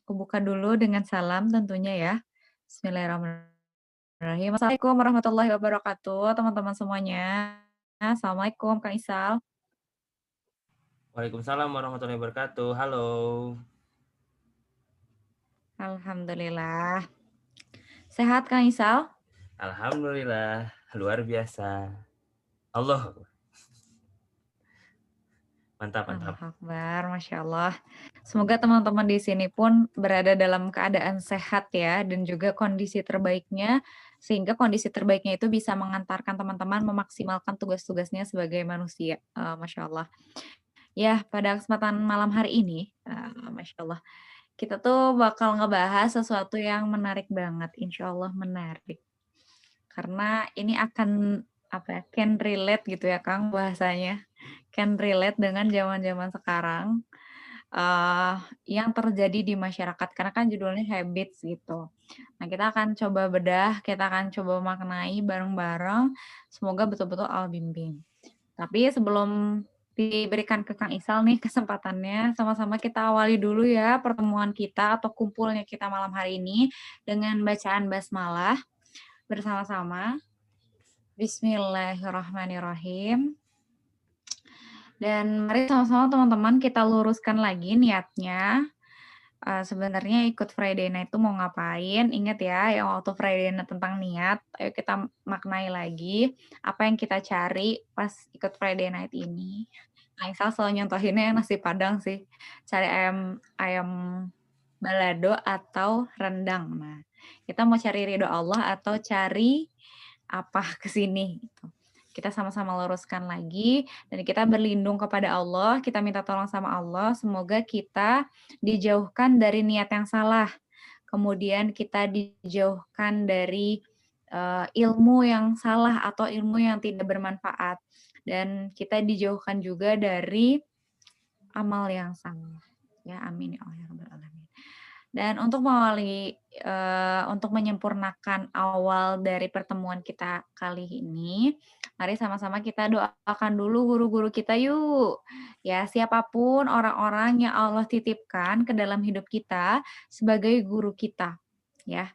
Aku buka dulu dengan salam tentunya ya. Bismillahirrahmanirrahim. Assalamualaikum warahmatullahi wabarakatuh, teman-teman semuanya. Assalamualaikum, Kang Isal. Waalaikumsalam warahmatullahi wabarakatuh. Halo. Alhamdulillah. Sehat, Kang Isal? Alhamdulillah, luar biasa. Allah, mantap, Allah mantap. Akbar, Masya Allah. Semoga teman-teman di sini pun berada dalam keadaan sehat ya, dan juga kondisi terbaiknya, sehingga kondisi terbaiknya itu bisa mengantarkan teman-teman memaksimalkan tugas-tugasnya sebagai manusia. Masya Allah. Ya, pada kesempatan malam hari ini, Masya Allah, kita tuh bakal ngebahas sesuatu yang menarik banget, insya Allah menarik. Karena ini akan, apa ya, can relate gitu ya Kang bahasanya, can relate dengan zaman-zaman sekarang, eee, yang terjadi di masyarakat, karena kan judulnya habits gitu. Nah, kita akan coba bedah, kita akan coba maknai bareng-bareng, semoga betul-betul Allah bimbing. Tapi sebelum diberikan ke Kang Isal nih kesempatannya, sama-sama kita awali dulu ya pertemuan kita atau kumpulnya kita malam hari ini dengan bacaan basmalah bersama-sama. Bismillahirrahmanirrahim. Dan mari sama-sama teman-teman kita luruskan lagi niatnya. Sebenarnya ikut Friday Night itu mau ngapain? Ingat ya yang waktu Friday Night tentang niat, ayo kita maknai lagi apa yang kita cari pas ikut Friday Night ini. Nah, Isal selalu nyontohinnya nasi Padang sih, cari ayam ayam balado atau rendang. Nah, kita mau cari ridho Allah atau cari apa ke sini gitu. Kita sama-sama luruskan lagi dan kita berlindung kepada Allah, kita minta tolong sama Allah, semoga kita dijauhkan dari niat yang salah. Kemudian kita dijauhkan dari ilmu yang salah atau ilmu yang tidak bermanfaat. Dan kita dijauhkan juga dari amal yang salah. Ya, amin ya Allah ya rabbal alamin. Dan untuk menyempurnakan awal dari pertemuan kita kali ini, mari sama-sama kita doakan dulu guru-guru kita yuk. Ya, siapapun orang-orang yang Allah titipkan ke dalam hidup kita sebagai guru kita, ya.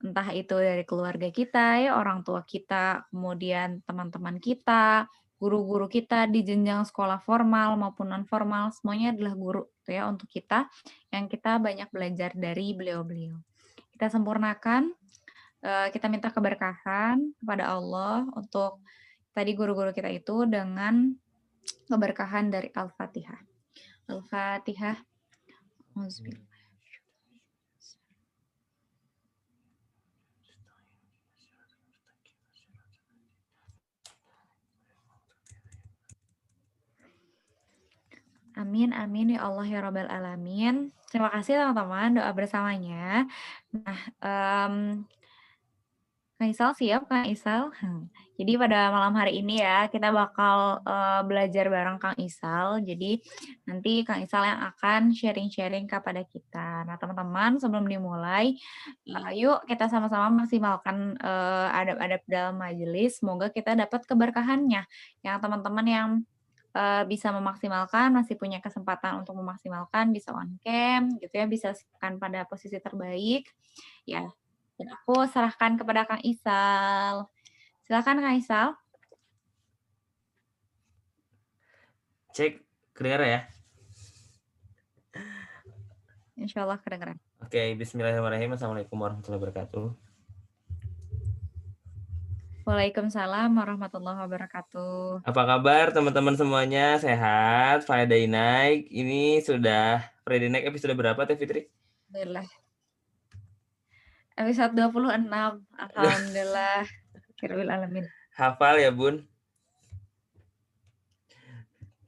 Entah itu dari keluarga kita ya, orang tua kita, kemudian teman-teman kita, guru-guru kita di jenjang sekolah formal maupun non formal, semuanya adalah guru gitu ya untuk kita, yang kita banyak belajar dari beliau-beliau. Kita sempurnakan, kita minta keberkahan kepada Allah untuk tadi guru-guru kita itu dengan keberkahan dari Al-Fatihah. Al-Fatihah. Auzubillah. Amin amin ya Allah ya rabbal alamin. Terima kasih teman-teman doa bersamanya. Nah, Kang Isal siap Kang Isal? Jadi pada malam hari ini ya kita bakal, belajar bareng Kang Isal. Jadi nanti Kang Isal yang akan sharing-sharing kepada kita. Nah teman-teman sebelum dimulai, yuk kita sama-sama maksimalkan, adab-adab dalam majelis, semoga kita dapat keberkahannya. Yang teman-teman yang bisa memaksimalkan, masih punya kesempatan untuk memaksimalkan, bisa on cam gitu ya, bisa siapkan pada posisi terbaik, ya. Dan aku serahkan kepada Kang Isal. Silakan Kang Isal. Cek, kedengaran ya? Insya Allah kedengeran. Oke, bismillahirrahmanirrahim. Assalamualaikum warahmatullahi wabarakatuh. Waalaikumsalam warahmatullahi wabarakatuh. Apa kabar teman-teman semuanya? Sehat? Friday night. Ini sudah Friday night episode berapa Teh Fitri? Alhamdulillah. Episode 26. Alhamdulillah. Kirbil alamin. Hafal ya Bun?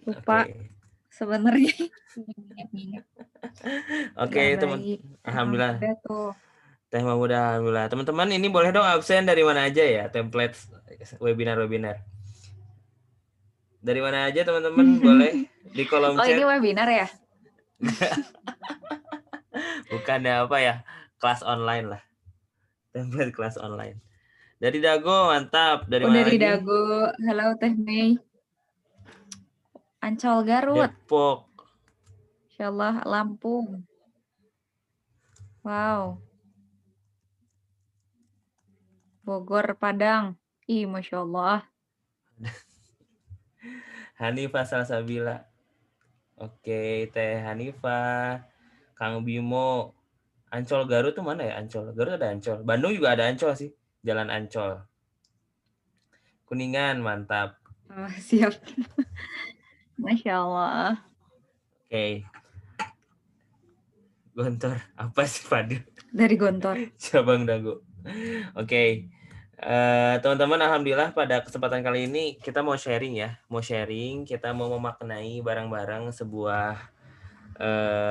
Lupa Oke. sebenarnya. Oke Udah teman. baik. Alhamdulillah. Alhamdulillah tuh. Teh Mahmudah, alhamdulillah. Teman-teman ini boleh dong absen dari mana aja ya? Template webinar-webinar. Dari mana aja teman-teman boleh di kolom Oh ini chat. webinar ya? Bukannya apa ya? Kelas online lah. Template kelas online. Dari Dago, mantap. Dari Oh mana dari lagi? Dago. Halo Teh Mei. Ancol Garut. Depok. Insya Allah Lampung. Wow. Bogor, Padang. Ih, Masya Allah. Hanifah Salsabila. Oke, Teh Hanifah. Kang Bimo. Ancol Garut tuh mana ya? Ancol. Garut ada Ancol. Bandung juga ada Ancol sih. Jalan Ancol. Kuningan, mantap. Oh, siap. Masya Allah. Oke. Gontor. Apa sih Padu? Dari Gontor. Cabang Dago. Oke. Teman-teman, alhamdulillah pada kesempatan kali ini kita mau sharing ya. Mau sharing, kita mau memaknai bareng-bareng sebuah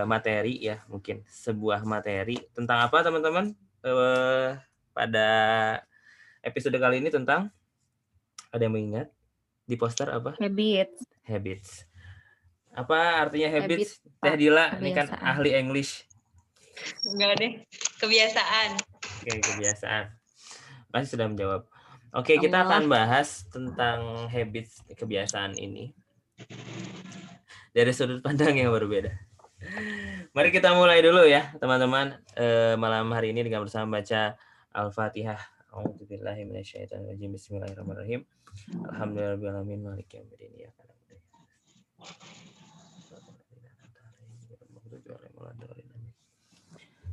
materi ya, mungkin sebuah materi tentang apa teman-teman? Pada episode kali ini tentang, ada yang mengingat di poster apa? Habits. Habits. Apa artinya habits? Habit, Teh Pak. Dila, ini kan Kebiasaan. ahli English. Enggak deh, kebiasaan. Oke, kebiasaan. Pasti sudah menjawab. Oke, kita Allah. akan bahas tentang habits, kebiasaan ini dari sudut pandang yang berbeda. Mari kita mulai dulu ya, teman-teman. Malam hari ini dengan bersama baca Al-Fatihah. A'udzubillahi minasyaitonirrajim. Bismillahirrahmanirrahim. Alhamdulillahirabbil alamin maliki yaumiddin.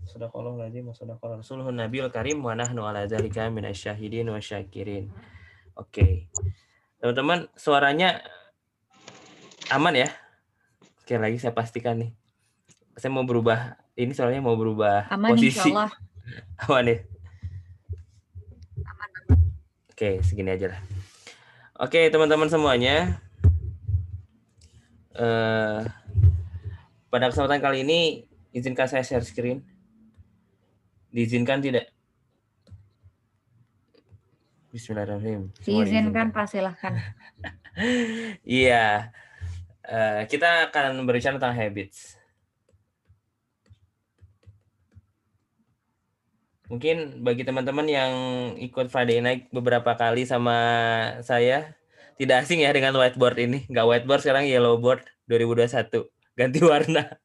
Sadaqallahu lazim wa sadaqa rasulun nabiyul karim wa nahnu ala dzalika minasyahidin wa syakirin. Oke. Teman-teman, suaranya aman ya? Oke, lagi saya pastikan nih. Saya mau berubah, ini soalnya mau berubah Aman, posisi. insyaallah. Aman ya? Oke, segini aja lah. Oke, teman-teman semuanya. Pada kesempatan kali ini, izinkan saya share screen. Diizinkan tidak? Bismillahirrahmanirrahim. Diizinkan, Pak, silahkan. Iya. Kita akan berbicara tentang habits. Mungkin bagi teman-teman yang ikut Friday Night beberapa kali sama saya, tidak asing ya dengan whiteboard ini. Nggak whiteboard, sekarang yellow board 2021. Ganti warna.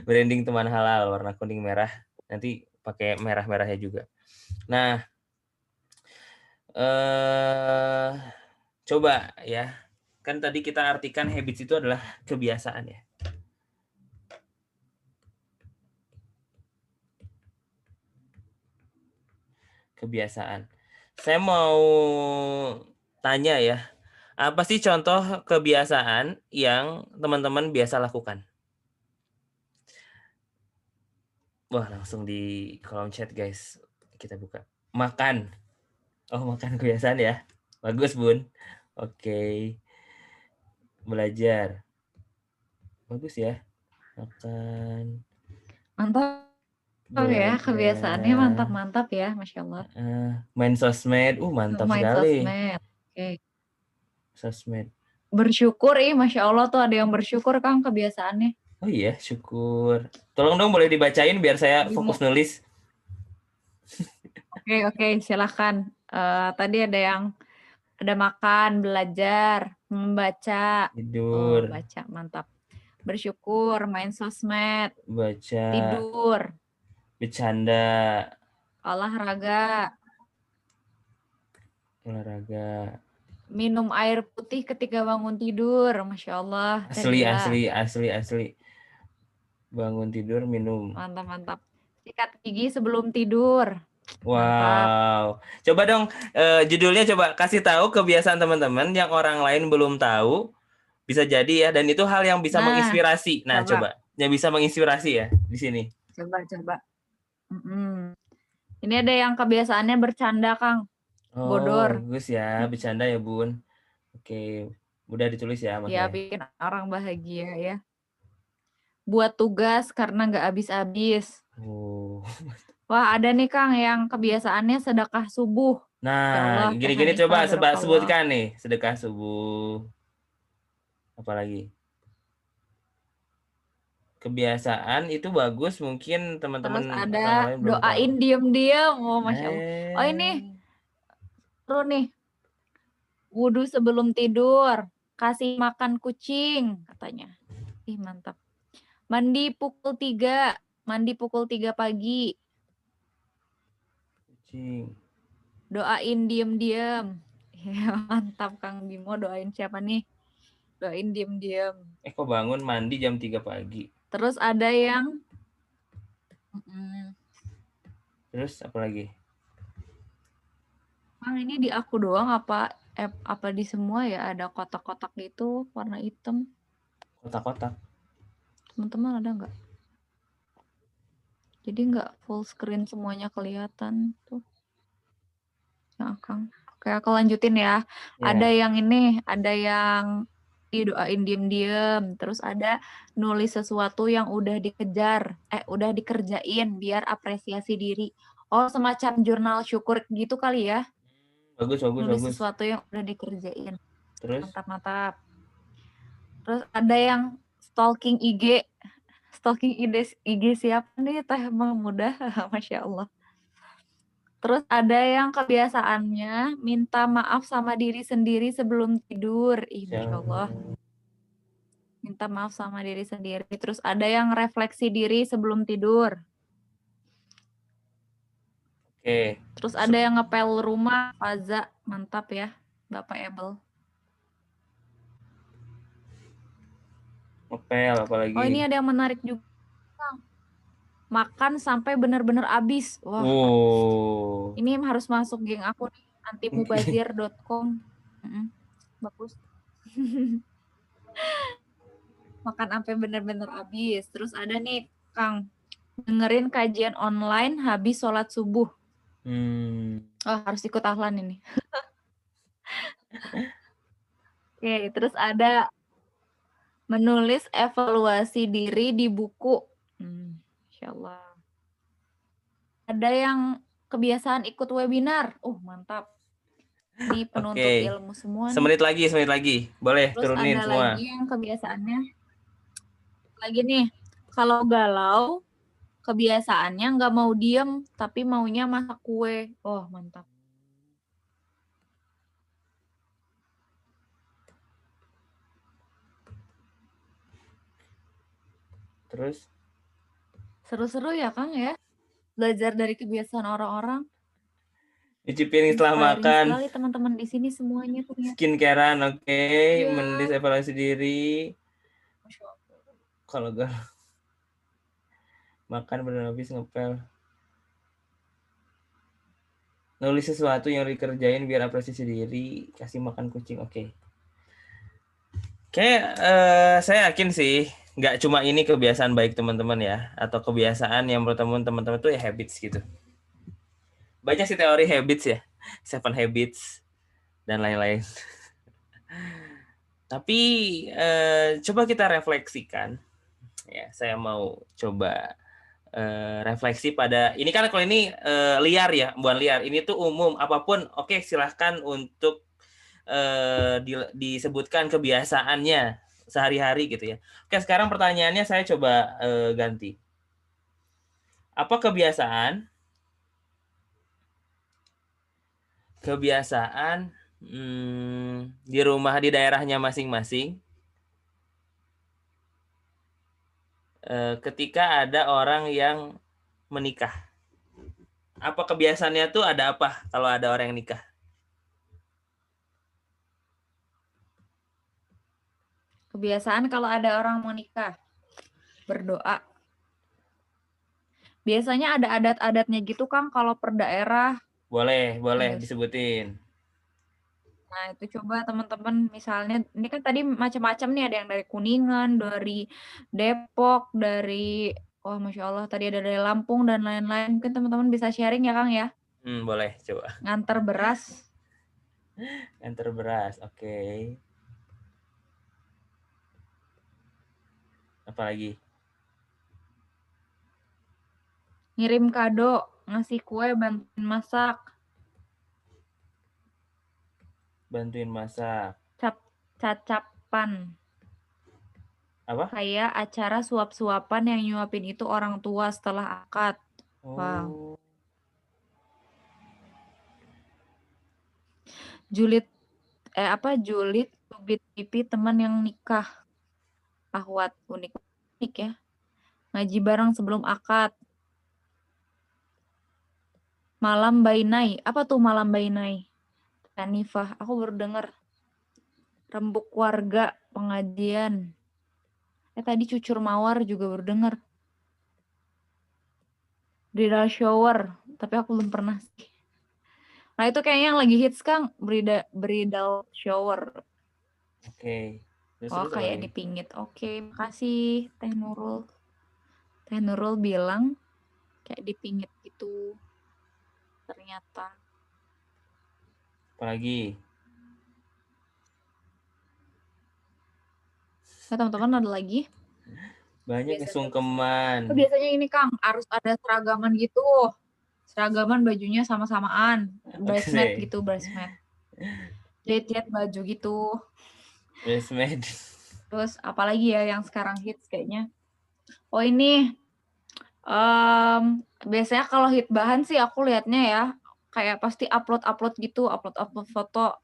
Branding teman halal, warna kuning merah. Nanti pakai merah-merahnya juga. Nah, coba ya. Kan tadi kita artikan habits itu adalah kebiasaan ya. Kebiasaan. Saya mau tanya ya, apa sih contoh kebiasaan yang teman-teman biasa lakukan? Wah, langsung di kolom chat guys. Kita buka. Makan. Oh, makan kebiasaan ya. Bagus, Bun. Oke. Belajar. Bagus ya. Makan. Mantap ya, Belajar. kebiasaannya mantap-mantap ya, Masya Allah. Main sosmed. Mantap Main sekali. sosmed. Oke. Sosmed. Bersyukur, Masya Allah tuh ada yang bersyukur, Kang, kebiasaannya. Oh iya, syukur. Tolong dong boleh dibacain biar saya fokus nulis. Oke, silahkan. Tadi ada makan, belajar, membaca. Tidur. Baca, mantap. Bersyukur, main sosmed. Baca. Tidur. Bercanda. Olahraga. Minum air putih ketika bangun tidur. Masya Allah. Asli. Bangun tidur minum. Mantap. Sikat gigi sebelum tidur. Wow. Mantap. Coba dong judulnya coba kasih tahu kebiasaan teman-teman yang orang lain belum tahu. Bisa jadi ya, dan itu hal yang bisa menginspirasi. Nah, coba. Yang bisa menginspirasi ya di sini. Coba. Ini ada yang kebiasaannya bercanda, Kang. Bodor. Bagus ya, bercanda ya, Bun. Oke, mudah ditulis ya maksudnya. Ya, bikin orang bahagia ya. Buat tugas karena nggak habis-habis. Wah, ada nih, Kang, yang kebiasaannya sedekah subuh. Nah, gini-gini coba sebutkan nih, sedekah subuh. Apalagi? Kebiasaan itu bagus, mungkin teman-teman ada doain diem-diem. Masya Allah. Ini seru nih. Wudhu sebelum tidur, kasih makan kucing katanya. Mantap. Mandi pukul 3, Mandi pukul 3 pagi. Kucing. Doain diem-diem. Ya, mantap Kang Bimo. Doain siapa nih? Doain diem-diem. Kok bangun mandi jam 3 pagi? Terus ada yang Terus apa lagi? Kang, ini di aku doang apa di semua ya? Ada kotak-kotak gitu warna hitam. Kotak-kotak. Teman-teman ada nggak? Jadi nggak full screen semuanya kelihatan tuh. Ya, Kang. Oke, aku lanjutin ya. Ada Ya. yang ini, ada yang didoain diem-diem. Terus ada nulis sesuatu yang udah dikejar, udah dikerjain biar apresiasi diri. Oh, semacam jurnal syukur gitu kali ya. Bagus. Nulis sesuatu yang udah dikerjain. Terus? Mantap. Terus ada yang stalking IG. Stalking IG siapa nih? Teh Mahmudah. Masya Allah. Terus ada yang kebiasaannya minta maaf sama diri sendiri sebelum tidur. Ih, Masya Allah. Minta maaf sama diri sendiri. Terus ada yang refleksi diri sebelum tidur. Oke. Terus ada yang ngepel rumah. Faza, mantap ya. Bapak Ebel. Ngepel apalagi? Oh, ini ada yang menarik juga. Makan sampai benar-benar habis. Wah, ini harus masuk geng aku nih. Antimubazir.com. Bagus. Makan sampai benar-benar habis. Terus ada nih, Kang, dengerin kajian online habis sholat subuh. Oh, harus ikut ahlan ini. Oke, terus ada menulis evaluasi diri di buku. Insya Allah. Ada yang kebiasaan ikut webinar. Mantap. Ini penuntut ilmu semua. Semenit lagi. Boleh terus turunin ada semua. Lagi yang kebiasaannya. Lagi nih, kalau galau, kebiasaannya nggak mau diem, tapi maunya masak kue. Oh, mantap. Terus? Seru-seru ya, Kang ya? Belajar dari kebiasaan orang-orang. Nyuci piring setelah makan. Sekali teman-teman di sini semuanya ternyata. Skincarean, oke. Iya. Menulis evaluasi diri. Kalau galau. Makan benar habis ngepel. Nulis sesuatu yang dikerjain biar apresiasi diri. Kasih makan kucing, oke. Kayak saya yakin sih nggak cuma ini kebiasaan baik teman-teman ya, atau kebiasaan yang menurut teman-teman tuh ya habits gitu. Banyak sih teori habits ya, 7 habits dan lain-lain. Tapi coba kita refleksikan. Ya, saya mau coba refleksi pada ini, kan kalau ini liar ya, bukan liar. Ini tuh umum, apapun oke, silahkan untuk disebutkan kebiasaannya sehari-hari gitu ya. Oke, sekarang pertanyaannya saya coba ganti. Apa kebiasaan di rumah di daerahnya masing-masing ketika ada orang yang menikah? Apa kebiasaannya tuh ada apa kalau ada orang yang nikah? Kebiasaan kalau ada orang mau nikah, berdoa. Biasanya ada adat-adatnya gitu, Kang, kalau per daerah. Boleh disebutin. Nah, itu coba teman-teman, misalnya, ini kan tadi macam-macam nih, ada yang dari Kuningan, dari Depok, dari, Masya Allah, tadi ada dari Lampung, dan lain-lain. Mungkin teman-teman bisa sharing ya, Kang, ya? Boleh, coba. Nganter beras. Nganter beras, oke. Apalagi? Ngirim kado, ngasih kue, bantuin masak. Bantuin masak. Cacapan. Apa? Kayak acara suap-suapan yang nyuapin itu orang tua setelah akad. Wow. Julid cubit pipi teman yang nikah. Ahwat, unik ya. Ngaji bareng sebelum akad. Malam bainai. Apa tuh malam bainai? Hanifah, aku baru dengar. Rembuk warga, pengajian. Tadi cucur mawar juga baru dengar. Bridal shower, tapi aku belum pernah sih. Nah itu kayaknya yang lagi hits Kang, bridal shower. Oke. Terus Oh terus apa kayak lagi? dipingit. Oke, makasih Teh Nurul. Teh Nurul bilang kayak dipingit gitu. Ternyata. Apalagi? Nah teman-teman ada lagi? Banyak Biasanya kesungkeman. biasanya ini Kang, harus ada seragaman gitu. Seragaman bajunya sama-samaan. Bridesmaid Oke. gitu, bridesmaid. Jahit-jahit baju gitu. Bridesmaid. Terus apalagi ya yang sekarang hits kayaknya. Oh ini, biasanya kalau hit bahan sih aku lihatnya ya, kayak pasti upload-upload gitu, upload-upload foto.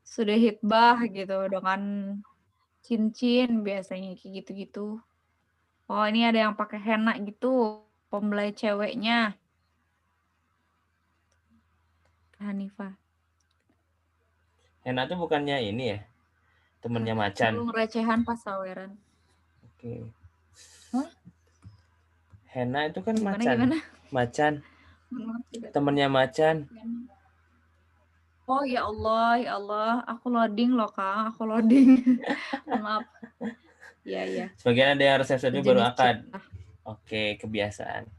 Sudah hitbah gitu dengan cincin biasanya kayak gitu-gitu. Oh ini ada yang pakai henna gitu, pembelai ceweknya. Hanifah. Hena tuh bukannya ini ya? Temennya Macan. Burung recehan pas saweran. Oke. Hah? Hena itu kan Gimana? Macan. Temennya Macan. Oh ya Allah, aku loading loh Kang, aku loading. Maaf. Iya. Sebagian ada yang resepsi baru Sejenis akad. cinta. Oke, kebiasaan.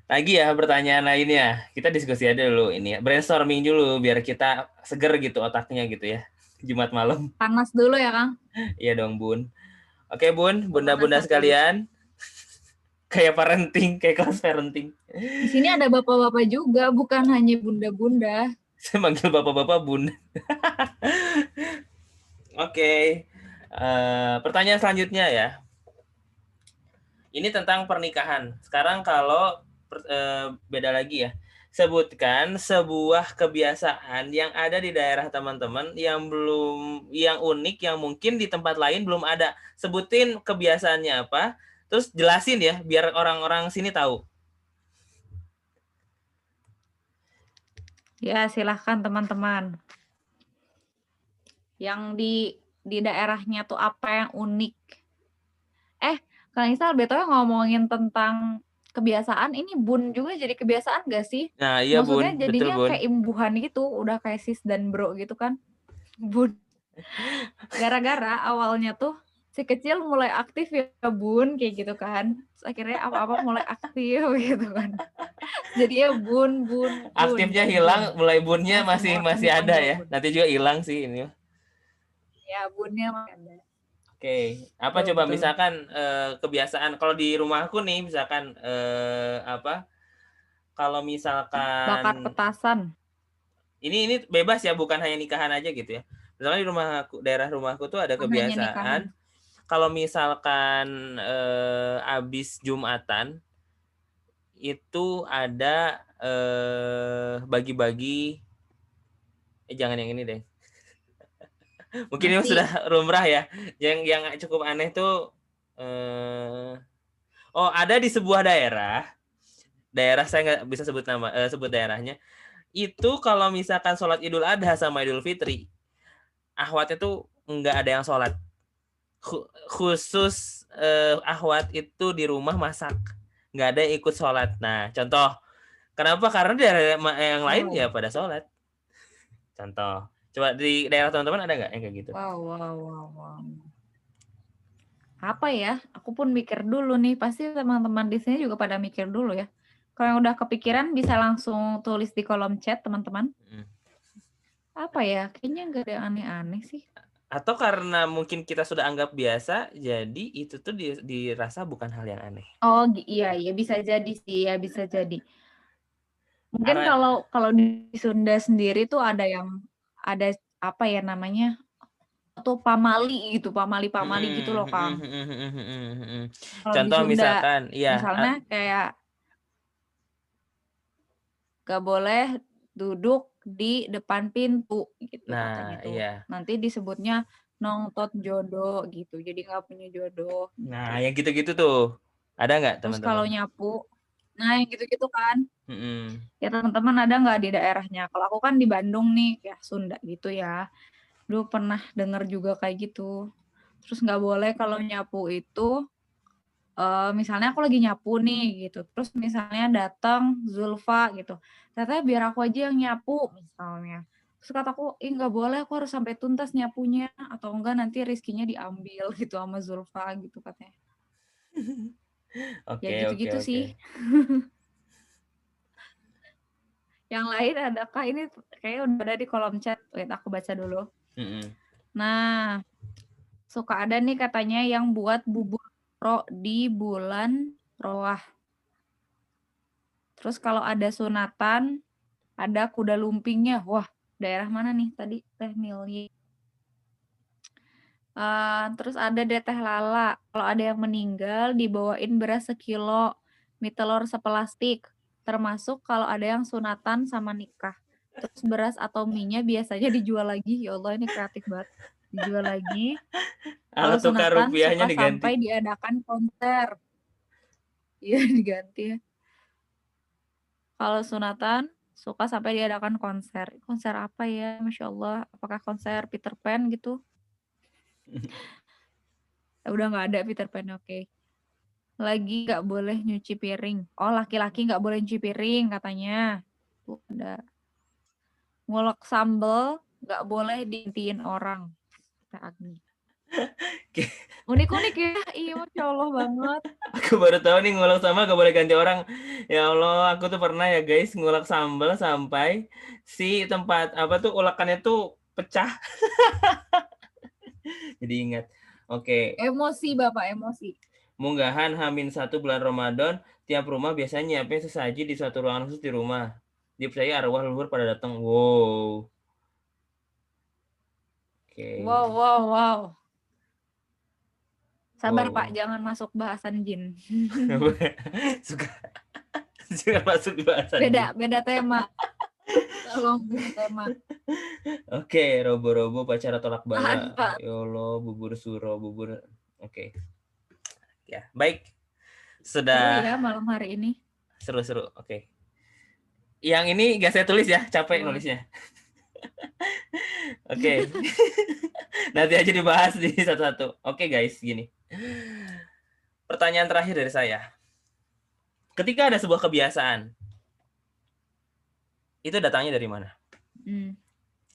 Lagi ya pertanyaan lainnya. Kita diskusi aja dulu ini ya. Brainstorming dulu biar kita seger gitu otaknya gitu ya. Jumat malam. Panas dulu ya Kang. Iya dong, Bun. Oke, Bun, bunda-bunda Pemanasan dulu. sekalian. Kayak parenting, kayak kelas parenting. Di sini ada bapak-bapak juga, bukan hanya bunda-bunda. Saya manggil bapak-bapak Bun. Oke. Pertanyaan selanjutnya ya. Ini tentang pernikahan. Sekarang kalau beda lagi ya. Sebutkan sebuah kebiasaan yang ada di daerah teman-teman yang unik yang mungkin di tempat lain belum ada. Sebutin kebiasaannya apa, terus jelasin ya biar orang-orang sini tahu. Ya, silahkan teman-teman. Yang di daerahnya tuh apa yang unik? Kang Isal, BTW ngomongin tentang kebiasaan, ini Bun juga jadi kebiasaan gak sih? Nah, iya Maksudnya Bun, betul jadinya Bun. kayak imbuhan gitu, udah kayak sis dan bro gitu kan. Bun. Gara-gara awalnya tuh si kecil mulai aktif ya Bun, kayak gitu kan. Terus akhirnya apa-apa mulai aktif gitu kan. Jadi ya Bun. Aktifnya Jadi hilang, Bun. mulai Bunnya Nah, semua orang masih ada dipanggil ya. Bun. Nanti juga hilang sih ini. Ya, Bunnya masih ada. Oke, apa Betul, coba betul. misalkan kebiasaan kalau di rumahku nih misalkan kalau misalkan Bakar petasan. ini bebas ya, bukan hanya nikahan aja gitu ya. Misalkan di daerah rumahku tuh ada Bukan hanya nikahan. kebiasaan kalau misalkan abis Jumatan itu ada bagi-bagi jangan yang ini deh. Mungkin ini Nasi. sudah lumrah ya. Yang cukup aneh tuh ada di sebuah daerah saya nggak bisa sebut daerahnya. Itu kalau misalkan sholat Idul Adha sama Idul Fitri, ahwatnya tuh nggak ada yang sholat. Khusus ahwat itu di rumah masak, nggak ada yang ikut sholat. Nah, contoh, kenapa? Karena di daerah yang lain ya pada sholat. Contoh, coba di daerah teman-teman ada nggak yang kayak gitu? Wow. Apa ya? Aku pun mikir dulu nih. Pasti teman-teman di sini juga pada mikir dulu ya. Kalau yang udah kepikiran bisa langsung tulis di kolom chat teman-teman. Apa ya? Kayaknya nggak ada yang aneh-aneh sih. Atau karena mungkin kita sudah anggap biasa, jadi itu tuh dirasa bukan hal yang aneh. Oh iya bisa jadi sih ya, bisa jadi. Mungkin Karena kalau di Sunda sendiri tuh ada apa ya namanya? Atau pamali gitu loh Kang. Kalau di contoh Sunda misalkan, iya, misalnya kayak gak boleh duduk di depan pintu gitu nah katanya tuh. iya. Nanti disebutnya nongtot jodoh gitu. Jadi nggak punya jodoh. Nah, yang gitu-gitu tuh. Ada nggak Terus kalau teman-teman? nyapu, nah yang gitu-gitu kan. Mm-mm. Ya teman-teman ada nggak di daerahnya? Kalau aku kan di Bandung nih, ya Sunda gitu ya. Dulu pernah dengar juga kayak gitu. Terus nggak boleh kalau nyapu itu, misalnya aku lagi nyapu nih gitu. Terus misalnya datang Zulfa gitu. Ternyata biar aku aja yang nyapu misalnya. Terus kataku, ih nggak boleh, aku harus sampai tuntas nyapunya. Atau enggak nanti rizkinya diambil gitu sama Zulfa gitu katanya. Ya Oke, oke, gitu-gitu oke. sih. Yang lain adakah ini kayaknya udah ada di kolom chat. Wait, aku baca dulu. Mm-mm. Nah, suka ada nih katanya yang buat bubur pro di bulan Roah. Terus kalau ada sunatan, ada kuda lumpingnya. Wah, daerah mana nih tadi? Teh Milih. Terus ada deh teh lala. Kalau ada yang meninggal, dibawain beras sekilo, mie telur sepelastik. Termasuk kalau ada yang sunatan sama nikah. Terus beras atau mie-nya biasanya dijual lagi. Ya Allah, ini kreatif banget. Dijual lagi. Kalau Alat tukar sunatan rupiahnya suka diganti. sampai diadakan konser. Iya, diganti ya. Kalau sunatan suka sampai diadakan konser. Konser apa ya? Masya Allah. Apakah konser Peter Pan gitu? Udah nggak ada Peter Pan, oke. Lagi nggak boleh nyuci piring. Oh, laki-laki nggak boleh nyuci piring katanya. Tuh ada. Ngulek sambel nggak boleh diintiin orang. Kata Agni. Unik-unik ya. Iya, Masya Allah banget. Aku baru tahu nih ngulek sambal gak boleh ganti orang. Ya Allah, aku tuh pernah ya guys ngulek sambal sampai si tempat apa tuh ulekannya tuh pecah. Jadi ingat. Oke, Emosi, Bapak, emosi. munggahan H-1 bulan Ramadan, tiap rumah biasanya nyiapin sesaji di suatu ruangan khusus di rumah. Dipercaya arwah leluhur pada datang. Wow. Oke. Wow, wow, wow. Sabar, Wow. Pak, jangan masuk bahasan jin. Suka suka masuk di bahasan Beda, jin. beda tema. Tolong beda tema. Oke, robo-robo pacara tolak bala. Pak. Ya Allah, bubur suro, bubur. Oke. Ya, baik. Seru Sudah ya malam hari ini. seru-seru. Oke. Yang ini gak saya tulis ya, capek Wah. nulisnya. Oke. Nanti aja dibahas di satu-satu. Oke, guys, gini. Pertanyaan terakhir dari saya. Ketika ada sebuah kebiasaan, itu datangnya dari mana?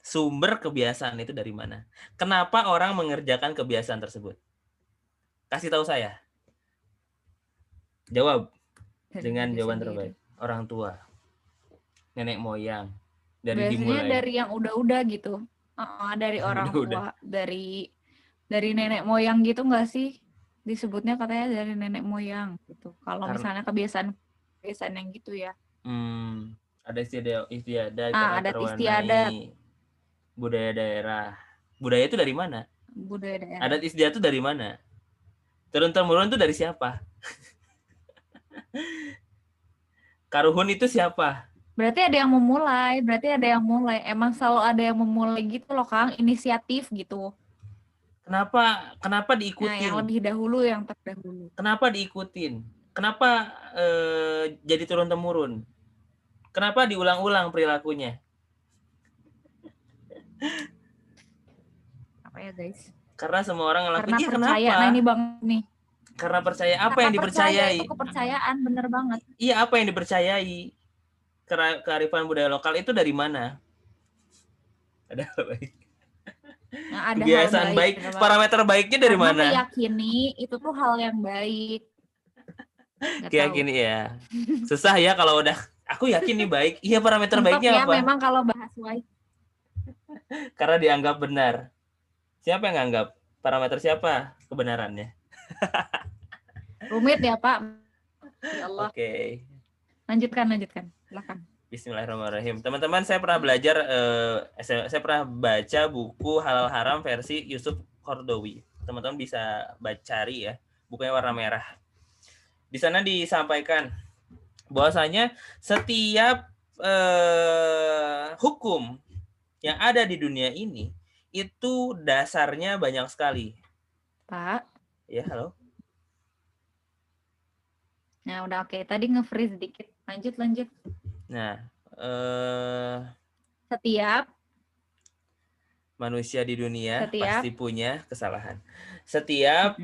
Sumber kebiasaan itu dari mana? Kenapa orang mengerjakan kebiasaan tersebut? Kasih tahu saya. Jawab dengan jawaban terbaik. Orang tua, nenek moyang, dari biasanya dimulai. dari yang udah-udah gitu. Dari orang tua, dari nenek moyang gitu nggak sih? Disebutnya katanya dari nenek moyang gitu. Kalau misalnya kebiasaan yang gitu ya. Ada istiadat karena Adat terwarnai istiadat. budaya daerah. Budaya itu dari mana? Budaya daerah. Adat istiadat itu dari mana? Turun-temurun itu dari siapa? Karuhun itu siapa? Berarti ada yang memulai, Emang selalu ada yang memulai gitu loh, Kang, inisiatif gitu. Kenapa diikutin? Nah, yang lebih dahulu, yang terdahulu. Kenapa diikutin? Kenapa jadi turun-temurun? Kenapa diulang-ulang perilakunya? Apa ya, guys? Karena semua orang ngelakuin. Karena percaya. Nah, ini Bang nih. Karena percaya. Apa yang dipercayai? Itu kepercayaan, bener banget. Iya, apa yang dipercayai? Kearifan budaya lokal itu dari mana? Ada hal baik. Nah, ada kebiasaan hal baik. Parameter baiknya dari mana? Karena meyakini itu tuh hal yang baik. Keyakini ya. Susah ya kalau udah aku yakin nih baik. Iya, parameter baiknya ya, apa? Memang kalau bahas baik. Karena dianggap benar. Siapa yang nganggap? Parameter siapa kebenarannya? Rumit ya, Pak. Ya Allah. Oke. Lanjutkan. Silakan. Bismillahirrahmanirrahim. Teman-teman, saya pernah belajar, saya pernah baca buku Halal Haram versi Yusuf Qaradawi. Teman-teman bisa cari ya, bukunya warna merah. Di sana disampaikan bahwasanya setiap hukum yang ada di dunia ini itu dasarnya banyak sekali. Pak. Ya, halo. Nah, udah oke. Tadi nge-freeze dikit. Lanjut. Nah, Setiap manusia di dunia Setiap. pasti punya kesalahan. Setiap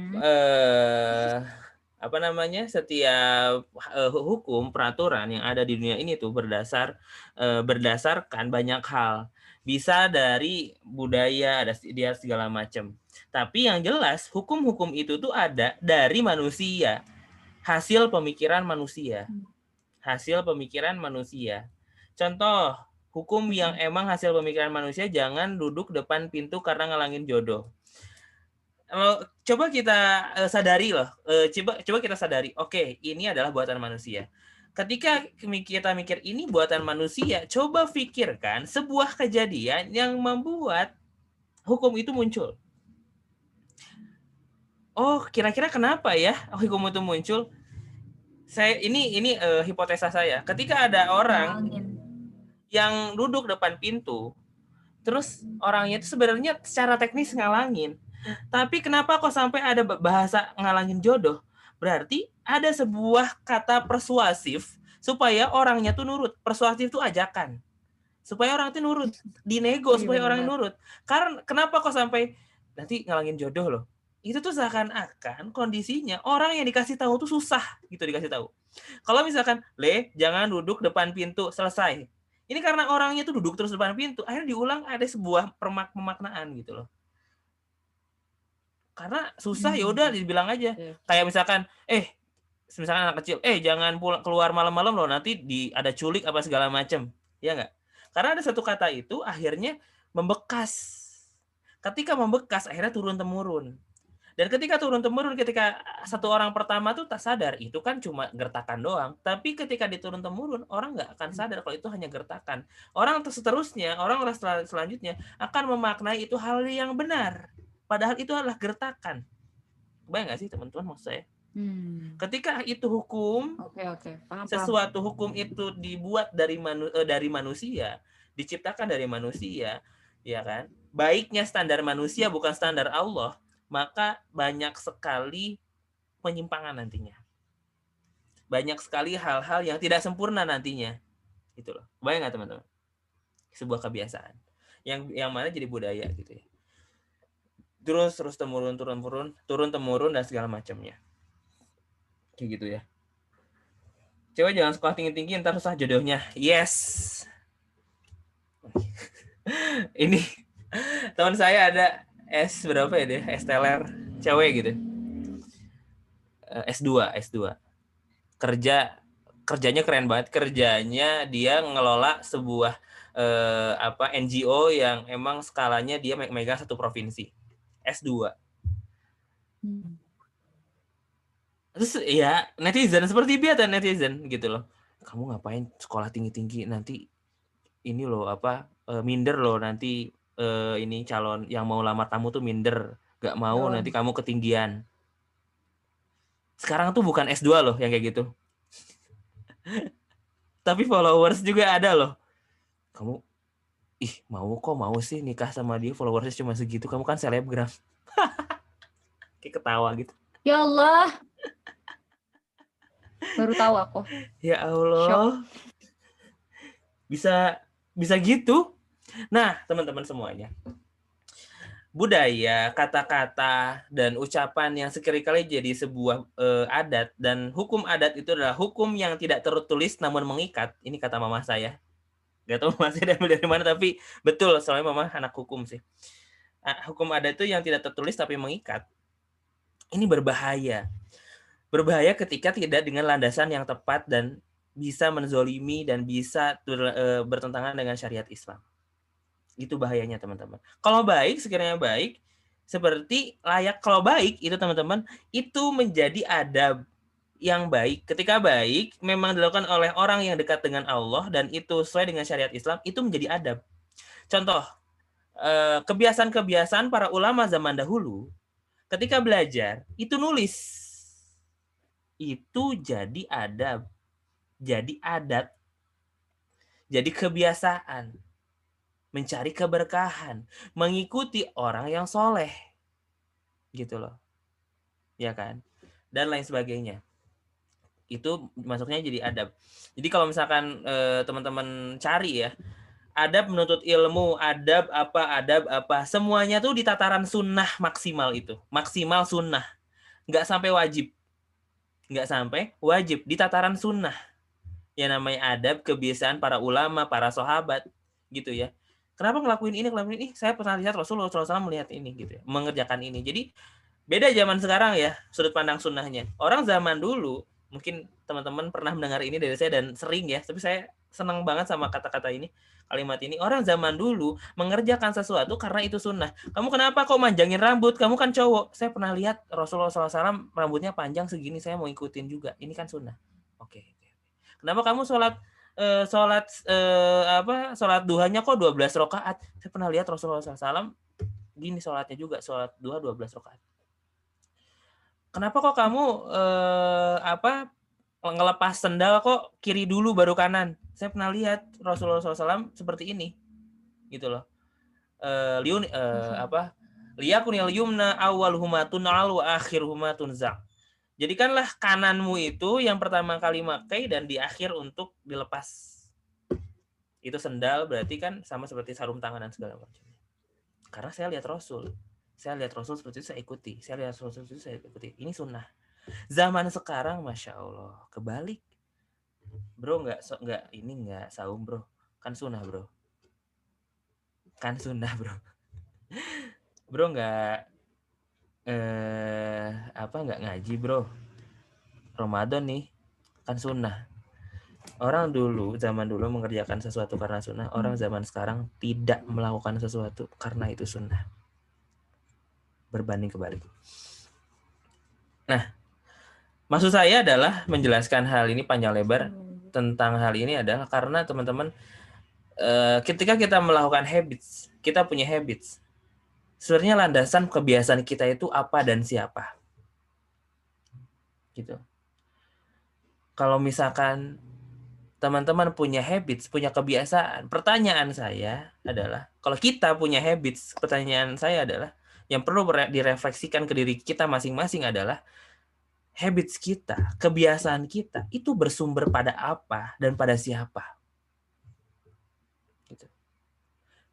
setiap hukum peraturan yang ada di dunia ini tuh berdasarkan banyak hal. Bisa dari budaya, ada dia segala macam. Tapi yang jelas hukum-hukum itu tuh ada dari manusia. Hasil pemikiran manusia. Contoh, hukum yang emang hasil pemikiran manusia, jangan duduk depan pintu karena ngalangin jodoh. Coba kita sadari loh. Coba kita sadari. Oke, ini adalah buatan manusia. Ketika kita mikir ini buatan manusia, coba pikirkan sebuah kejadian yang membuat hukum itu muncul. Oh, kira-kira kenapa ya hukum itu muncul? Ini hipotesa saya. Ketika ada orang yang duduk depan pintu, terus orangnya itu sebenarnya secara teknis ngalangin. Tapi kenapa kok sampai ada bahasa ngalangin jodoh? Berarti ada sebuah kata persuasif supaya orangnya tuh nurut. Persuasif tuh ajakan. Supaya orang itu nurut. Dinego supaya orang nurut. Karena kenapa kok sampai nanti ngalangin jodoh loh? Itu tuh seakan-akan kondisinya orang yang dikasih tahu tuh susah gitu dikasih tahu. Kalau misalkan, jangan duduk depan pintu, selesai. Ini karena orangnya tuh duduk terus depan pintu, akhirnya diulang ada sebuah pemaknaan gitu loh. Karena susah ya udah dibilang aja. Kayak misalkan anak kecil, jangan keluar malam-malam loh, nanti ada culik apa segala macam. Ya enggak? Karena ada satu kata itu akhirnya membekas. Ketika membekas akhirnya turun-temurun. Dan ketika turun-temurun, ketika satu orang pertama tuh tak sadar, itu kan cuma gertakan doang. Tapi ketika diturun-temurun, orang nggak akan sadar kalau itu hanya gertakan. Orang seterusnya, orang-orang selanjutnya akan memaknai itu hal yang benar. Padahal itu adalah gertakan. Bayang nggak sih teman-teman maksud saya? Ketika itu hukum, Paham. Sesuatu hukum itu dibuat dari manusia, diciptakan dari manusia, ya kan? Baiknya standar manusia bukan standar Allah, maka banyak sekali penyimpangan nantinya. Banyak sekali hal-hal yang tidak sempurna nantinya. Gitu loh. Bayang nggak teman-teman? Sebuah kebiasaan yang mana jadi budaya gitu ya. Terus turun-temurun dan segala macamnya. Kayak gitu ya. Coba jangan sekolah tinggi-tinggi ntar susah jodohnya. Yes. Ini teman saya ada S berapa ya dia? S teler cewek gitu. S2. Kerjanya keren banget. Kerjanya dia ngelola sebuah NGO yang emang skalanya dia megang satu provinsi. S2. Terus ya netizen seperti biasa netizen gitu loh. Kamu ngapain sekolah tinggi-tinggi, nanti ini loh minder loh nanti ini calon yang mau lamar kamu tuh minder, gak mau nanti kamu ketinggian. Sekarang tuh bukan S2 loh yang kayak gitu. Tapi followers juga ada loh. Kamu mau sih nikah sama dia, followersnya cuma segitu, kamu kan selebgram. Kayak ketawa gitu. Ya Allah. Baru tahu aku. Ya Allah. Shock. Bisa gitu. Nah, teman-teman semuanya. Budaya, kata-kata, dan ucapan yang sekali-kali jadi sebuah adat, dan hukum adat itu adalah hukum yang tidak tertulis namun mengikat. Ini kata mama saya. Gak tahu mama saya dari mana, tapi betul, soalnya mama anak hukum sih. Hukum adat itu yang tidak tertulis tapi mengikat. Ini berbahaya. Berbahaya ketika tidak dengan landasan yang tepat dan bisa menzolimi dan bisa bertentangan dengan syariat Islam. Itu bahayanya teman-teman. Kalau baik, sekiranya baik, seperti layak, kalau baik itu teman-teman, itu menjadi adab yang baik. Ketika baik memang dilakukan oleh orang yang dekat dengan Allah dan itu sesuai dengan syariat Islam, itu menjadi adab. Contoh, kebiasaan-kebiasaan para ulama zaman dahulu, ketika belajar, itu nulis. Itu jadi adab, jadi adat, jadi kebiasaan. mencari keberkahan, mengikuti orang yang soleh, gitu loh, ya kan, dan lain sebagainya. Itu masuknya jadi adab. Jadi kalau misalkan teman-teman cari ya, adab menuntut ilmu, adab apa, semuanya tuh di tataran sunnah maksimal itu, maksimal sunnah, nggak sampai wajib, di tataran sunnah. Yang namanya adab, kebiasaan para ulama, para sahabat, gitu ya. Kenapa ngelakuin ini? Saya pernah lihat Rasulullah SAW melihat ini, gitu ya, mengerjakan ini. Jadi beda zaman sekarang ya, sudut pandang sunnahnya. Orang zaman dulu, mungkin teman-teman pernah mendengar ini dari saya dan sering ya, tapi saya senang banget sama kata-kata ini, kalimat ini. Orang zaman dulu mengerjakan sesuatu karena itu sunnah. Kamu kenapa kok manjangin rambut? Kamu kan cowok. Saya pernah lihat Rasulullah SAW rambutnya panjang segini, saya mau ikutin juga. Ini kan sunnah. Oke. Kenapa kamu sholat duhanya kok 12 rakaat? Saya pernah lihat Rasulullah SAW gini sholatnya juga, sholat duha 12 rakaat. Kenapa kok kamu ngelepas sendal kok kiri dulu baru kanan? Saya pernah lihat Rasulullah SAW seperti ini, gitu loh. Liyakunil yumna awwaluhuma tun'al wa akhiruhuma tunza'. Jadikanlah kananmu itu yang pertama kali pakai dan di akhir untuk dilepas. Itu sendal berarti kan sama seperti sarung tangan dan segala macam. Karena saya lihat Rasul seperti itu, saya ikuti. Ini sunnah. Zaman sekarang, masya Allah, kebalik. Bro, nggak saum bro, kan sunnah bro. Bro nggak nggak ngaji bro. Ramadan nih kan sunnah. Orang zaman dulu mengerjakan sesuatu karena sunnah. Orang zaman sekarang tidak melakukan sesuatu karena itu sunnah. Berbanding kebalik. Nah, maksud saya adalah menjelaskan hal ini panjang lebar tentang hal ini adalah karena teman-teman ketika kita melakukan habits, kita punya habits. Sebenarnya landasan kebiasaan kita itu apa dan siapa. Gitu. Kalau misalkan teman-teman punya habits, punya kebiasaan, pertanyaan saya adalah, kalau kita punya habits, pertanyaan saya adalah, yang perlu direfleksikan ke diri kita masing-masing adalah, habits kita, kebiasaan kita, itu bersumber pada apa dan pada siapa? Gitu.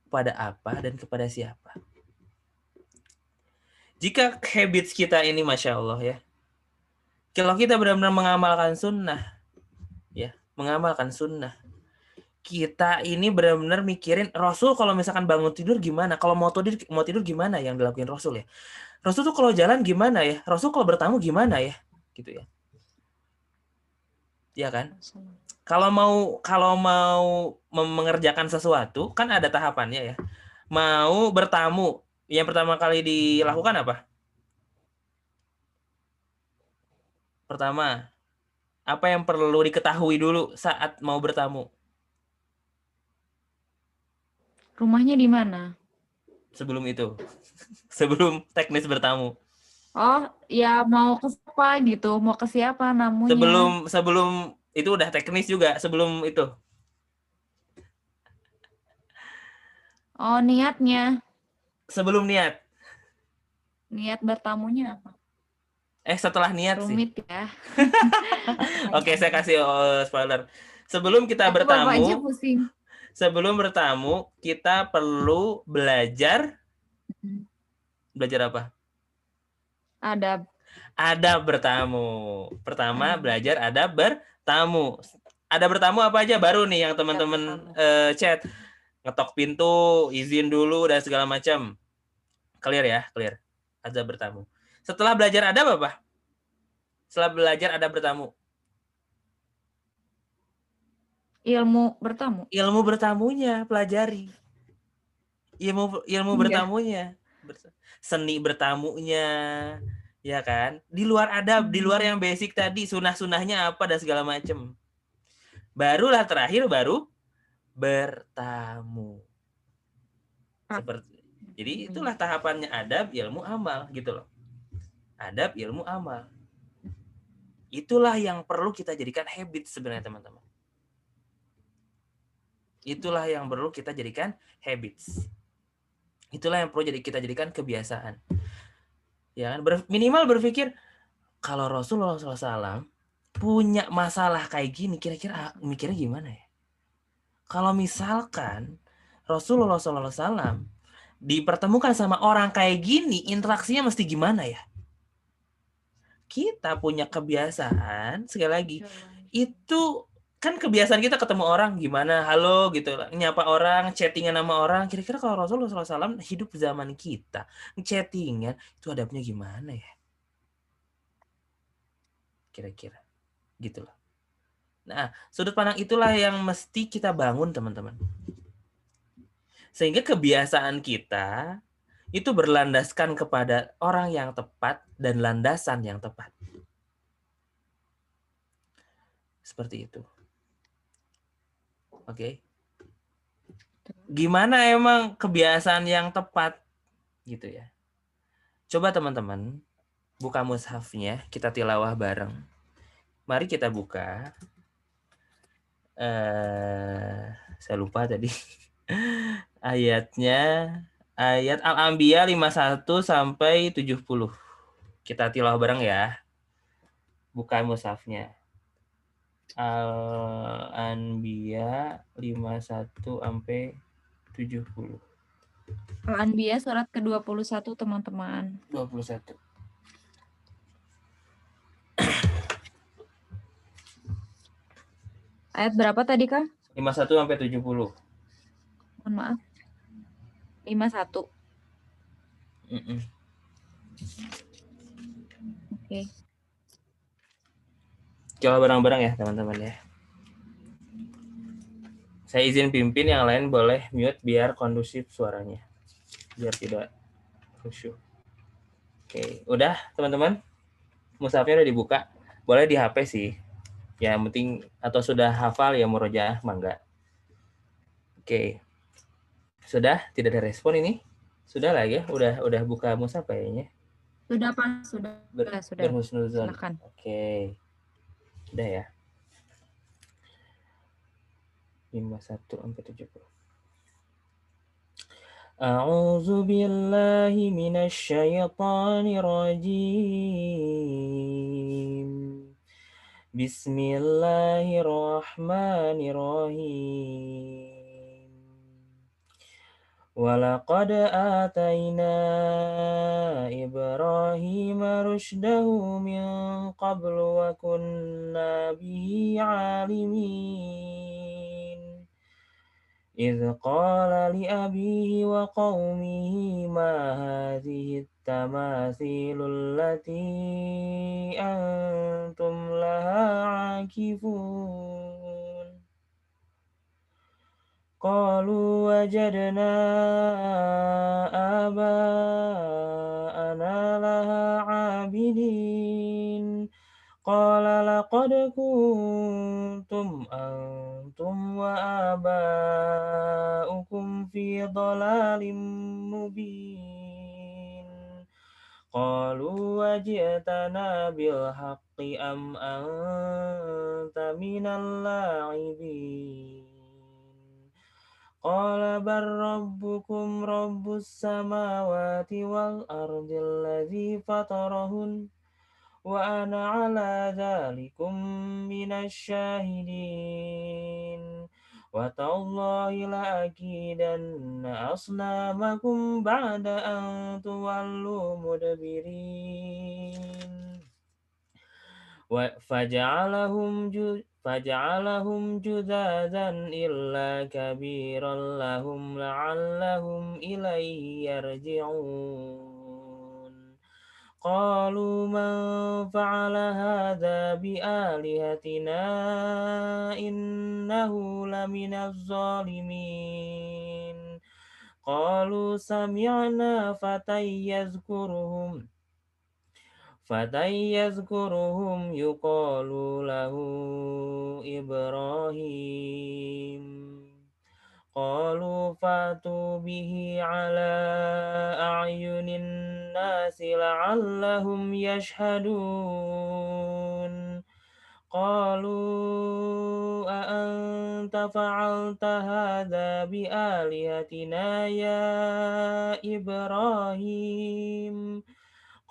Pada apa dan kepada siapa? Jika habits kita ini, Masya Allah ya, kalau kita benar-benar mengamalkan sunnah, kita ini benar-benar mikirin Rasul kalau misalkan bangun tidur gimana, kalau mau tidur gimana yang dilakuin Rasul ya. Rasul tuh kalau jalan gimana ya, Rasul kalau bertamu gimana ya, gitu ya. Iya kan? Kalau mau mengerjakan sesuatu kan ada tahapannya ya. Mau bertamu, yang pertama kali dilakukan apa? Pertama, apa yang perlu diketahui dulu saat mau bertamu? Rumahnya di mana? Sebelum itu, sebelum teknis bertamu. Oh, ya mau ke siapa gitu, mau ke siapa namunya. Sebelum itu udah teknis juga, sebelum itu. Oh, niatnya. Sebelum niat. Niat bertamunya apa? Setelah niat sih. Rumit ya. Oke, saya kasih spoiler. Sebelum kita Aku bapaknya bertamu, pusing. kita perlu belajar. Belajar apa? Adab bertamu. Pertama, belajar adab bertamu. Ada bertamu apa aja baru nih yang teman-teman chat. Ngetok pintu, izin dulu dan segala macam. Clear ya, clear. Adab bertamu. Setelah belajar adab apa? Setelah belajar adab bertamu. Ilmu bertamu. Ilmu bertamunya pelajari. Ilmu bertamunya. Seni bertamunya. Ya kan? Di luar adab, di luar yang basic tadi, sunah-sunahnya apa dan segala macam. Barulah terakhir baru bertamu. Jadi itulah tahapannya adab, ilmu, amal gitu loh. Adab, ilmu, amal. Itulah yang perlu kita jadikan habit sebenarnya teman-teman. Itulah yang perlu kita jadikan habits. Itulah yang perlu kita jadikan kebiasaan. Ya kan? Minimal berpikir kalau Rasulullah SAW punya masalah kayak gini, kira-kira mikirnya gimana ya? Kalau misalkan Rasulullah SAW dipertemukan sama orang kayak gini, interaksinya mesti gimana ya? Kita punya kebiasaan, sekali lagi, itu kan kebiasaan kita ketemu orang gimana, halo gitu, nyapa orang, chattingan sama orang. Kira-kira kalau Rasulullah SAW hidup zaman kita, chattingan, itu adabnya gimana ya? Kira-kira, gitulah. Nah, sudut pandang itulah yang mesti kita bangun, teman-teman. Sehingga kebiasaan kita itu berlandaskan kepada orang yang tepat dan landasan yang tepat. Seperti itu. Oke. Gimana emang kebiasaan yang tepat gitu ya. Coba teman-teman buka mushafnya, kita tilawah bareng. Mari kita buka. Saya lupa tadi. Ayatnya, ayat Al-Anbiya 51 sampai 70. Kita tilawah bareng ya. Buka mushafnya. Al-Anbiya 51 sampai 70. Al-Anbiya surat ke-21 teman-teman. 21. Ayat berapa tadi, Kak? 51 sampai 70. Mohon maaf. 51. Oke. Coba bareng-bareng ya teman-teman ya. Saya izin pimpin, yang lain boleh mute biar kondusif suaranya. Biar tidak khusyuk. Oke, udah teman-teman? Mushafnya udah dibuka. Boleh di HP sih. Ya, yang penting atau sudah hafal ya murojaah mangga. Oke. Sudah? Tidak ada respon ini? Sudah lah ya? Udah buka mushaf kayaknya. Sudah, Pak. Sudah. Berhusnuzon. Silakan. Oke. Udah ya. 51 sampai 70. A'udzu billahi minasy syaithanir rajim. Bismillahirrahmanirrahim. Walaqad atayna Ibrahim rusydahu min qablu wa kunna bihi alimin. إذ قال لأبيه وقومه ما هذه التماثيل التي أنتم لها عاكفون قالوا وجدنا آباءنا لها عابدين قال لقد كنتم أنتم وآباؤكم في ضلال مبين قالوا وجئتنا بالحق أم أنت من اللاعبين قال بل ربكم رب السماوات والأرض الذي فطرهن وأنا على ذلكم من الشاهدين وتالله لأكيدن أصنامكم بعد أن تولوا مدبرين فجعلهم جذاذا إلا كبيرا لهم لعلهم إليه يرجعون قالوا من فعل هذا بآلهتنا إنه لمن الظالمين قالوا سمعنا فتى يذكرهم يقال له إبراهيم قالوا فاتوا به على أعين الناس لعلهم يشهدون قالوا anta fa'alta hadza bi alihatina ya Ibrahim.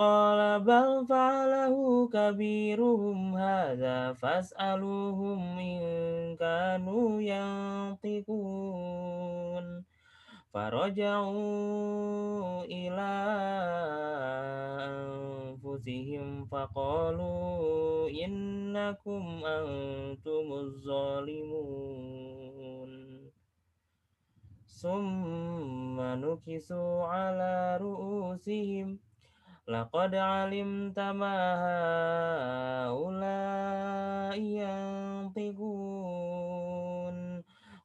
Qala bal fa'alahu kabiruhum hadza fas'aluhum in kanu yantiqun. Faraja'u ila anfusihim faqalu innakum antumuz zalimun. Summa nukisu ala ru'usihim laqad alimta ma haula'i yantiqun.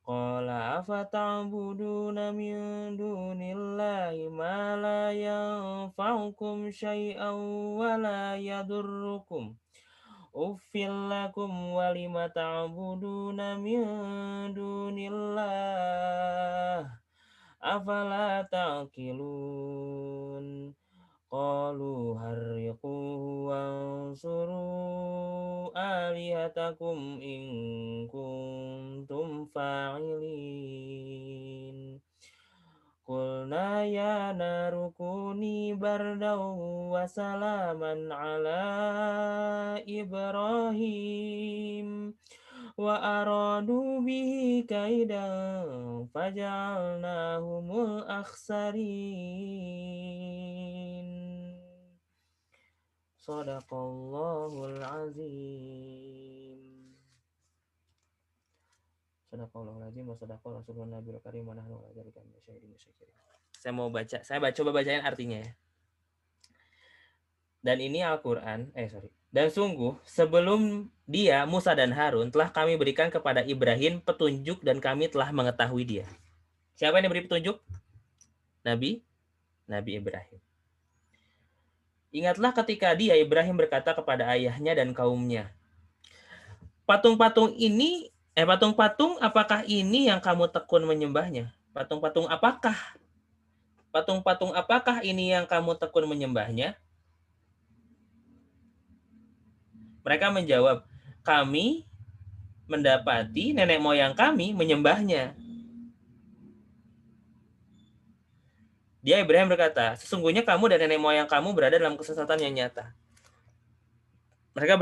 Qala afata'buduna min dunillahi ma la yanfa'ukum syai'an wa la yadurrukum. Uffil lakum wa lima ta'buduna min dunillah. Afala ta'qilun. Qalu harriquhu wansuru alihatakum in kuntum fa'ilin. Qulna ya narukuni bardaw wa salaman ala Ibrahim wa aradu bihi kaidan faja'alnahumul akhsarin. Shadaqallahul azim. Shadaqallahul azim wa shadaqal rasulun nabiyul karim wa nahnu ala dzalika minasyahidin wasyakirin. Saya coba bacain artinya ya. Dan ini Al-Qur'an, Dan sungguh sebelum dia Musa dan Harun telah kami berikan kepada Ibrahim petunjuk dan kami telah mengetahui dia. Siapa yang diberi petunjuk? Nabi Ibrahim. Ingatlah ketika dia Ibrahim berkata kepada ayahnya dan kaumnya, patung-patung apakah ini yang kamu tekun menyembahnya? Patung-patung apakah ini yang kamu tekun menyembahnya? Mereka menjawab, kami mendapati nenek moyang kami menyembahnya. Dia Ibrahim berkata, sesungguhnya kamu dan nenek moyang kamu berada dalam kesesatan yang nyata. Mereka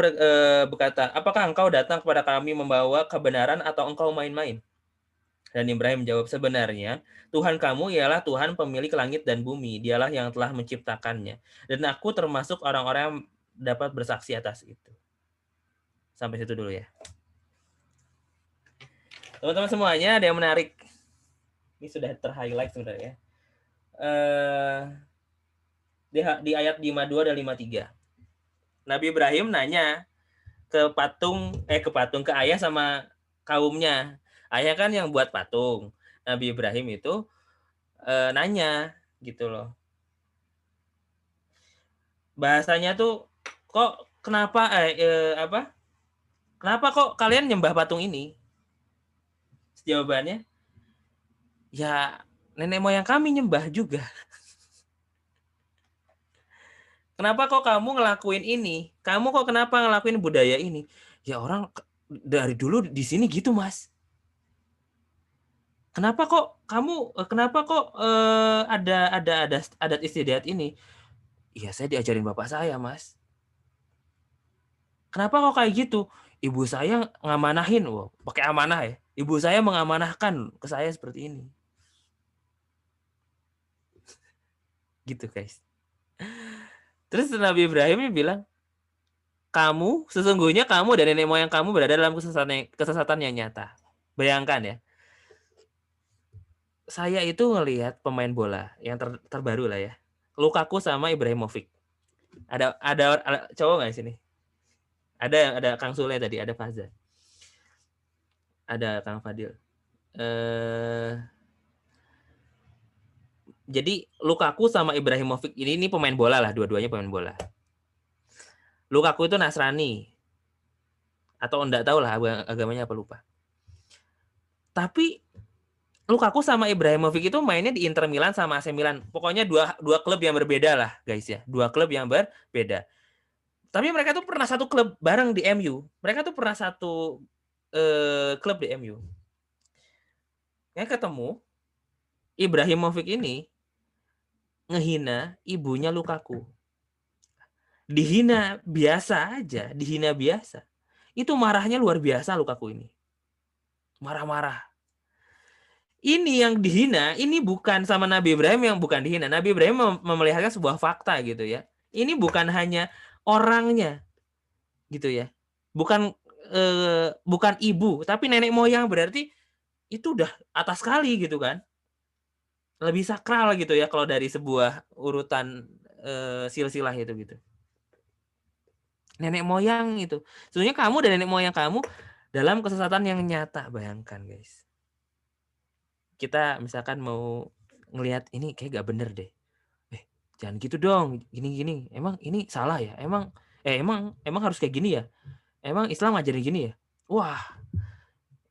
berkata, apakah engkau datang kepada kami membawa kebenaran atau engkau main-main? Dan Ibrahim menjawab, sebenarnya Tuhan kamu ialah Tuhan pemilik langit dan bumi. Dialah yang telah menciptakannya. Dan aku termasuk orang-orang yang dapat bersaksi atas itu. Sampai situ dulu ya. Teman-teman semuanya, ada yang menarik. Ini sudah ter-highlight sebenarnya. Di ayat 52 dan 53. Nabi Ibrahim nanya ke ayah sama kaumnya. Ayah kan yang buat patung. Nabi Ibrahim itu nanya gitu loh. Bahasanya tuh kok kenapa kok kalian nyembah patung ini? Jawabannya, ya nenek moyang kami nyembah juga. Kenapa kok kamu ngelakuin ini? Kamu kok kenapa ngelakuin budaya ini? Ya orang dari dulu di sini gitu, Mas. Kenapa kok ada adat istiadat ini? Iya, saya diajarin bapak saya, Mas. Kenapa kok kayak gitu? Ibu saya ngamanahin, pakai amanah ya. Ibu saya mengamanahkan ke saya seperti ini. Gitu, guys. Terus Nabi Ibrahim bilang, sesungguhnya kamu dan nenek moyang kamu berada dalam kesesatan yang nyata. Bayangkan ya. Saya itu ngelihat pemain bola yang terbaru lah ya. Lukaku sama Ibrahimovic. Ada cowok nggak di sini? Ada Kang Sule tadi, ada Fazza. Ada Kang Fadil. Jadi Lukaku sama Ibrahimovic ini pemain bola lah, dua-duanya pemain bola. Lukaku itu Nasrani. Atau enggak tahu lah agamanya apa, lupa. Tapi Lukaku sama Ibrahimovic itu mainnya di Inter Milan sama AC Milan. Pokoknya dua klub yang berbeda lah, guys ya. Dua klub yang berbeda. Tapi mereka tuh pernah satu klub bareng di MU. Mereka tuh pernah satu klub di MU. ketemu Ibrahimovic ini ngehina ibunya Lukaku. Dihina biasa aja, dihina biasa. Itu marahnya luar biasa Lukaku ini. Marah-marah. Ini yang dihina, ini bukan sama Nabi Ibrahim yang bukan dihina. Nabi Ibrahim memelihatkan sebuah fakta gitu ya. Ini bukan hanya orangnya gitu ya. Bukan bukan ibu, tapi nenek moyang, berarti itu udah atas sekali gitu kan. Lebih sakral gitu ya kalau dari sebuah urutan silsilah itu gitu. Nenek moyang itu. Sebenarnya kamu dan nenek moyang kamu dalam kesesatan yang nyata, bayangkan guys. Kita misalkan mau ngelihat ini kayak gak bener deh. Jangan gitu dong, gini-gini. Emang ini salah ya? Emang harus kayak gini ya? Emang Islam ngajarin gini ya? Wah,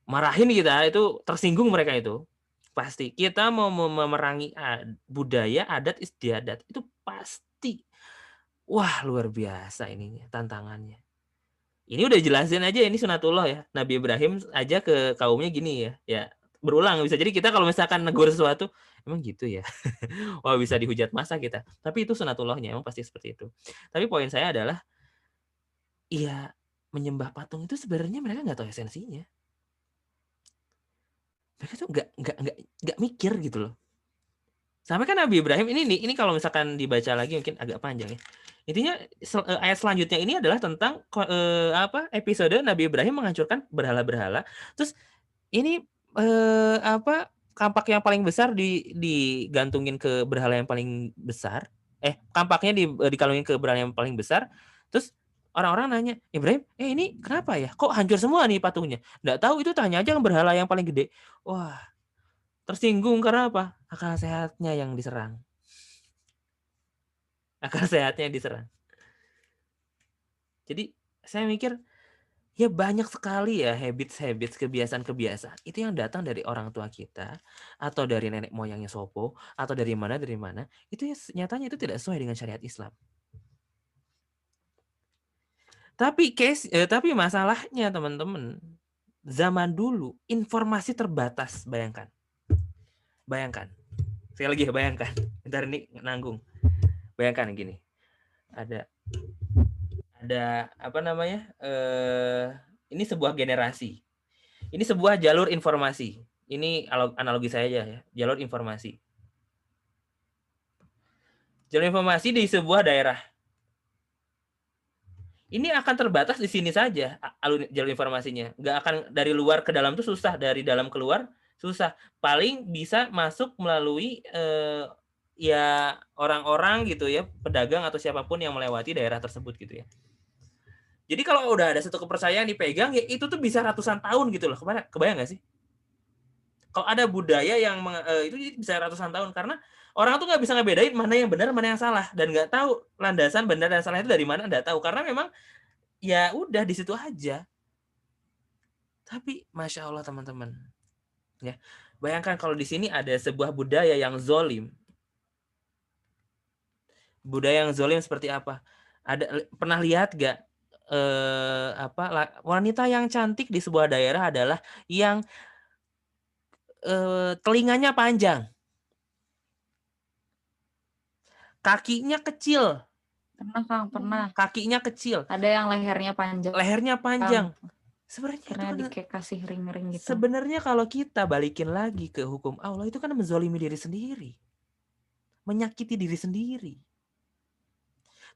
marahin kita, itu tersinggung mereka itu. Pasti kita mau memerangi budaya, adat istiadat itu pasti. Wah, luar biasa ininya tantangannya. Ini udah jelasin aja ini sunatullah ya. Nabi Ibrahim aja ke kaumnya gini ya. Ya, berulang bisa jadi kita kalau misalkan negur sesuatu, emang gitu ya. Wah, bisa dihujat masa kita. Tapi itu sunatullahnya, emang pasti seperti itu. Tapi poin saya adalah iya, menyembah patung itu sebenarnya mereka nggak tahu esensinya. Mereka tuh nggak mikir gitu loh. Sampai kan Nabi Ibrahim ini kalau misalkan dibaca lagi mungkin agak panjang ya. Intinya ayat selanjutnya ini adalah tentang episode Nabi Ibrahim menghancurkan berhala-berhala. Terus ini kampak yang paling besar digantungin ke berhala yang paling besar. Kampaknya dikalungin ke berhala yang paling besar. Terus orang-orang nanya, Ibrahim, ini kenapa ya? Kok hancur semua nih patungnya? Nggak tahu, itu tanya aja ke berhala yang paling gede. Wah, tersinggung karena apa? Akal sehatnya yang diserang. Akal sehatnya yang diserang. Jadi saya mikir, ya banyak sekali ya habits, kebiasaan-kebiasaan. Itu yang datang dari orang tua kita, atau dari nenek moyangnya Sopo, atau dari mana. Itu ya nyatanya itu tidak sesuai dengan syariat Islam. Tapi masalahnya teman-teman, zaman dulu informasi terbatas, bayangkan. Sekali lagi bayangkan. Bentar ini nanggung. Bayangkan gini. Ada ini sebuah generasi. Ini sebuah jalur informasi. Ini analogi saya aja ya, jalur informasi. Jalur informasi di sebuah daerah. Ini akan terbatas di sini saja jalur informasinya. Nggak akan dari luar ke dalam, itu susah. Dari dalam keluar susah. Paling bisa masuk melalui ya orang-orang gitu ya, pedagang atau siapapun yang melewati daerah tersebut gitu ya. Jadi kalau udah ada satu kepercayaan dipegang, ya itu tuh bisa ratusan tahun gitu loh. Kebayang nggak sih? Kalau ada budaya yang itu bisa ratusan tahun, karena orang tuh nggak bisa ngebedain mana yang benar, mana yang salah, dan nggak tahu landasan benar dan salah itu dari mana, nggak tahu, karena memang ya udah di situ aja. Tapi masya Allah teman-teman, ya bayangkan kalau di sini ada sebuah budaya yang zolim. Budaya yang zolim seperti apa? Pernah lihat gak wanita yang cantik di sebuah daerah adalah yang telinganya panjang, kakinya kecil. Pernah Kang, pernah. Kakinya kecil. Ada yang lehernya panjang. Sebenarnya karena itu dikasih ring-ring gitu. Sebenarnya kalau kita balikin lagi ke hukum Allah, itu kan menzalimi diri sendiri, menyakiti diri sendiri.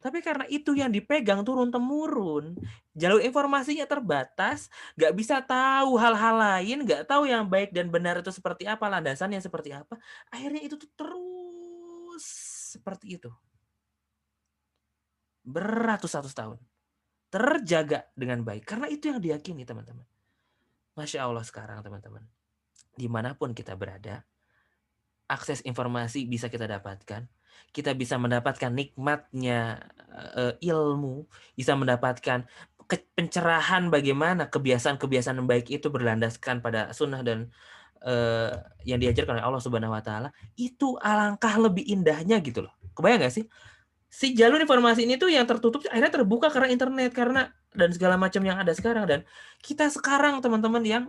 Tapi karena itu yang dipegang turun-temurun, jalur informasinya terbatas, nggak bisa tahu hal-hal lain, nggak tahu yang baik dan benar itu seperti apa, landasannya seperti apa, akhirnya itu tuh terus seperti itu. Beratus-ratus tahun. Terjaga dengan baik. Karena itu yang diyakini teman-teman. Masya Allah sekarang teman-teman. Dimanapun kita berada, akses informasi bisa kita dapatkan. Kita bisa mendapatkan nikmatnya ilmu, bisa mendapatkan pencerahan bagaimana kebiasaan-kebiasaan baik itu berlandaskan pada sunnah dan yang diajarkan oleh Allah Subhanahu Wa Taala. Itu alangkah lebih indahnya gitu loh. Kebayang nggak sih? Si jalur informasi ini tuh yang tertutup akhirnya terbuka karena internet, karena dan segala macam yang ada sekarang. Dan kita sekarang teman-teman yang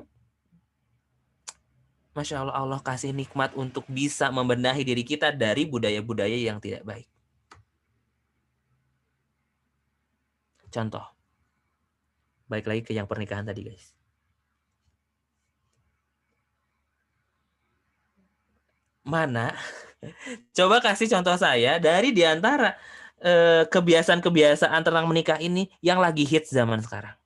Masya Allah, Allah kasih nikmat untuk bisa membenahi diri kita dari budaya-budaya yang tidak baik. Contoh, balik lagi ke yang pernikahan tadi, guys. Mana? Coba kasih contoh saya dari diantara kebiasaan-kebiasaan tentang menikah ini yang lagi hits zaman sekarang.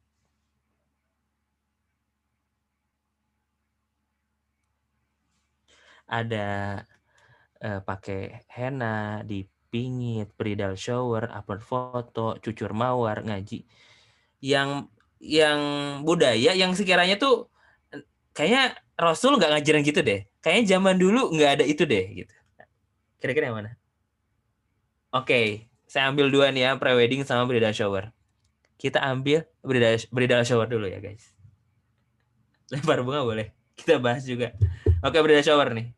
Ada pakai henna, dipingit, bridal shower, upload foto, cucur mawar, ngaji. Yang budaya yang sekiranya tuh kayaknya Rasul nggak ngajarin gitu deh. Kayaknya zaman dulu nggak ada itu deh gitu. Kira-kira yang mana? Oke, saya ambil dua nih ya, pre-wedding sama bridal shower. Kita ambil bridal shower dulu ya, guys. Lempar bunga boleh. Kita bahas juga. Oke, bridal shower nih.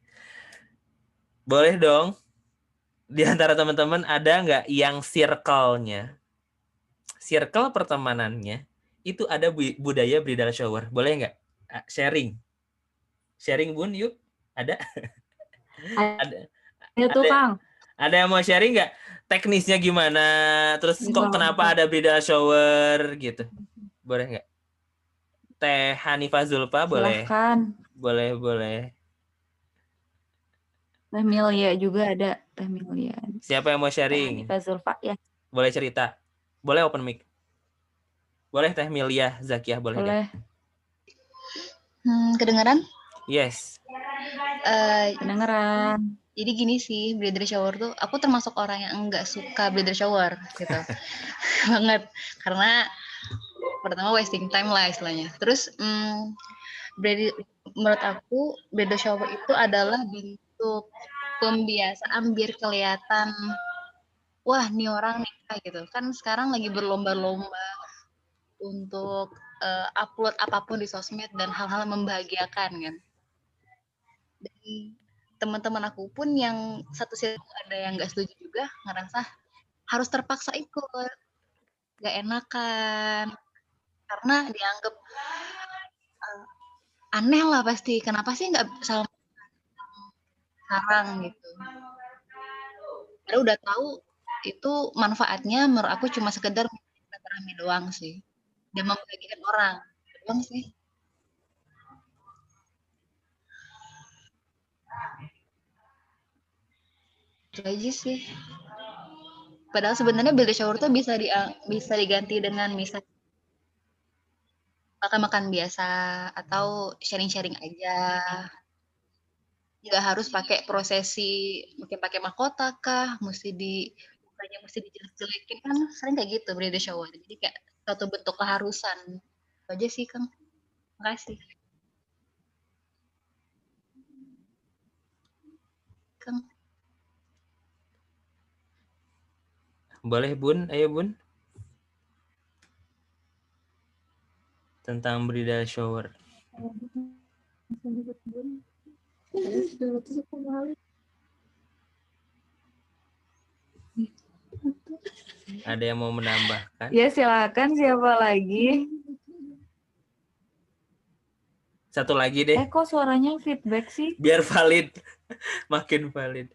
Boleh dong. Di antara teman-teman ada nggak yang circle-nya? Circle pertemanannya itu ada budaya bridal shower. Boleh nggak? Sharing. Sharing Bun, yuk. Ada? Ada. Itu Kang. Ada yang mau sharing nggak? Teknisnya gimana? Terus kok kenapa ada bridal shower gitu? Boleh nggak? Teh Hanifah Zulfa boleh? Silahkan. Boleh. Teh Milia juga ada. Teh Milia. Siapa yang mau sharing? Hanifah Zulfa ya. Boleh cerita? Boleh open mic? Boleh Teh Milia, Zakiyah boleh? Boleh. Kedengaran? Yes. Kedengeran. Jadi gini sih, bridal shower tuh, aku termasuk orang yang enggak suka bridal shower gitu. Banget. Karena pertama wasting time lah istilahnya. Terus menurut aku bridal shower itu adalah bentuk pembiasaan biar kelihatan wah nih orang nikah gitu. Kan sekarang lagi berlomba-lomba untuk upload apapun di sosmed dan hal-hal membahagiakan kan. Dan teman-teman aku pun yang satu sisi ada yang nggak setuju juga, ngerasa harus terpaksa ikut, nggak enakan, karena dianggap aneh lah pasti. Kenapa sih nggak sama sekarang gitu? Karena udah tahu itu manfaatnya menurut aku cuma sekedar silaturahmi doang sih, dan membagikan orang doang sih. Itu aja sih. Padahal sebenarnya bridal shower tuh bisa diganti dengan misal makan-makan biasa atau sharing-sharing aja. Nggak harus pakai prosesi, mungkin pakai mahkota kah, mesti dijelek-jelekin kan sering kayak gitu bridal shower. Jadi kayak suatu bentuk keharusan. Itu aja sih Kang. Makasih. Kang. Boleh Bun, ayo Bun. Tentang bridal shower. Ada yang mau menambahkan? Ya silakan, siapa lagi? Satu lagi deh. Kok suaranya feedback sih? Biar valid. Makin valid.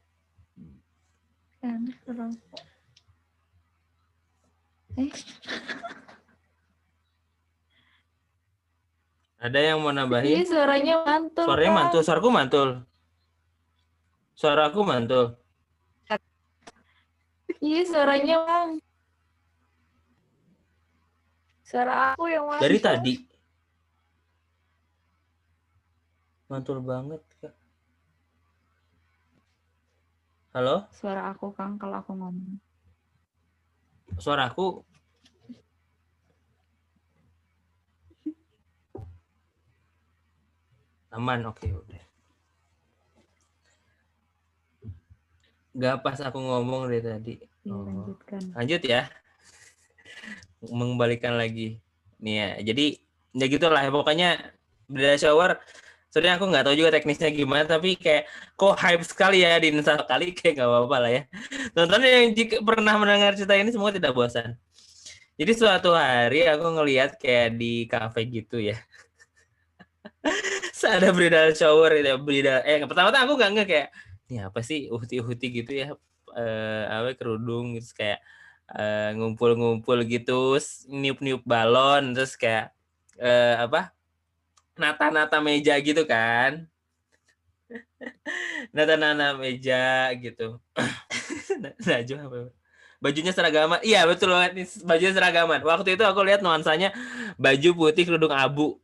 Ada yang mau nambahin? Iya, suaranya mantul. Suaranya Kang. mantul, suaraku mantul. Suaraku mantul. Iya, suaranya Bang. Suara aku yang mantul. Dari tadi. Mantul banget, Kak. Halo? Suara aku, Kang, kalau aku ngomong. Suaraku aman, oke udah. Gak pas aku ngomong dari tadi. Lanjutkan. Lanjut ya. Mengembalikan lagi. Nih ya, jadi ya gitulah ya, pokoknya bridal shower. Sebenarnya aku nggak tahu juga teknisnya gimana, tapi kayak kok hype sekali ya di Nusa kali, kayak nggak apa-apa lah ya. Teman-teman yang jika pernah mendengar cerita ini semua tidak bosan. Jadi suatu hari aku ngelihat kayak di kafe gitu ya. ada bridal shower gitu, pertama-tama aku nggak nge kayak ini apa sih uhti gitu ya, apa kerudung terus kayak ngumpul-ngumpul gitu, niup-niup balon, terus kayak apa nata-nata meja gitu kan, nata-nata meja gitu. Najwa apa? Bajunya seragaman. Iya betul banget nih, bajunya seragaman. Waktu itu aku lihat nuansanya baju putih kerudung abu.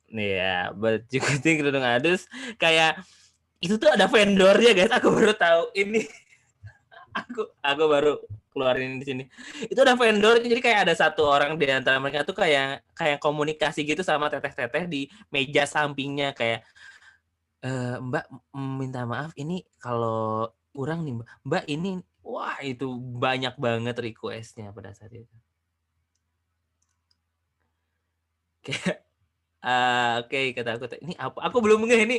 Nih ya, baju putih kerudung abu. Kayak itu tuh ada vendornya guys. Aku baru tahu ini. aku baru keluarin di sini. Itu ada vendor, jadi kayak ada satu orang di antara mereka tuh kayak komunikasi gitu sama teteh-teteh di meja sampingnya kayak Mbak minta maaf ini kalau kurang nih Mbak ini wah itu banyak banget requestnya pada saat itu. Kayak oke kata aku ini apa? Aku belum nge ini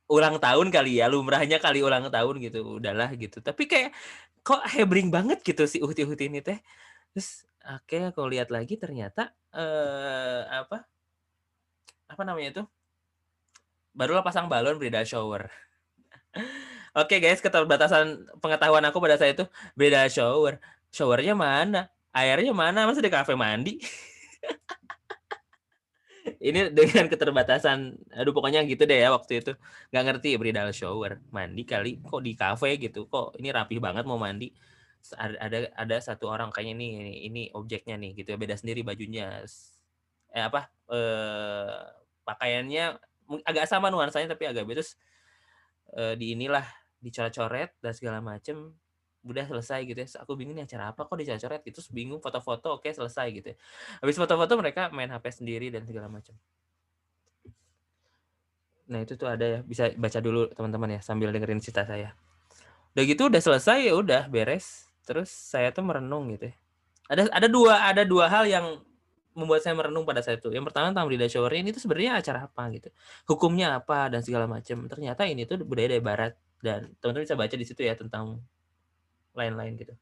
ulang tahun kali ya, lumrahnya kali ulang tahun gitu. Udahlah gitu. Tapi kayak kok hebring banget gitu si Uhti-Uhti ini teh. Terus oke aku lihat lagi ternyata apa namanya itu? Barulah pasang balon bridal shower. Oke guys, keterbatasan pengetahuan aku pada saat itu bridal shower. Showernya mana? Airnya mana? Masa di kafe mandi? Ini dengan keterbatasan, aduh pokoknya gitu deh ya waktu itu. Nggak ngerti bridal shower. Mandi kali, kok di kafe gitu. Kok ini rapih banget mau mandi. Ada satu orang kayaknya ini objeknya nih gitu ya. Beda sendiri bajunya. Pakaiannya agak sama nuansanya tapi agak beda. Terus di inilah dicoret-coret dan segala macem udah selesai gitu ya. Aku bingung nih acara apa kok dicoret gitu, terus bingung foto-foto oke selesai gitu ya. Habis foto-foto mereka main HP sendiri dan segala macam. Nah itu tuh ada ya, bisa baca dulu teman-teman ya sambil dengerin cerita saya. Udah gitu udah selesai ya udah beres. Terus saya tuh merenung gitu ya. Ada dua hal yang membuat saya merenung pada saat itu. Yang pertama tentang bridal shower ini tuh sebenarnya acara apa gitu. Hukumnya apa dan segala macam. Ternyata ini tuh budaya dari barat dan teman-teman bisa baca di situ ya tentang lain-lain gitu.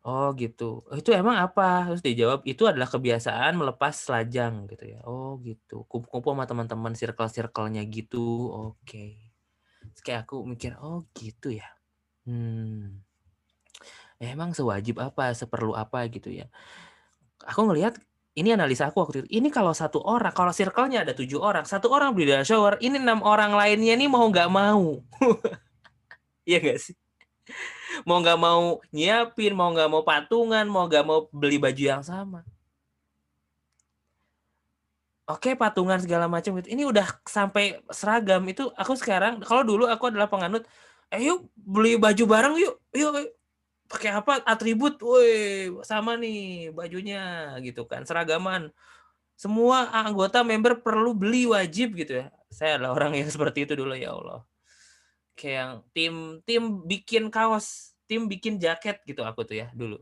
Oh gitu. Itu emang apa? Terus dijawab itu adalah kebiasaan melepas lajang gitu ya. Oh gitu. Kumpul-kumpul sama teman-teman circle-circle-nya gitu. Oke. Terus kayak aku mikir, oh gitu ya. Emang sewajib apa, seperlu apa gitu ya. Aku ngelihat ini analisa aku waktu itu. Ini kalau satu orang, kalau circle-nya ada 7 orang, satu orang bridal shower, ini 6 orang lainnya nih mau nggak mau. Iya nggak sih? Mau nggak mau nyiapin, mau nggak mau patungan, mau nggak mau beli baju yang sama. Oke, patungan segala macam gitu. Ini udah sampai seragam itu. Aku sekarang, kalau dulu aku adalah penganut, yuk beli baju bareng yuk, yuk pakai apa atribut, woi sama nih bajunya gitu kan, seragaman. Semua anggota member perlu beli wajib gitu ya. Saya adalah orang yang seperti itu dulu ya Allah. Kayak yang tim bikin kaos, tim bikin jaket gitu aku tuh ya dulu.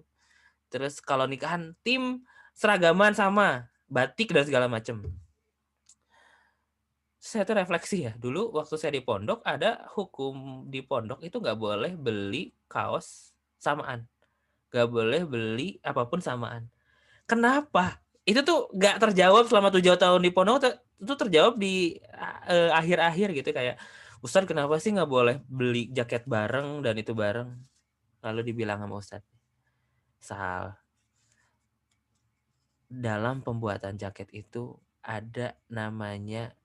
Terus kalau nikahan tim seragaman sama batik dan segala macam. Saya tuh refleksi ya dulu waktu saya di pondok ada hukum di pondok itu nggak boleh beli kaos samaan, nggak boleh beli apapun samaan. Kenapa? Itu tuh nggak terjawab selama 7 tahun di pondok, itu terjawab di akhir-akhir gitu kayak Ustadz kenapa sih nggak boleh beli jaket bareng dan itu bareng? Lalu dibilang sama Ustadz, Sal, dalam pembuatan jaket itu ada namanya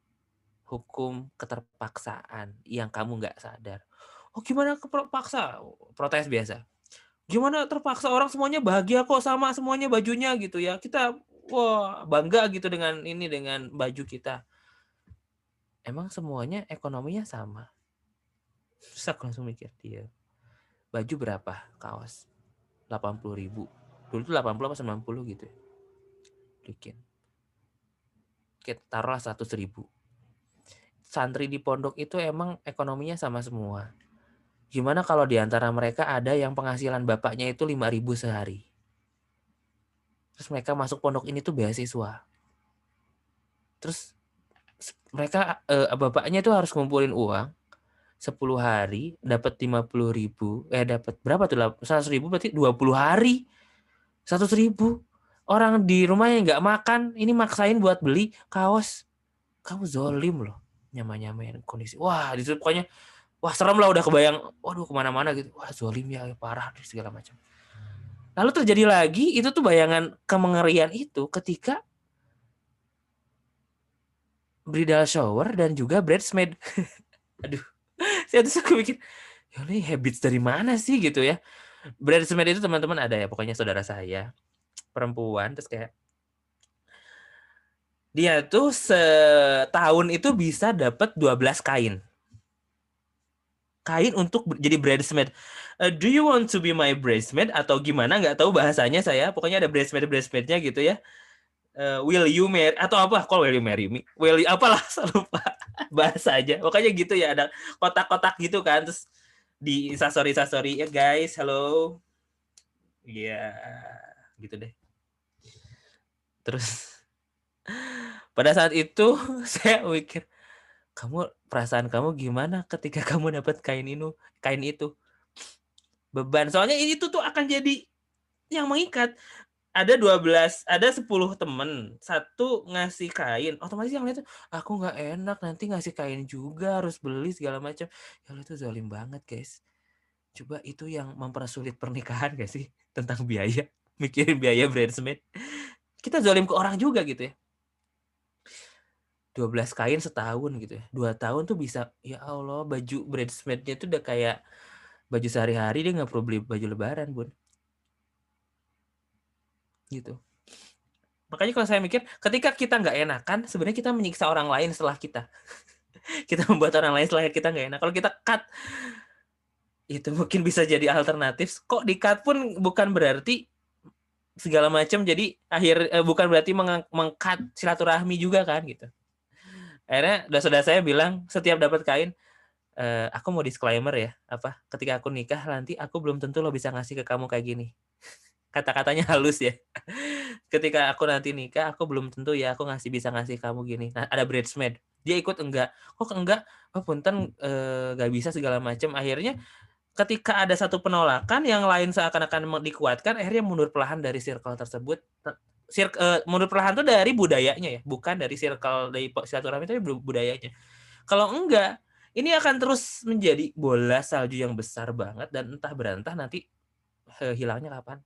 hukum keterpaksaan yang kamu nggak sadar. Oh gimana kepaksa? Protes biasa. Gimana terpaksa, orang semuanya bahagia kok sama semuanya bajunya gitu ya. Kita wah bangga gitu dengan baju kita. Emang semuanya ekonominya sama? Terus aku langsung mikir dia. Baju berapa kaos? 80.000. Dulu tuh 80 apa 90 gitu ya. Bikin. Kita taruhlah 100.000. Santri di pondok itu emang ekonominya sama semua. Gimana kalau di antara mereka ada yang penghasilan bapaknya itu 5.000 sehari? Terus mereka masuk pondok ini tuh beasiswa. Terus mereka bapaknya tuh harus ngumpulin uang 10 hari dapat 50.000. Dapat berapa tuh? 100.000 berarti 20 hari. 100.000. Orang di rumahnya nggak makan, ini maksain buat beli kaos. kamu zolim loh, nyamain kondisi. Wah, di situ pokoknya, wah serem lah, udah kebayang, waduh kemana-mana gitu. Wah zolim ya, parah segala macam. Lalu terjadi lagi, itu tuh bayangan kemengerian itu ketika bridal shower dan juga bridesmaid. Aduh, saya tuh suka mikir, ya ini habits dari mana sih gitu ya. Bridesmaid itu teman-teman ada ya, pokoknya saudara saya, perempuan, terus kayak dia tuh setahun itu bisa dapat 12 kain. Kain untuk jadi bridesmaid. Do you want to be my bridesmaid atau gimana, nggak tahu bahasanya saya. Pokoknya ada bridesmaid-bridesmaidnya gitu ya. Will you marry atau apa? Kok will you marry me? Will you apalah, saya lupa bahasa aja. Pokoknya gitu ya, ada kotak-kotak gitu kan, terus di instastory ya guys, hello. Iya, gitu deh. Terus pada saat itu saya mikir, perasaan kamu gimana ketika kamu dapat kain itu? Beban. Soalnya ini tuh akan jadi yang mengikat. Ada 10 temen, satu ngasih kain, otomatis yang lain tuh, aku nggak enak nanti ngasih kain juga, harus beli segala macam. Ya itu zalim banget guys. Coba itu yang mempersulit pernikahan gak sih? Tentang biaya, mikirin biaya bridesmaid. Kita zalim ke orang juga gitu ya. 12 kain setahun gitu ya. 2 tahun tuh bisa, ya Allah, baju bridesmaidnya tuh udah kayak baju sehari-hari, dia nggak perlu beli baju lebaran, Bun. Gitu. Makanya kalau saya mikir, ketika kita nggak enakan, sebenarnya kita menyiksa orang lain setelah kita. Kita membuat orang lain setelah kita nggak enak. Kalau kita cut, itu mungkin bisa jadi alternatif. Kok di cut pun bukan berarti segala macam, jadi bukan berarti meng-cut silaturahmi juga kan gitu. Akhirnya saudara saya bilang, setiap dapat kain, aku mau disclaimer ya, ketika aku nikah nanti aku belum tentu lo bisa ngasih ke kamu kayak gini. Kata-katanya halus ya. Ketika aku nanti nikah, aku belum tentu ya aku bisa ngasih kamu gini. Nah, ada bridesmaid, dia ikut enggak? Kok enggak? Oh punten, nggak bisa segala macam. Akhirnya ketika ada satu penolakan, yang lain seakan-akan dikuatkan, akhirnya mundur perlahan dari circle tersebut. Mundur perlahan tuh dari budayanya ya, bukan dari circle dari silaturahmi, tapi budayanya. Kalau enggak, ini akan terus menjadi bola salju yang besar banget, dan entah berantah nanti hilangnya kapan.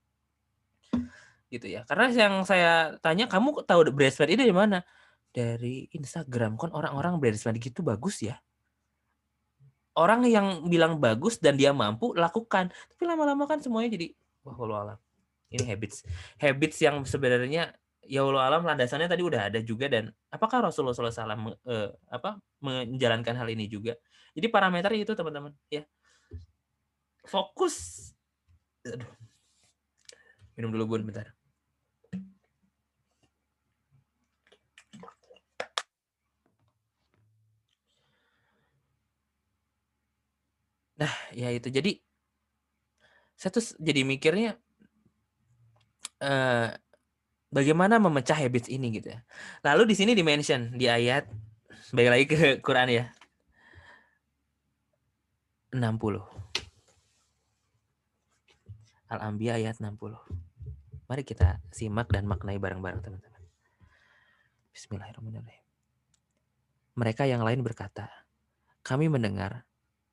Gitu ya. Karena yang saya tanya, kamu tahu bridesmaid ini dari mana? Dari Instagram. Kan orang-orang bridesmaid gitu bagus ya. Orang yang bilang bagus dan dia mampu lakukan. Tapi lama-lama kan semuanya jadi, wah walau alam. Ini habits yang sebenarnya ya walau alam landasannya tadi udah ada juga. Dan apakah Rasulullah SAW menjalankan hal ini juga? Jadi parameternya itu teman-teman ya. Fokus. Aduh. Minum dulu Bun bentar. Nah, ya itu. Jadi saya tuh jadi mikirnya, bagaimana memecah habits ini gitu ya. Lalu di sini di-mention di ayat, balik lagi ke Quran ya, 60. Al-Anbiya ayat 60. Mari kita simak dan maknai bareng-bareng teman-teman. Bismillahirrahmanirrahim. Mereka yang lain berkata, kami mendengar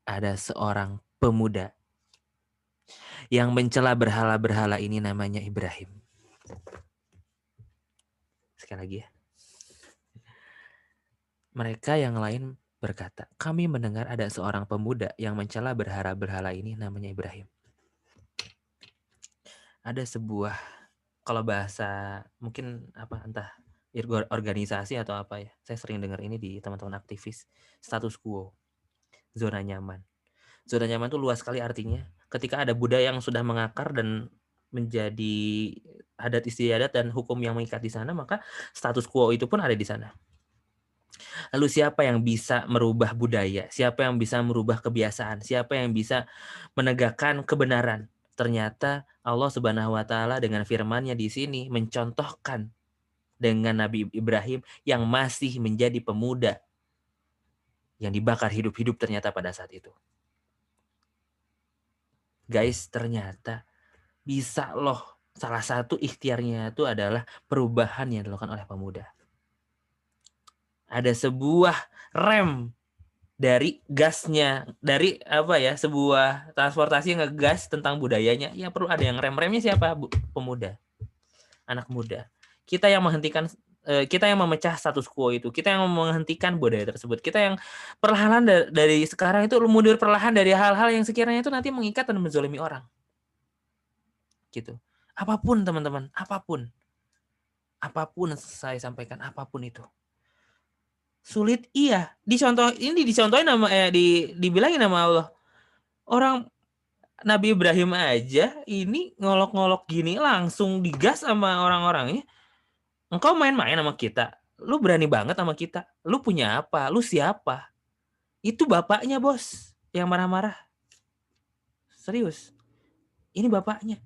ada seorang pemuda yang mencela berhala-berhala ini, namanya Ibrahim. Sekali lagi ya. Mereka yang lain berkata, kami mendengar ada seorang pemuda yang mencela berhala-berhala ini, namanya Ibrahim. Ada sebuah, kalau bahasa mungkin entah organisasi atau apa ya, saya sering dengar ini di teman-teman aktivis, status quo, zona nyaman. Zona nyaman itu luas sekali artinya. Ketika ada budaya yang sudah mengakar dan menjadi adat istiadat dan hukum yang mengikat di sana, maka status quo itu pun ada di sana. Lalu siapa yang bisa merubah budaya? Siapa yang bisa merubah kebiasaan? Siapa yang bisa menegakkan kebenaran? Ternyata Allah Subhanahu wa taala dengan firman-Nya di sini mencontohkan dengan Nabi Ibrahim yang masih menjadi pemuda yang dibakar hidup-hidup ternyata pada saat itu. Guys, ternyata bisa loh. Salah satu ikhtiarnya itu adalah perubahan yang dilakukan oleh pemuda. ada sebuah rem dari gasnya, dari sebuah transportasi yang ngegas tentang budayanya, ya perlu ada yang rem-remnya. Siapa? Pemuda, anak muda. Kita yang menghentikan, kita yang memecah status quo itu, kita yang menghentikan budaya tersebut, kita yang perlahan dari sekarang itu mundur perlahan dari hal-hal yang sekiranya itu nanti mengikat dan menzolimi orang. Gitu. Apapun teman-teman, apapun saya sampaikan, apapun itu. Sulit, iya. Dicontohin dibilangin sama Allah. Orang Nabi Ibrahim aja ini ngolok-ngolok gini langsung digas sama orang-orangnya. Engkau main-main sama kita. Lu berani banget sama kita. Lu punya apa? Lu siapa? Itu bapaknya, Bos, yang marah-marah. Serius. Ini bapaknya.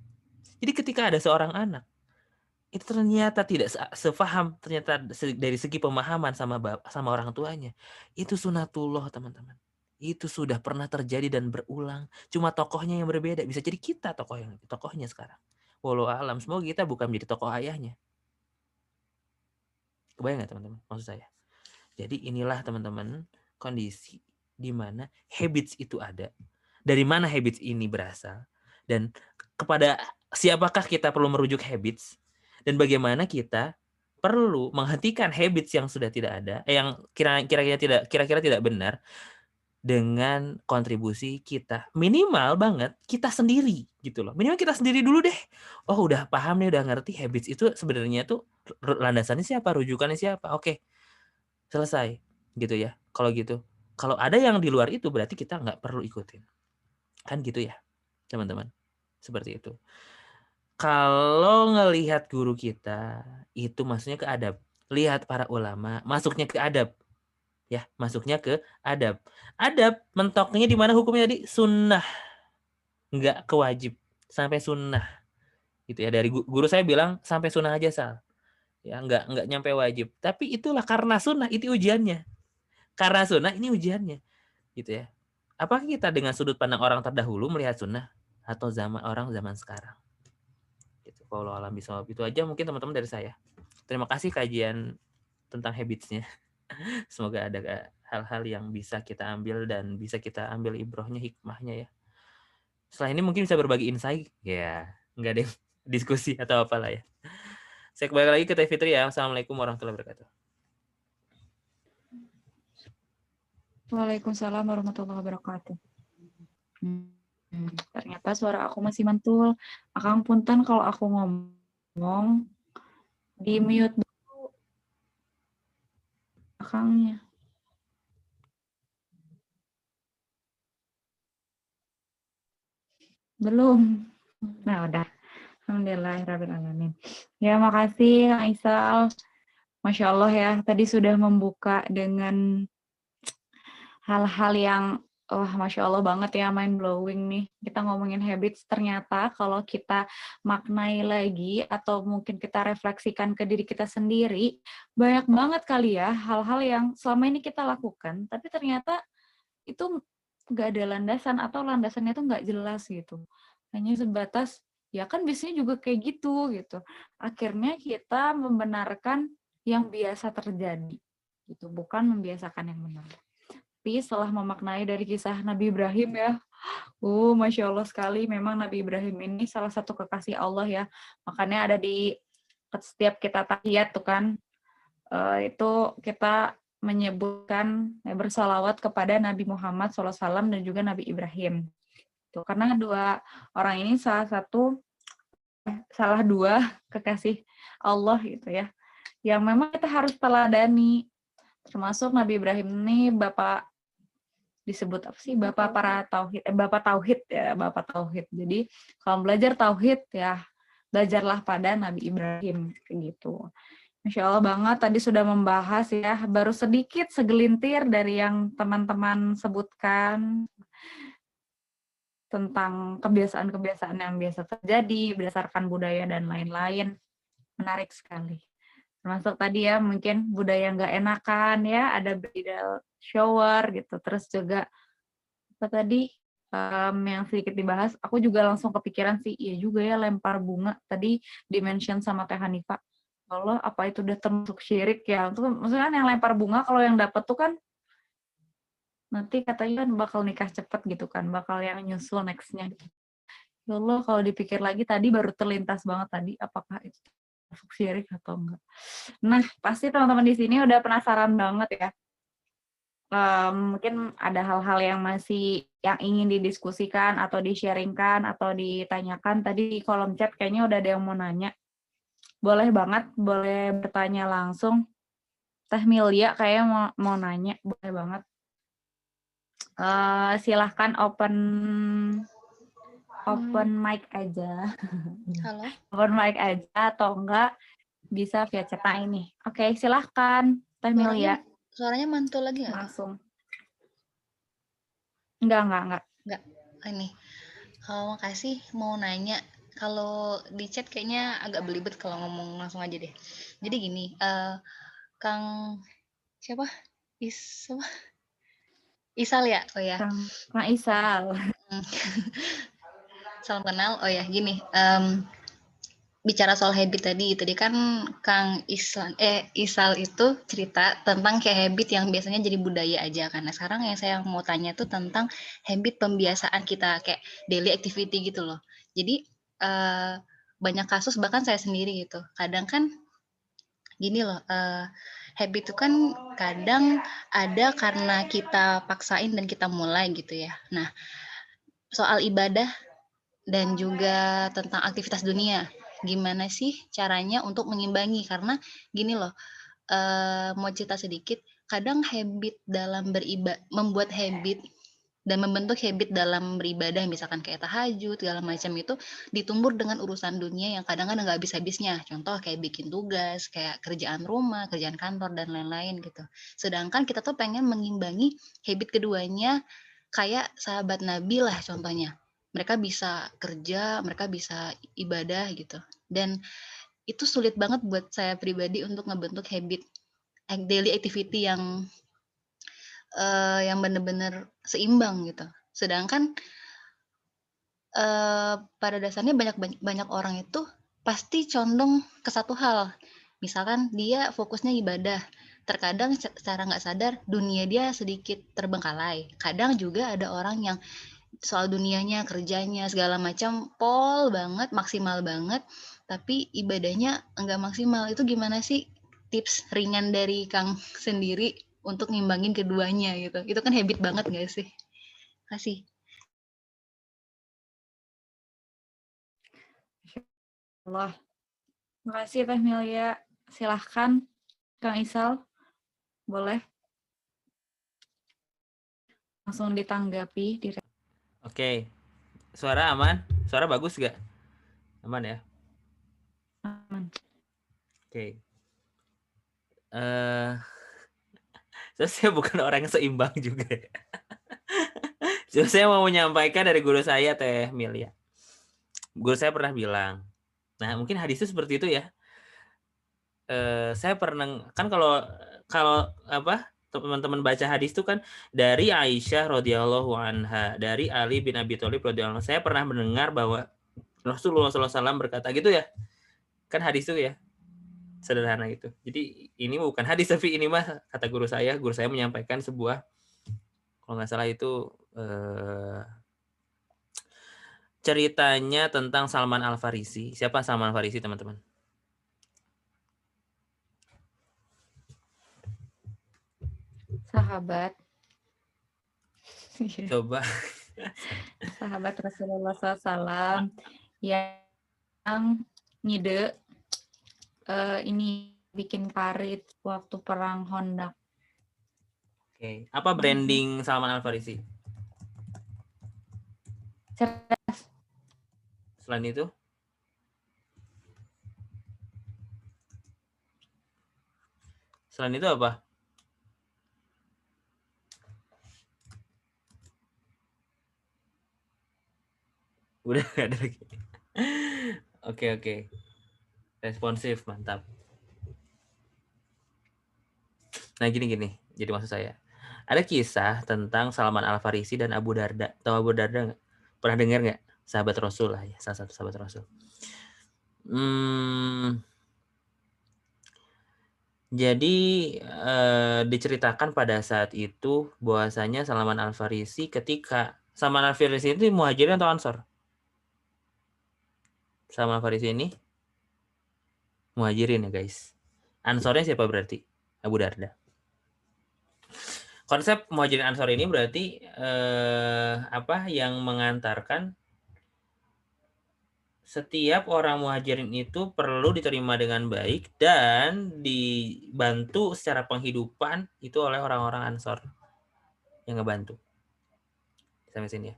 Jadi ketika ada seorang anak itu ternyata tidak sefaham, ternyata dari segi pemahaman sama orang tuanya, itu sunatullah, teman-teman. Itu sudah pernah terjadi dan berulang. Cuma tokohnya yang berbeda. Bisa jadi kita tokohnya sekarang. Walau alam, semoga kita bukan menjadi tokoh ayahnya. Kebayang nggak, teman-teman, maksud saya? Jadi inilah, teman-teman, kondisi di mana habits itu ada. Dari mana habits ini berasal? Dan kepada siapakah kita perlu merujuk habits? Dan bagaimana kita perlu menghentikan habits yang sudah tidak ada, yang kira-kira tidak benar, dengan kontribusi kita. Minimal banget kita sendiri gitu loh. Minimal kita sendiri dulu deh. Oh, udah paham nih, udah ngerti habits itu sebenarnya tuh landasannya siapa, rujukannya siapa. Oke. Selesai gitu ya. Kalau gitu. Kalau ada yang di luar itu berarti kita nggak perlu ikutin. Kan gitu ya, teman-teman. Seperti itu. Kalau ngelihat guru kita, itu maksudnya ke adab. Lihat para ulama, masuknya ke adab. Ya, masuknya ke adab. Adab mentoknya di mana hukumnya tadi? Sunnah. Nggak kewajib. Sampai sunnah. Gitu ya. Dari guru saya bilang, sampai sunnah aja, Sal. Ya, nggak nyampe wajib. Tapi itulah karena sunnah, itu ujiannya. Karena sunnah, ini ujiannya. Gitu ya. Apakah kita dengan sudut pandang orang terdahulu melihat sunnah? Atau orang zaman sekarang? Gitu. Kalau alam bisawab, itu aja mungkin teman-teman dari saya. Terima kasih kajian tentang habits-nya. Semoga ada hal-hal yang bisa kita ambil dan bisa kita ambil ibrohnya, hikmahnya ya. Setelah ini mungkin bisa berbagi insight. Ya, nggak ada diskusi atau apalah ya. Saya kembali lagi ke Teh Fitri ya. Assalamualaikum warahmatullahi wabarakatuh. Waalaikumsalam warahmatullahi wabarakatuh. Ternyata suara aku masih mantul. Akang punten kalau aku ngomong di mute dulu akangnya. Belum. Nah, udah. Alhamdulillahirrahmanirrahim. Ya, makasih Kang Isal. Masya Allah ya, tadi sudah membuka dengan hal-hal yang Masya Allah banget ya, mind blowing nih. Kita ngomongin habits, ternyata kalau kita maknai lagi atau mungkin kita refleksikan ke diri kita sendiri, banyak banget kali ya hal-hal yang selama ini kita lakukan, tapi ternyata itu nggak ada landasan atau landasannya tuh nggak jelas gitu. Hanya sebatas, ya kan biasanya juga kayak gitu. Akhirnya kita membenarkan yang biasa terjadi, gitu, bukan membiasakan yang benar. Tapi setelah memaknai dari kisah Nabi Ibrahim ya, Masya Allah sekali, memang Nabi Ibrahim ini salah satu kekasih Allah ya. Makanya ada di setiap kita tahiyat tuh kan, itu kita menyebutkan bersalawat kepada Nabi Muhammad SAW dan juga Nabi Ibrahim. Tuh, karena dua orang ini salah dua kekasih Allah gitu ya, yang memang kita harus teladani. Termasuk Nabi Ibrahim ini bapak disebut apa sih, bapak para tauhid, bapak tauhid ya, bapak tauhid. Jadi kalau belajar tauhid ya belajarlah pada Nabi Ibrahim kayak gitu. Masya Allah banget, tadi sudah membahas ya, baru sedikit segelintir dari yang teman-teman sebutkan tentang kebiasaan-kebiasaan yang biasa terjadi berdasarkan budaya dan lain-lain. Menarik sekali. Termasuk tadi ya mungkin budaya nggak enakan ya, ada bridal shower gitu. Terus juga apa tadi yang sedikit dibahas, aku juga langsung kepikiran sih, iya juga ya lempar bunga. Tadi dimention sama Teh Hanifa, Allah, apa itu udah termasuk syirik ya? Itu maksudnya kan yang lempar bunga kalau yang dapat tuh kan nanti katanya kan bakal nikah cepet gitu kan, bakal yang nyusul next-nya gitu. Ya Allah, kalau dipikir lagi tadi baru terlintas banget tadi apakah itu termasuk syirik atau enggak. Nah, pasti teman-teman di sini udah penasaran banget ya. Mungkin ada hal-hal yang masih yang ingin didiskusikan atau di-sharing-kan atau ditanyakan. Tadi di kolom chat kayaknya udah ada yang mau nanya. Boleh banget, boleh bertanya langsung. Teh Milia kayaknya mau nanya, boleh banget. Silahkan open mic aja. Halo, Open mic aja atau enggak bisa via chat ini. Oke, silahkan Teh Milia suaranya mantul lagi nggak? langsung. Enggak. Nggak, ini. Makasih, mau nanya. Kalau di chat kayaknya agak belibet kalau ngomong langsung aja deh. Jadi gini, Kang siapa? Siapa? Isal ya? Oh ya. Kang Isal. Salam kenal. Oh ya, gini. Bicara soal habit tadi kan Kang Isal itu cerita tentang kayak habit yang biasanya jadi budaya aja kan. Nah, sekarang yang saya mau tanya tuh tentang habit pembiasaan kita kayak daily activity gitu loh. Jadi banyak kasus bahkan saya sendiri gitu. Kadang kan gini loh, habit itu kan kadang ada karena kita paksain dan kita mulai gitu ya. Nah, soal ibadah dan juga tentang aktivitas dunia. Gimana sih caranya untuk mengimbangi? Karena gini loh, mau cerita sedikit, kadang habit dalam membuat habit dan membentuk habit dalam beribadah, misalkan kayak tahajud, segala macam itu ditumbur dengan urusan dunia yang kadang-kadang nggak habis-habisnya. Contoh kayak bikin tugas, kayak kerjaan rumah, kerjaan kantor, dan lain-lain gitu. Sedangkan kita tuh pengen mengimbangi habit keduanya kayak sahabat Nabi lah contohnya. Mereka bisa kerja, mereka bisa ibadah gitu. Dan itu sulit banget buat saya pribadi untuk ngebentuk habit daily activity yang benar-benar seimbang gitu. Sedangkan pada dasarnya banyak orang itu pasti condong ke satu hal. Misalkan dia fokusnya ibadah, terkadang secara nggak sadar dunia dia sedikit terbengkalai. Kadang juga ada orang yang soal dunianya, kerjanya, segala macam pol banget, maksimal banget, tapi ibadahnya enggak maksimal. Itu gimana sih tips ringan dari Kang sendiri untuk ngimbangin keduanya gitu? Itu kan habit banget nggak sih? Kasih. Allah. Makasih Teh Milia. Silahkan Kang Isal. Boleh langsung ditanggapi. Oke. Suara aman? Suara bagus gak? Aman ya? Aman. Oke. Saya bukan orang yang seimbang juga. Saya mau menyampaikan dari guru saya Teh Milia. Guru saya pernah bilang, nah mungkin hadisnya seperti itu ya. Saya pernah kan kalau apa teman-teman baca hadis itu kan dari Aisyah radhiyallahu anha, dari Ali bin Abi Thalib radhiyallahu anhu. Saya pernah mendengar bahwa Rasulullah SAW berkata gitu ya. Kan hadis itu ya. Sederhana itu. Jadi ini bukan hadis tapi ini mah kata guru saya menyampaikan sebuah kalau nggak salah itu ceritanya tentang Salman Al Farisi. Siapa Salman Al Farisi teman-teman? Sahabat. Coba. Sahabat Rasulullah SAW yang ngide ini bikin parit waktu perang Honda. Oke. Apa branding Salman Al Farisi? Cerdas. Selain itu? Selain itu apa? Udah nggak ada lagi. Oke. Responsif, mantap. Nah gini. Jadi maksud saya. Ada kisah tentang Salman Al Farisi dan Abu Darda. Tahu Abu Darda nggak? Pernah dengar nggak? Sahabat Rasul lah ya, salah satu sahabat Rasul. Jadi diceritakan pada saat itu bahwasanya Salman Al-Farisi ketika Salman Al-Farisi itu muhajirin atau ansor? Salman Al-Farisi ini muhajirin ya guys. Ansornya siapa berarti? Abu Darda. Konsep muhajirin ansor ini berarti apa yang mengantarkan setiap orang muhajirin itu perlu diterima dengan baik dan dibantu secara penghidupan itu oleh orang-orang ansor yang ngebantu. Sampai sini ya.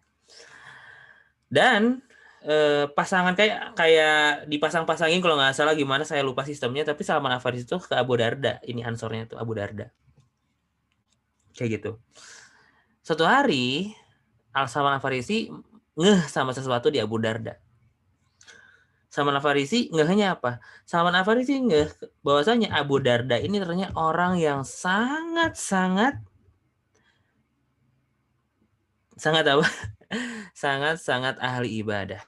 Dan pasangan kayak dipasang-pasangin kalau nggak salah gimana saya lupa sistemnya, tapi Salman Al-Farisi itu ke Abu Darda, ini ansornya tuh Abu Darda. Kayak gitu. Suatu hari Salman Al-Farisi ngeh sama sesuatu di Abu Darda. Salman Al-Farisi ngehnya apa? Salman Al-Farisi ngeh bahwasanya Abu Darda ini ternyata orang yang sangat apa? Sangat ahli ibadah.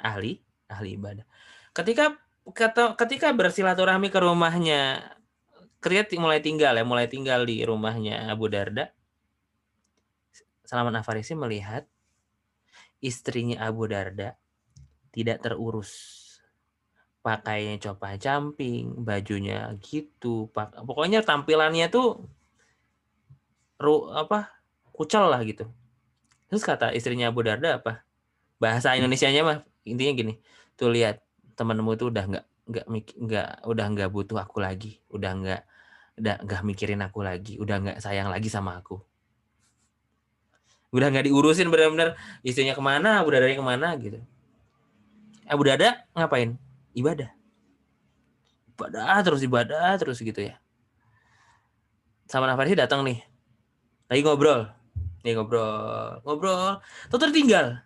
Ahli ibadah. Ketika bersilaturahmi ke rumahnya, mulai tinggal di rumahnya Abu Darda. Salman Al-Farisi melihat istrinya Abu Darda tidak terurus. Pakainya compang-camping, bajunya gitu, pokoknya tampilannya tuh kucel lah gitu. Terus kata istrinya Abu Darda apa? Bahasa Indonesianya mah intinya gini, tuh lihat temanmu tuh udah nggak butuh aku lagi, udah nggak mikirin aku lagi, udah nggak sayang lagi sama aku, udah nggak diurusin benar-benar istrinya kemana, Abu Darda kemana gitu. Abu Darda ngapain? Ibadah terus gitu ya. Salman Al-Farisi datang nih, lagi ngobrol, tuh tertinggal.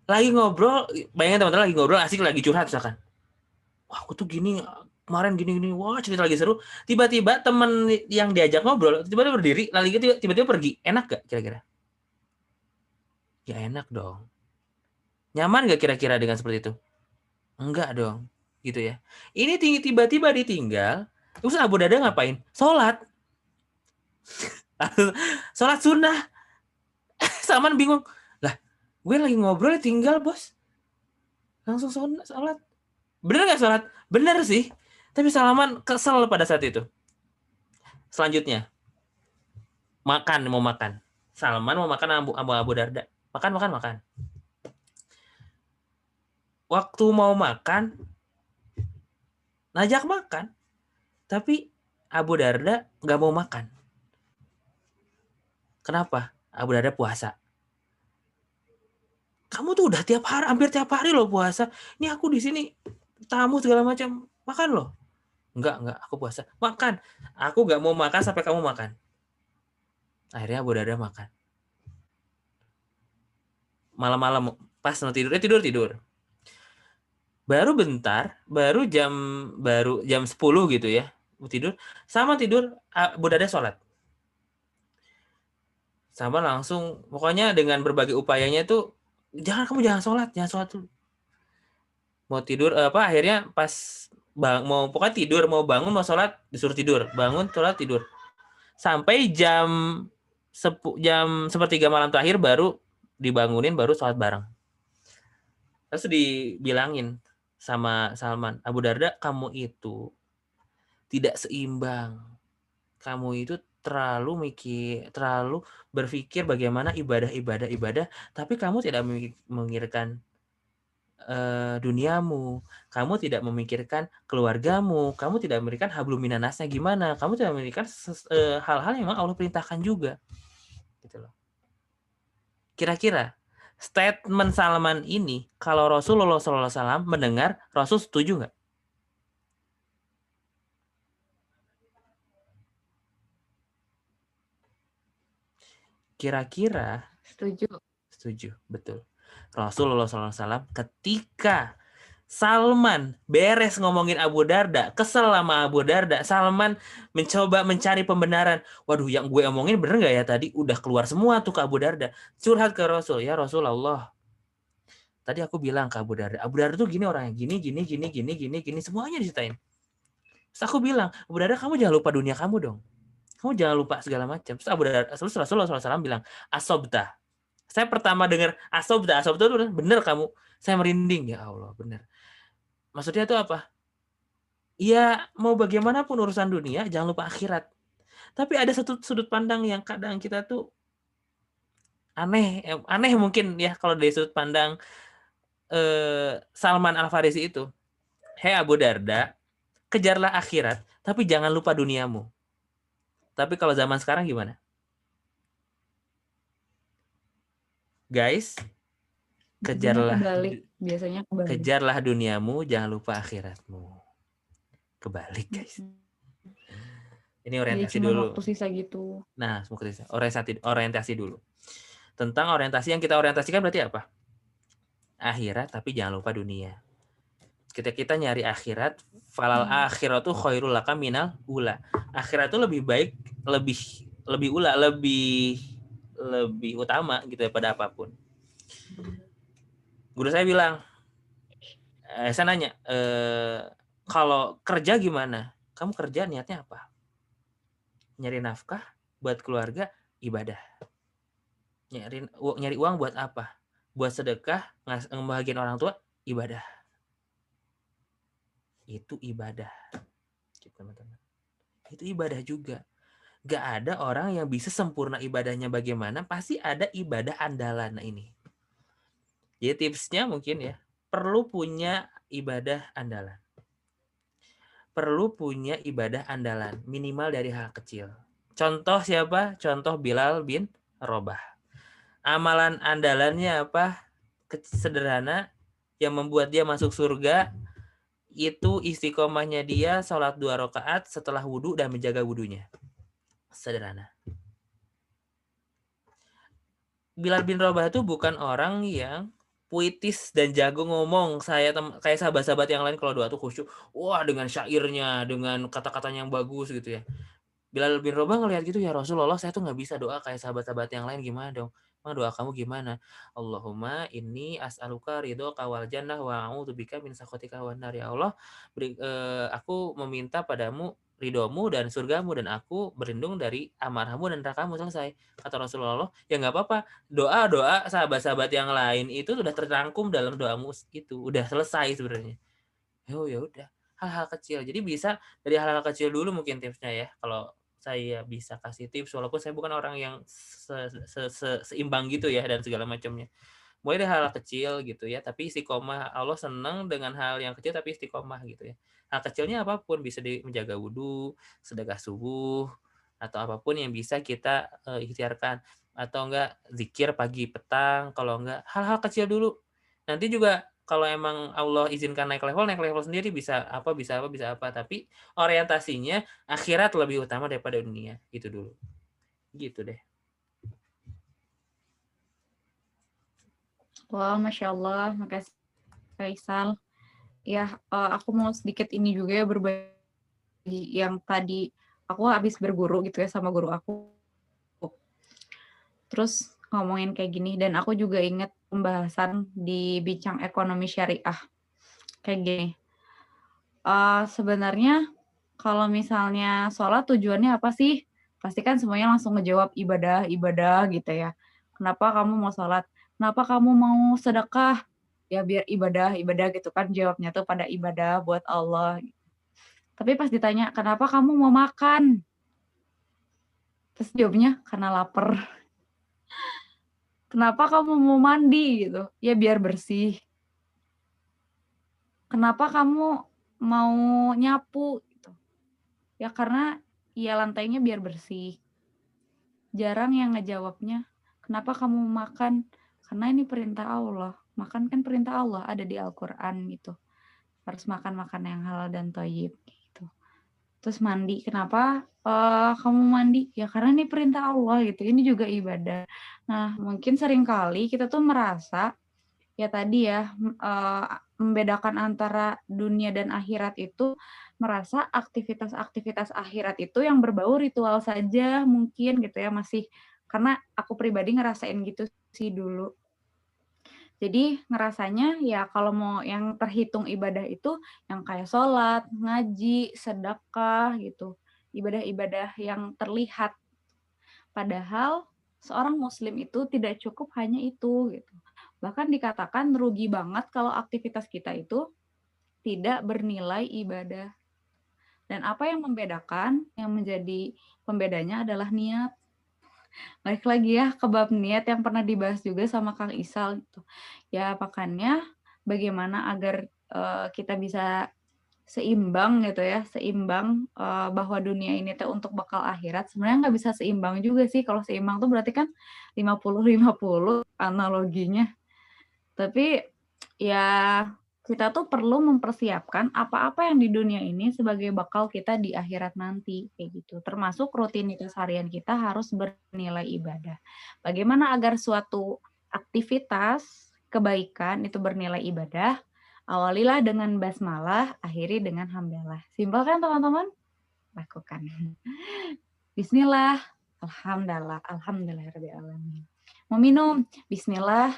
Lagi ngobrol, bayangin teman-teman lagi ngobrol asik, lagi curhat misalkan. Wah, aku tuh gini, kemarin gini, wah cerita lagi seru. Tiba-tiba temen yang diajak ngobrol, tiba-tiba berdiri, lalu tiba-tiba pergi. Enak gak kira-kira? Ya enak dong. Nyaman gak kira-kira dengan seperti itu? Enggak dong, gitu ya. Ini tiba-tiba ditinggal, terus Abu Darda ngapain? Sholat. Sholat sunnah. Salman bingung. Lah, gue lagi ngobrol tinggal bos. Langsung sholat. Bener gak sholat? Bener sih. Tapi Salman kesel pada saat itu. Selanjutnya. Mau makan. Salman mau makan Abu Darda. Makan. Waktu mau makan, ngajak makan. Tapi Abu Darda gak mau makan. Kenapa? Abu Darda puasa. Kamu tuh udah hampir tiap hari loh puasa. Ini aku di sini tamu segala macam, makan loh. Enggak, aku puasa. Makan. Aku gak mau makan sampai kamu makan. Akhirnya Abu Darda makan. Malam-malam pas mau tidur. Baru jam 10 gitu ya. Tidur. Abu Darda sholat. Sama langsung, pokoknya dengan berbagai upayanya tuh, kamu jangan sholat dulu. Mau tidur akhirnya pas pokoknya tidur, mau bangun, mau sholat, disuruh tidur, bangun, sholat, tidur, sampai jam 1:30 malam terakhir baru dibangunin, baru sholat bareng. Terus dibilangin sama Salman, Abu Darda, kamu itu tidak seimbang, kamu itu terlalu berpikir bagaimana ibadah, tapi kamu tidak memikirkan duniamu, kamu tidak memikirkan keluargamu, kamu tidak memikirkan hablum minannasnya gimana, kamu tidak memikirkan hal-hal yang memang Allah perintahkan juga, gitu loh. Kira-kira statement Salman ini, kalau Rasulullah SAW mendengar, Rasul setuju nggak? Kira-kira setuju, betul. Rasulullah SAW ketika Salman beres ngomongin Abu Darda, kesel sama Abu Darda, Salman mencoba mencari pembenaran. Waduh, yang gue omongin bener gak ya tadi? Udah keluar semua tuh ke Abu Darda. Curhat ke Rasul, ya Rasulullah, tadi aku bilang ke Abu Darda tuh gini orangnya, gini, semuanya diceritain. Terus aku bilang, Abu Darda kamu jangan lupa dunia kamu dong. Kamu jangan lupa segala macam. Terus Rasulullah SAW bilang, asobta. Saya pertama dengar asobta itu bener kamu. Saya merinding, ya Allah, bener. Maksudnya itu apa? Ya mau bagaimanapun urusan dunia, jangan lupa akhirat. Tapi ada satu sudut pandang yang kadang kita tuh aneh mungkin ya kalau dari sudut pandang Salman Al-Farisi itu. Hei Abu Darda, kejarlah akhirat, tapi jangan lupa duniamu. Tapi kalau zaman sekarang gimana? Guys, biasanya kebalik. Kejarlah duniamu, jangan lupa akhiratmu. Kebalik, guys. Ini orientasi dulu. Waktu sisa gitu. Nah, orientasi dulu. Tentang orientasi yang kita orientasikan berarti apa? Akhirat, tapi jangan lupa dunia. Kita nyari akhirat, falal akhiratu khairul laka minal ula. Akhirat itu lebih baik, lebih utama gitu daripada apapun. Guru saya bilang, saya nanya, kalau kerja gimana? Kamu kerja niatnya apa? Nyari nafkah buat keluarga, ibadah. Nyari uang buat apa? Buat sedekah, ngebahagiain orang tua, ibadah. Itu ibadah. Teman-teman. Itu ibadah juga. Gak ada orang yang bisa sempurna ibadahnya bagaimana, pasti ada ibadah andalan. Nah ini. Jadi tipsnya mungkin ya, perlu punya ibadah andalan. Perlu punya ibadah andalan, minimal dari hal kecil. Contoh siapa? Contoh Bilal bin Rabah. Amalan andalannya apa? Sederhana, yang membuat dia masuk surga, itu istiqomahnya dia sholat 2 rakaat setelah wudhu dan menjaga wudhunya. Sederhana. Bilal bin Rabah itu bukan orang yang puitis dan jago ngomong kayak sahabat-sahabat yang lain kalau doa tuh khusyuk, wah dengan syairnya, dengan kata-katanya yang bagus gitu ya. Bilal bin Rabah ngelihat gitu, ya Rasulullah, saya tuh nggak bisa doa kayak sahabat-sahabat yang lain, gimana dong? Emang doa kamu gimana? Allahumma inni as'aluka ridhoka wal jannah wa a'udzubika min sakhatika wan nar. Ya Allah, aku meminta padamu ridhomu dan surgamu, dan aku berlindung dari amarahmu dan nerakamu. Selesai. Kata Rasulullah, ya nggak apa-apa. Doa-doa sahabat-sahabat yang lain itu sudah terangkum dalam doamu itu. Udah selesai sebenarnya. Oh ya udah. Hal-hal kecil. Jadi bisa dari hal-hal kecil dulu mungkin tipsnya ya. Kalau saya bisa kasih tips, walaupun saya bukan orang yang seimbang gitu ya dan segala macamnya. Mulai dari hal kecil gitu ya, tapi istiqomah. Allah senang dengan hal yang kecil tapi istiqomah gitu ya. Hal kecilnya apapun, bisa menjaga wudhu, sedekah subuh, atau apapun yang bisa kita ikhtiarkan. Atau enggak zikir pagi petang, kalau enggak hal-hal kecil dulu. Nanti juga kalau emang Allah izinkan naik level sendiri, bisa apa. Tapi orientasinya akhirat lebih utama daripada dunia. Itu dulu. Gitu deh. Wah, Masya Allah. Makasih, Faisal. Ya, aku mau sedikit ini juga ya, berbagi yang tadi aku habis berguru gitu ya sama guru aku. Terus ngomongin kayak gini, dan aku juga ingat pembahasan di bincang ekonomi syariah. Kayak gini. Sebenarnya kalau misalnya sholat tujuannya apa sih? Pasti kan semuanya langsung ngejawab ibadah gitu ya. Kenapa kamu mau sholat? Kenapa kamu mau sedekah? Ya biar ibadah gitu kan, jawabnya tuh pada ibadah buat Allah. Tapi pas ditanya, kenapa kamu mau makan? Terus jawabnya, karena lapar. Kenapa kamu mau mandi gitu? Ya biar bersih. Kenapa kamu mau nyapu gitu? Ya karena ya lantainya biar bersih. Jarang yang ngejawabnya, kenapa kamu makan? Karena ini perintah Allah. Makan kan perintah Allah, ada di Al-Quran gitu. Harus makan yang halal dan thayyib gitu. Terus mandi, kenapa kamu mandi? Ya karena ini perintah Allah gitu. Ini juga ibadah. Nah, mungkin seringkali kita tuh merasa ya tadi ya, membedakan antara dunia dan akhirat itu, merasa aktivitas-aktivitas akhirat itu yang berbau ritual saja mungkin gitu ya, masih, karena aku pribadi ngerasain gitu sih dulu. Jadi ngerasanya ya kalau mau yang terhitung ibadah itu yang kayak sholat, ngaji, sedekah gitu. Ibadah-ibadah yang terlihat. Padahal seorang muslim itu tidak cukup hanya itu gitu. Bahkan dikatakan rugi banget kalau aktivitas kita itu tidak bernilai ibadah. Dan apa yang membedakan, yang menjadi pembedanya adalah niat. Balik lagi ya ke bab niat yang pernah dibahas juga sama Kang Isal gitu. Ya makanya bagaimana agar kita bisa seimbang gitu ya, seimbang bahwa dunia ini teh untuk bekal akhirat. Sebenarnya nggak bisa seimbang juga sih. Kalau seimbang tuh berarti kan 50-50 analoginya. Tapi ya kita tuh perlu mempersiapkan apa-apa yang di dunia ini sebagai bakal kita di akhirat nanti kayak gitu. Termasuk rutinitas harian kita harus bernilai ibadah. Bagaimana agar suatu aktivitas kebaikan itu bernilai ibadah? Awalilah dengan basmalah, akhiri dengan hamdalah. Simpel kan teman-teman? Lakukan. Bismillah, alhamdulillah, alhamdulillahirrahmanirrahim. Mau minum? Bismillah,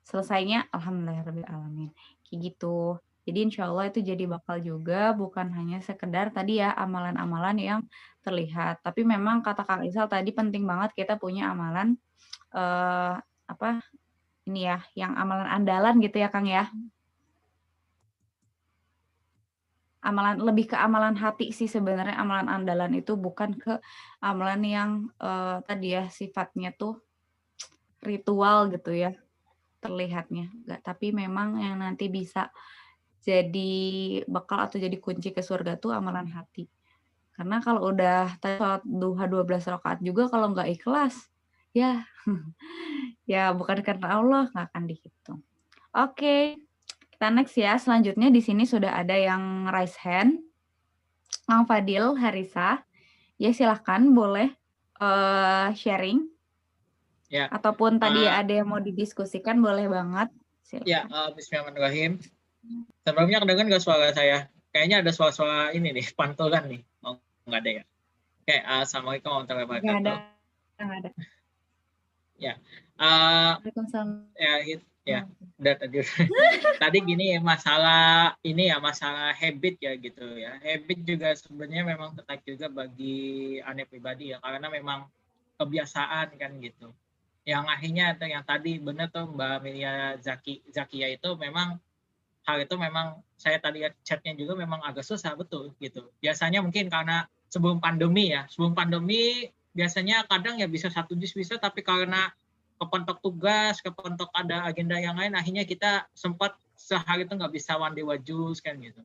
selesainya alhamdulillahirrahmanirrahim. Kayak gitu. Jadi insya Allah itu jadi bakal juga bukan hanya sekedar tadi ya amalan-amalan yang terlihat. Tapi memang kata Kang Isal tadi penting banget kita punya amalan apa ini ya, yang amalan andalan gitu ya Kang ya. Amalan lebih ke amalan hati sih sebenarnya, amalan andalan itu bukan ke amalan yang tadi ya sifatnya tuh ritual gitu ya terlihatnya enggak, tapi memang yang nanti bisa jadi bekal atau jadi kunci ke surga tuh amalan hati. Karena kalau udah sholat duha 12 rakaat juga kalau nggak ikhlas ya ya bukan karena Allah nggak akan dihitung. Oke. Kita next ya. Selanjutnya di sini sudah ada yang raise hand. Kang Fadil Harisa. Ya silahkan boleh sharing. Ya. Ataupun tadi ada yang mau didiskusikan boleh banget. Silahkan. Ya, bismillahirrahmanirrahim. Sebelumnya kedengaran nggak suara saya? Kayaknya ada suara-suara ini nih, pantulan nih. Oh, nggak ada ya? Oke, assalamualaikum warahmatullahi wabarakatuh. Nggak ada. Ya. Waalaikumsalam. Ya, udah tadi gini ya, masalah habit ya gitu ya. Habit juga sebenarnya memang tetap juga bagi aneh pribadi ya, karena memang kebiasaan kan gitu. Yang akhirnya atau yang tadi benar tuh Mbak Milia Zakia itu memang hal itu memang saya tadi lihat chatnya juga memang agak susah betul gitu. Biasanya mungkin karena sebelum pandemi biasanya kadang ya bisa 1 juz bisa, tapi karena kepentok tugas, kepentok ada agenda yang lain, akhirnya kita sempat sehari itu nggak bisa one day wajus kan gitu.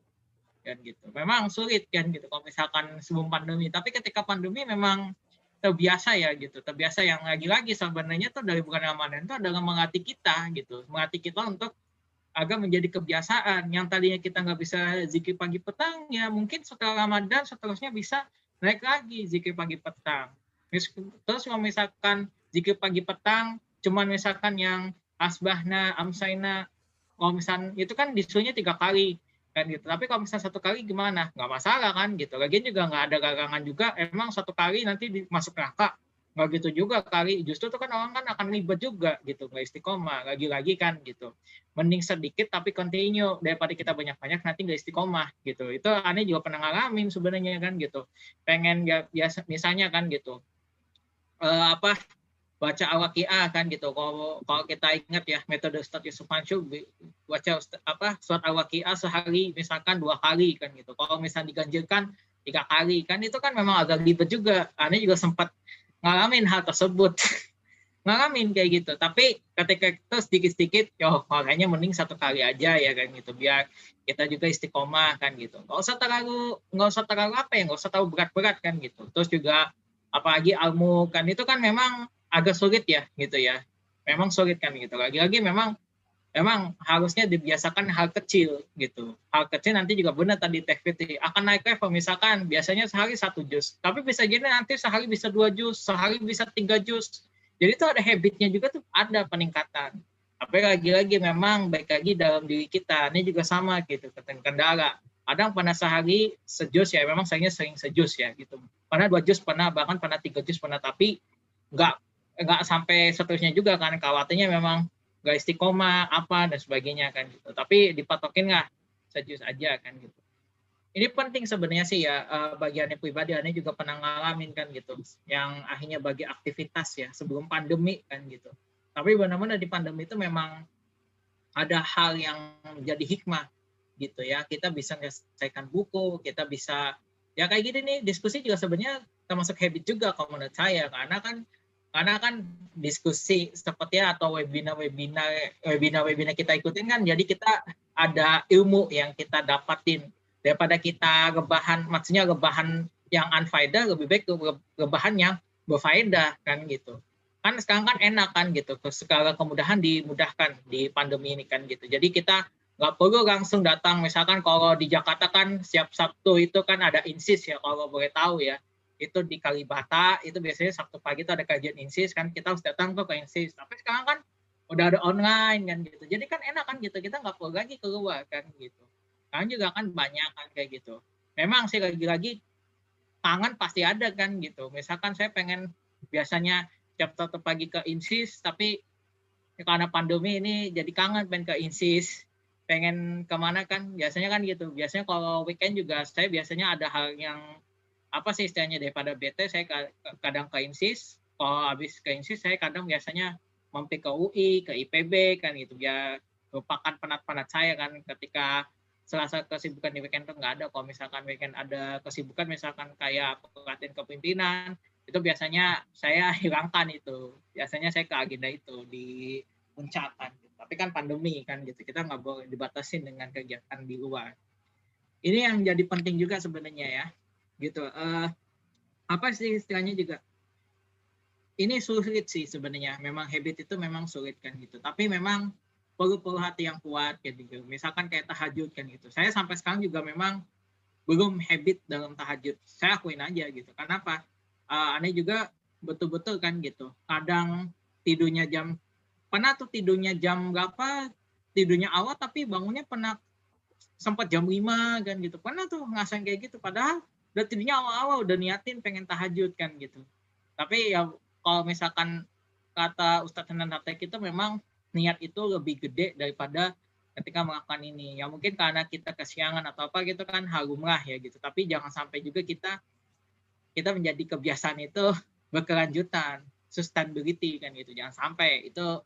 Memang sulit kan gitu kalau misalkan sebelum pandemi. Tapi ketika pandemi memang terbiasa ya gitu. Terbiasa yang lagi-lagi sebenarnya tuh dari bulan Ramadan itu adalah melatih kita gitu. Melatih kita untuk agar menjadi kebiasaan. Yang tadinya kita nggak bisa zikir pagi petang, ya mungkin setelah Ramadan seterusnya bisa naik lagi zikir pagi petang. Terus kalau misalkan zikir pagi petang cuman misalkan yang asbahna, amsaina, kalau misalkan itu kan disuruhnya 3 kali kan gitu. Tapi kalau misalkan 1 kali gimana? Nggak masalah kan gitu. Lagian juga nggak ada larangan juga. Emang 1 kali nanti masuk neraka. Nggak gitu juga kali. Justru tuh kan orang kan akan ribet juga gitu. Nggak istiqomah. Lagi-lagi kan gitu. Mending sedikit tapi continue daripada kita banyak-banyak nanti nggak istiqomah gitu. Itu aneh juga pernah ngalamin sebenarnya kan gitu. Pengen ya biasa misalnya kan gitu. Baca Al-Waqiah kan gitu. Kalau kita ingat ya metode Ustadz Yusuf Mansur baca surat Al-Waqiah sehari misalkan 2 kali kan gitu. Kalau misalnya diganjilkan 3 kali kan itu kan memang agak ribet juga. Aneh juga sempat ngalamin hal tersebut. Ngalamin kayak gitu. Tapi ketika itu sedikit-sedikit kayaknya mending 1 kali aja ya kan gitu. Biar kita juga istiqomah kan gitu. Nggak usah terlalu nggak usah terlalu berat-berat kan gitu. Terus juga apalagi ilmu kan itu kan memang agak sulit ya gitu ya. Memang sulit kan gitu. Lagi-lagi memang harusnya dibiasakan hal kecil gitu. Hal kecil nanti juga benar tadi Teh Fitri akan naik level, misalkan biasanya sehari 1 juz. Tapi bisa jadi nanti sehari bisa 2 juz, sehari bisa 3 juz. Jadi itu ada habitnya juga tuh, ada peningkatan. Tapi lagi-lagi memang baik lagi dalam diri kita. Ini juga sama gitu, kendala. Kadang pernah sehari sejuz ya, memang saya sering sejuz ya gitu. Pernah 2 juz, bahkan pernah 3 juz pernah, tapi nggak sampai seterusnya juga kan, khawatirnya memang nggak istiqomah apa dan sebagainya kan gitu. Tapi dipatokin nggak serius aja kan gitu. Ini penting sebenarnya sih ya bagi Ane pribadi. Ane juga pernah ngalamin kan gitu, yang akhirnya bagi aktivitas ya sebelum pandemi kan gitu. Tapi benar-benar di pandemi itu memang ada hal yang jadi hikmah gitu ya. Kita bisa menyelesaikan buku, kita bisa ya kayak gini nih, diskusi juga sebenarnya termasuk habit juga kalau menurut saya, karena kan diskusi seperti atau webinar kita ikutin kan, jadi kita ada ilmu yang kita dapatin daripada kita maksudnya rebahan yang unfaedah, lebih baik rebahan yang berfaedah kan gitu. Kan sekarang kan enak kan gitu, segala kemudahan dimudahkan di pandemi ini kan gitu. Jadi kita nggak perlu langsung datang, misalkan kalau di Jakarta kan setiap Sabtu itu kan ada INSIS ya, kalau boleh tahu ya, itu di Kalibata itu biasanya Sabtu pagi itu ada kajian INSIS kan, kita harus datang ke INSIS. Tapi sekarang kan udah ada online kan gitu, jadi kan enak kan gitu, kita nggak perlu lagi keluar kan gitu. Sekarang juga kan banyak kan kayak gitu. Memang sih lagi-lagi kangen pasti ada kan gitu. Misalkan saya pengen biasanya tiap Sabtu pagi ke INSIS, tapi karena pandemi ini jadi kangen pengen ke INSIS, pengen kemana kan biasanya kan gitu. Biasanya kalau weekend juga saya biasanya ada hal yang apa sih istilahnya, daripada bete saya kadang ke INSIS. Kalau habis ke INSIS saya kadang biasanya mampir ke UI, ke IPB kan gitu, biar merupakan penat-penat saya kan ketika selasa kesibukan di weekend tuh nggak ada. Kalau misalkan weekend ada kesibukan misalkan kayak pelatihan kepemimpinan, itu biasanya saya hilangkan itu. Biasanya saya ke agenda itu di puncak kan. Tapi kan pandemi kan gitu, kita nggak boleh dibatasin dengan kegiatan di luar. Ini yang jadi penting juga sebenarnya ya, gitu. Apa sih istilahnya juga? Ini sulit sih sebenarnya. Memang habit itu memang sulit kan gitu. Tapi memang perlu hati yang kuat gitu. Misalkan kayak tahajud kan gitu. Saya sampai sekarang juga memang belum habit dalam tahajud. Saya akuin aja gitu. Kenapa? Aneh juga betul-betul kan gitu. Kadang tidurnya pernah tuh tidurnya jam berapa, tidurnya awal tapi bangunnya pernah sempat jam 5 kan gitu. Pernah tuh ngerasain kayak gitu. Padahal udah tidurnya awal-awal udah niatin pengen tahajud kan gitu. Tapi ya kalau misalkan kata Ustadz Hanan Hatek itu memang niat itu lebih gede daripada ketika melakukan ini. Ya mungkin karena kita kesiangan atau apa gitu kan halumrah ya gitu. Tapi jangan sampai juga kita menjadi kebiasaan itu berkelanjutan, sustainability kan gitu. Jangan sampai itu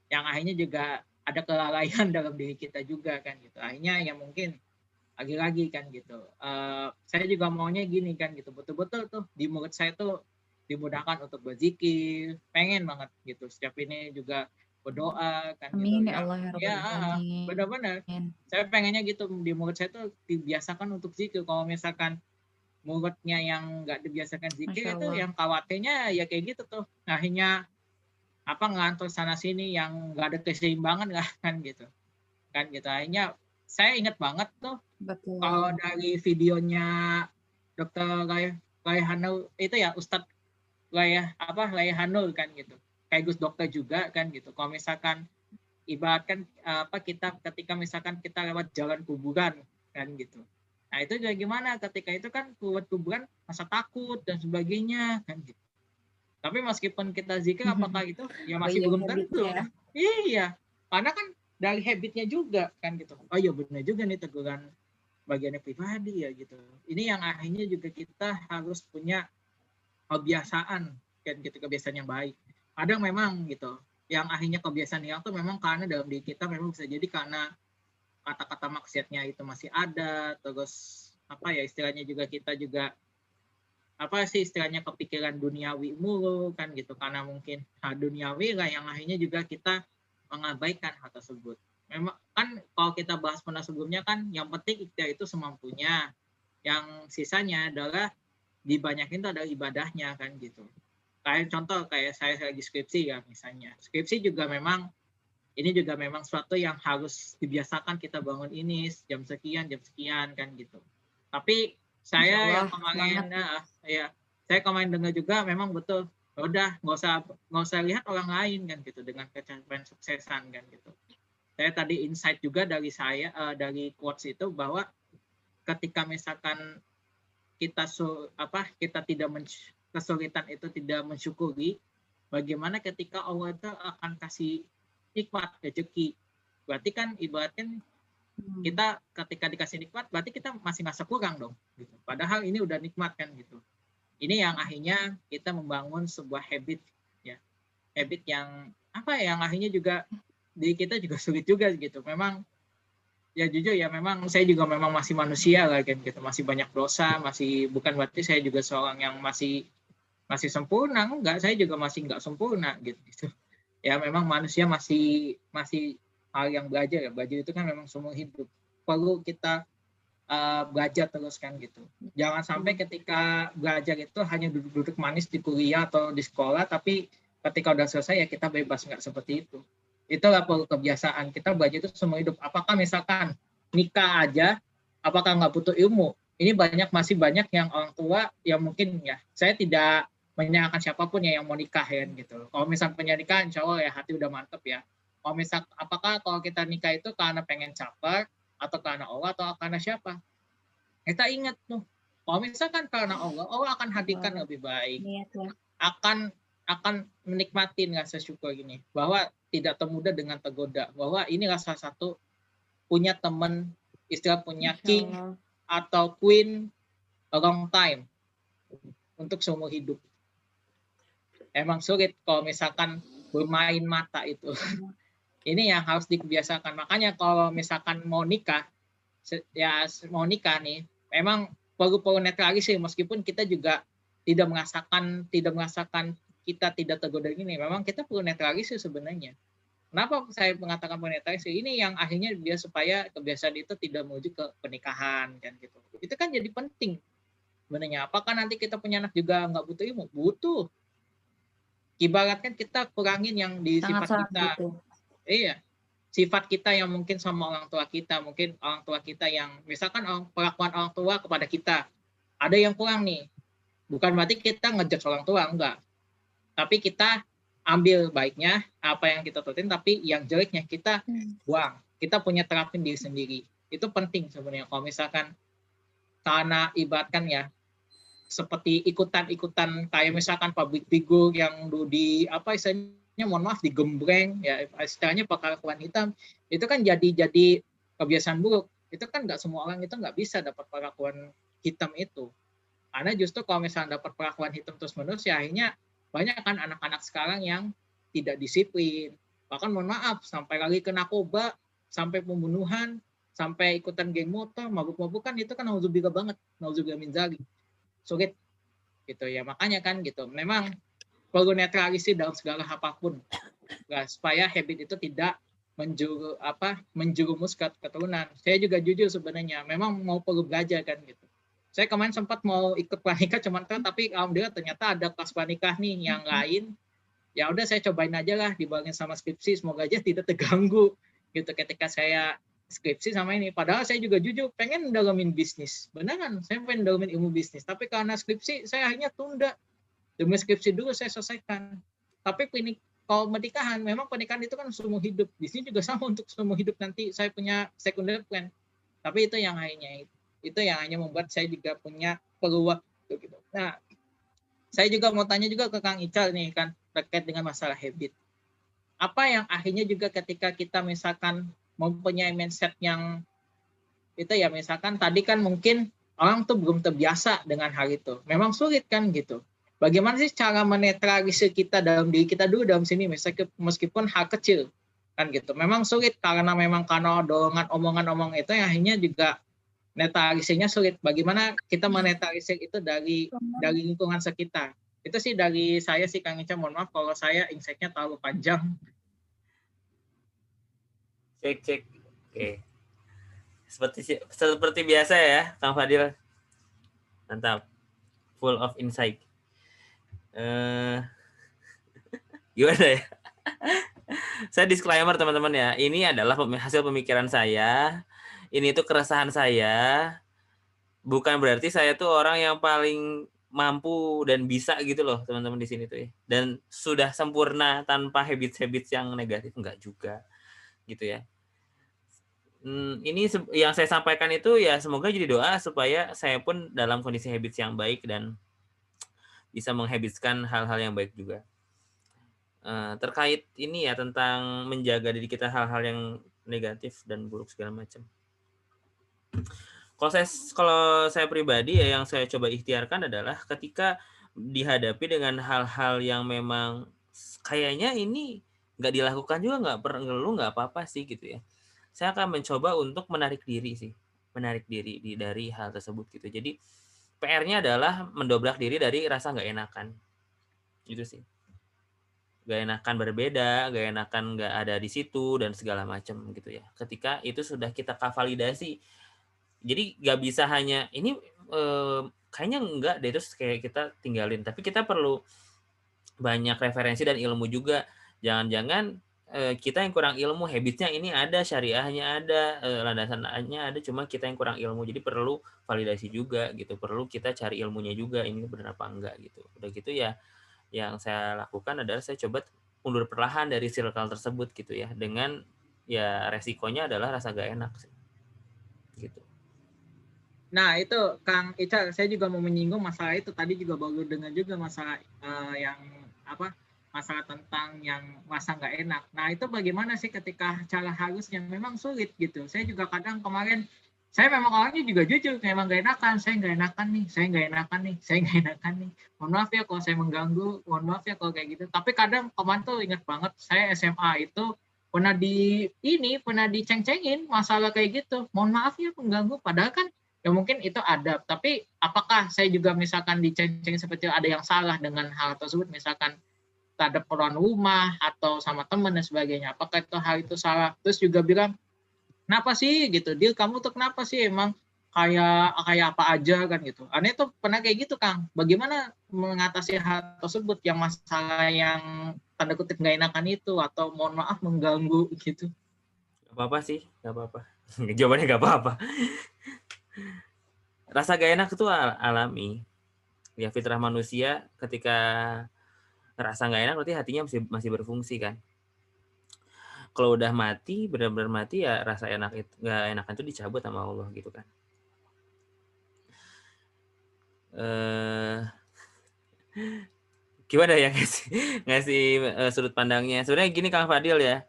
yang akhirnya juga ada kelalaian dalam diri kita juga kan gitu. Akhirnya ya mungkin lagi-lagi kan gitu. Saya juga maunya gini kan gitu. Betul-betul tuh di mulut saya tuh dimudahkan untuk berzikir, pengen banget gitu. Setiap ini juga berdoa kan gitu. Amin ya Allah ya Ya, Rabbal Alamin. benar-benar. Saya pengennya gitu di mulut saya tuh dibiasakan untuk zikir. Kalau misalkan mulutnya yang nggak dibiasakan zikir itu yang khawatirnya ya kayak gitu tuh. Akhirnya ngantor sana sini yang nggak ada keseimbangan kan gitu. Kan gitu. Akhirnya saya ingat banget tuh kalau dari videonya Dr. Raihanul itu ya Ustadz Raihanul kan gitu. Kayak Gus Dokter juga kan gitu. Kalau misalkan ibaratkan kita ketika misalkan kita lewat jalan kuburan kan gitu. Nah itu juga gimana ketika itu kan lewat kuburan masa takut dan sebagainya kan gitu. Tapi meskipun kita zikir apakah itu ya masih belum tentu. Ya. Iya. Karena kan dari habitnya juga kan gitu. Oh iya benar juga nih teguran bagiannya pribadi ya gitu. Ini yang akhirnya juga kita harus punya kebiasaan kan gitu, kebiasaan yang baik. Kadang memang gitu yang akhirnya kebiasaan yang tuh memang karena dalam diri kita memang bisa jadi karena kata-kata maksiatnya itu masih ada, terus apa ya istilahnya juga kita juga apa sih istilahnya kepikiran duniawi mulu kan gitu, karena mungkin duniawi lah yang akhirnya juga kita mengabaikan hal tersebut. Memang kan kalau kita bahas pernah sebelumnya kan yang penting ikhtiar itu semampunya, yang sisanya adalah dibanyakin itu adalah ibadahnya kan gitu. Kayak contoh kayak saya lagi skripsi ya misalnya. Skripsi juga memang ini juga memang suatu yang harus dibiasakan kita bangun ini jam sekian kan gitu. Tapi saya yang kemarin saya kemarin dengar juga memang betul. Udah nggak usah lihat orang lain kan gitu dengan pencapaian suksesan kan gitu. Saya tadi insight juga dari dari quotes itu bahwa ketika misalkan kita tidak kesulitan itu tidak mensyukuri, bagaimana ketika Allah itu akan kasih nikmat rezeki. Berarti kan ibaratkan kita ketika dikasih nikmat berarti kita masih merasa kurang dong gitu. Padahal ini udah nikmat kan gitu. Ini yang akhirnya kita membangun sebuah habit ya. Habit yang yang akhirnya juga di kita juga sulit juga gitu. Memang ya jujur ya memang saya juga memang masih manusia lah kan gitu. Masih banyak dosa, masih bukan berarti saya juga seorang yang masih sempurna, enggak, saya juga masih enggak sempurna gitu. Ya memang manusia masih hal yang belajar ya. Belajar itu kan memang semua hidup. Perlu kita belajar terus kan gitu. Jangan sampai ketika belajar itu hanya duduk-duduk manis di kuliah atau di sekolah, tapi ketika udah selesai ya kita bebas, nggak seperti itu. Itulah perlu kebiasaan. Kita belajar itu semua hidup. Apakah misalkan nikah aja, apakah nggak butuh ilmu? Ini masih banyak yang orang tua yang mungkin ya, saya tidak menyalahkan siapapun ya yang mau nikah ya gitu. Kalau misalnya punya nikah, insya Allah ya hati udah mantep ya. Kalau misal apakah kalau kita nikah itu karena pengen caper, atau karena Allah atau karena siapa? Kita ingat tuh, kalau misalkan karena Allah akan hadirkan lebih baik, akan menikmati rasa syukur gini, bahwa tidak termudah dengan tergoda, bahwa inilah salah satu punya teman, istilah punya king atau queen a long time untuk seumur hidup. Emang sulit kalau misalkan bermain mata itu. Ini yang harus dikebiasakan. Makanya kalau misalkan mau nikah nih, memang perlu netralisir meskipun kita juga tidak merasakan kita tidak tergoda gini. Memang kita perlu netralisir sebenarnya. Kenapa saya mengatakan perlu netralisir? Ini yang akhirnya dia supaya kebiasaan itu tidak menuju ke pernikahan kan gitu. Itu kan jadi penting sebenarnya. Apakah nanti kita punya anak juga nggak butuh ilmu? Butuh. Ibaratkan kita kurangin yang di sifat kita. Iya, sifat kita yang mungkin sama orang tua kita, mungkin orang tua kita yang misalkan perlakuan orang tua kepada kita ada yang kurang nih. Bukan berarti kita ngejudge orang tua, enggak. Tapi kita ambil baiknya apa yang kita turutin, tapi yang jeleknya kita buang. Kita punya terapin diri sendiri. Itu penting sebenarnya. Kalau misalkan karena ibaratkan ya seperti ikutan kayak misalkan public figure yang di istilahnya mohon maaf digembreng ya istilahnya pakai kelakuan hitam, itu kan jadi kebiasaan buruk. Itu kan nggak semua orang itu nggak bisa dapat perlakuan hitam itu, karena justru kalau misalnya dapat perlakuan hitam terus menerus ya akhirnya banyak kan anak-anak sekarang yang tidak disiplin, bahkan mohon maaf sampai lagi ke narkoba, sampai pembunuhan, sampai ikutan geng motor, mabuk-mabukan, itu kan nauzubillah banget, nauzubillah min dzalik. Sulit gitu ya, makanya kan gitu memang perlu netralisir dalam segala apapun ya, supaya habit itu tidak menjerumus ke keturunan. Saya juga jujur sebenarnya memang mau perlu belajar kan gitu. Saya kemarin sempat mau ikut pranikah tapi alhamdulillah ternyata ada kelas pranikah nih yang lain. Ya udah saya cobain aja lah dibarengin sama skripsi, semoga aja tidak terganggu gitu ketika saya skripsi sama ini. Padahal saya juga jujur pengen dalamin bisnis. Beneran, saya pengen dalamin ilmu bisnis. Tapi karena skripsi, saya akhirnya tunda. Demi skripsi dulu saya selesaikan. Tapi kalau pernikahan, memang pernikahan itu kan seumur hidup. Bisnis juga sama untuk seumur hidup nanti. Saya punya secondary plan. Tapi itu yang hanya membuat saya juga punya perlu waktu gitu. Nah, saya juga mau tanya juga ke Kang Ical nih kan terkait dengan masalah habit. Apa yang akhirnya juga ketika kita misalkan mempunyai mindset yang itu ya misalkan tadi kan mungkin orang tuh belum terbiasa dengan hal itu. Memang sulit kan gitu. Bagaimana sih cara menetralisir kita dalam diri kita dulu dalam sini meskipun hal kecil kan gitu. Memang sulit karena dorongan omongan itu yang akhirnya juga netralisirnya sulit. Bagaimana kita menetralisir itu dari lingkungan sekitar. Itu sih dari saya sih Kang Ica, mohon maaf kalau saya insight-nya terlalu panjang. Cek. Oke. Seperti biasa ya, Kang Fadil. Mantap. Full of insight. Gimana ya? Saya disclaimer teman-teman ya. Ini adalah hasil pemikiran saya. Ini tuh keresahan saya. Bukan berarti saya tuh orang yang paling mampu dan bisa gitu loh teman-teman di sini tuh ya. Dan sudah sempurna tanpa habits yang negatif, enggak juga gitu ya. Ini yang saya sampaikan itu ya semoga jadi doa supaya saya pun dalam kondisi habits yang baik dan bisa menghabitskan hal-hal yang baik juga. terkait ini ya, tentang menjaga diri kita hal-hal yang negatif dan buruk segala macam. Kalau saya pribadi ya, yang saya coba ikhtiarkan adalah ketika dihadapi dengan hal-hal yang memang kayaknya ini nggak dilakukan juga, nggak perlu ngeluh, nggak apa-apa sih gitu ya. Saya akan mencoba untuk menarik diri dari hal tersebut gitu. Jadi PR-nya adalah mendobrak diri dari rasa nggak enakan, gitu sih. Nggak enakan berbeda, nggak enakan nggak ada di situ dan segala macam gitu ya. Ketika itu sudah kita validasi, jadi nggak bisa hanya ini kayaknya enggak deh terus kayak kita tinggalin, tapi kita perlu banyak referensi dan ilmu juga. Jangan-jangan kita yang kurang ilmu, habitnya ini ada, syariahnya ada, landasannya ada, cuma kita yang kurang ilmu. Jadi perlu validasi juga gitu, perlu kita cari ilmunya juga, ini benar apa enggak gitu. Udah gitu ya, yang saya lakukan adalah saya coba mundur perlahan dari circle tersebut gitu ya, dengan ya resikonya adalah rasa gak enak sih. Gitu. Nah itu Kang Ica, saya juga mau menyinggung masalah itu. Tadi juga baru dengar juga masalah yang apa, masalah tentang yang masa nggak enak. Nah itu bagaimana sih ketika cara harusnya, memang sulit gitu. Saya juga kadang kemarin, saya memang orangnya juga jujur, memang nggak enakan, saya nggak enakan nih, saya nggak enakan nih, saya nggak enakan nih. Mohon maaf ya kalau saya mengganggu, mohon maaf ya kalau kayak gitu. Tapi kadang kemarin tuh ingat banget, saya SMA itu pernah diceng-cengin masalah kayak gitu. Mohon maaf ya mengganggu, padahal kan ya mungkin itu adab, tapi apakah saya juga misalkan diceng-ceng seperti ada yang salah dengan hal tersebut, misalkan terhadap orang rumah atau sama teman dan sebagainya, apakah itu hal itu salah? Terus juga bilang, kenapa sih gitu, Dil kamu tuh kenapa sih emang kayak apa aja kan gitu. Aneh tuh pernah kayak gitu Kang, bagaimana mengatasi hal tersebut, yang masalah yang tanda kutip nggak enakan itu, atau mohon maaf mengganggu gitu? Gak apa-apa sih, gak apa-apa. Jawabannya gak apa-apa. Rasa gak enak itu alami. Ya fitrah manusia, ketika rasa gak enak berarti hatinya masih berfungsi kan. Kalau udah mati, benar-benar mati ya rasa enak itu, gak enakan itu dicabut sama Allah gitu kan. Gimana ya ngasih sudut pandangnya. Sebenarnya gini Kang Fadil ya,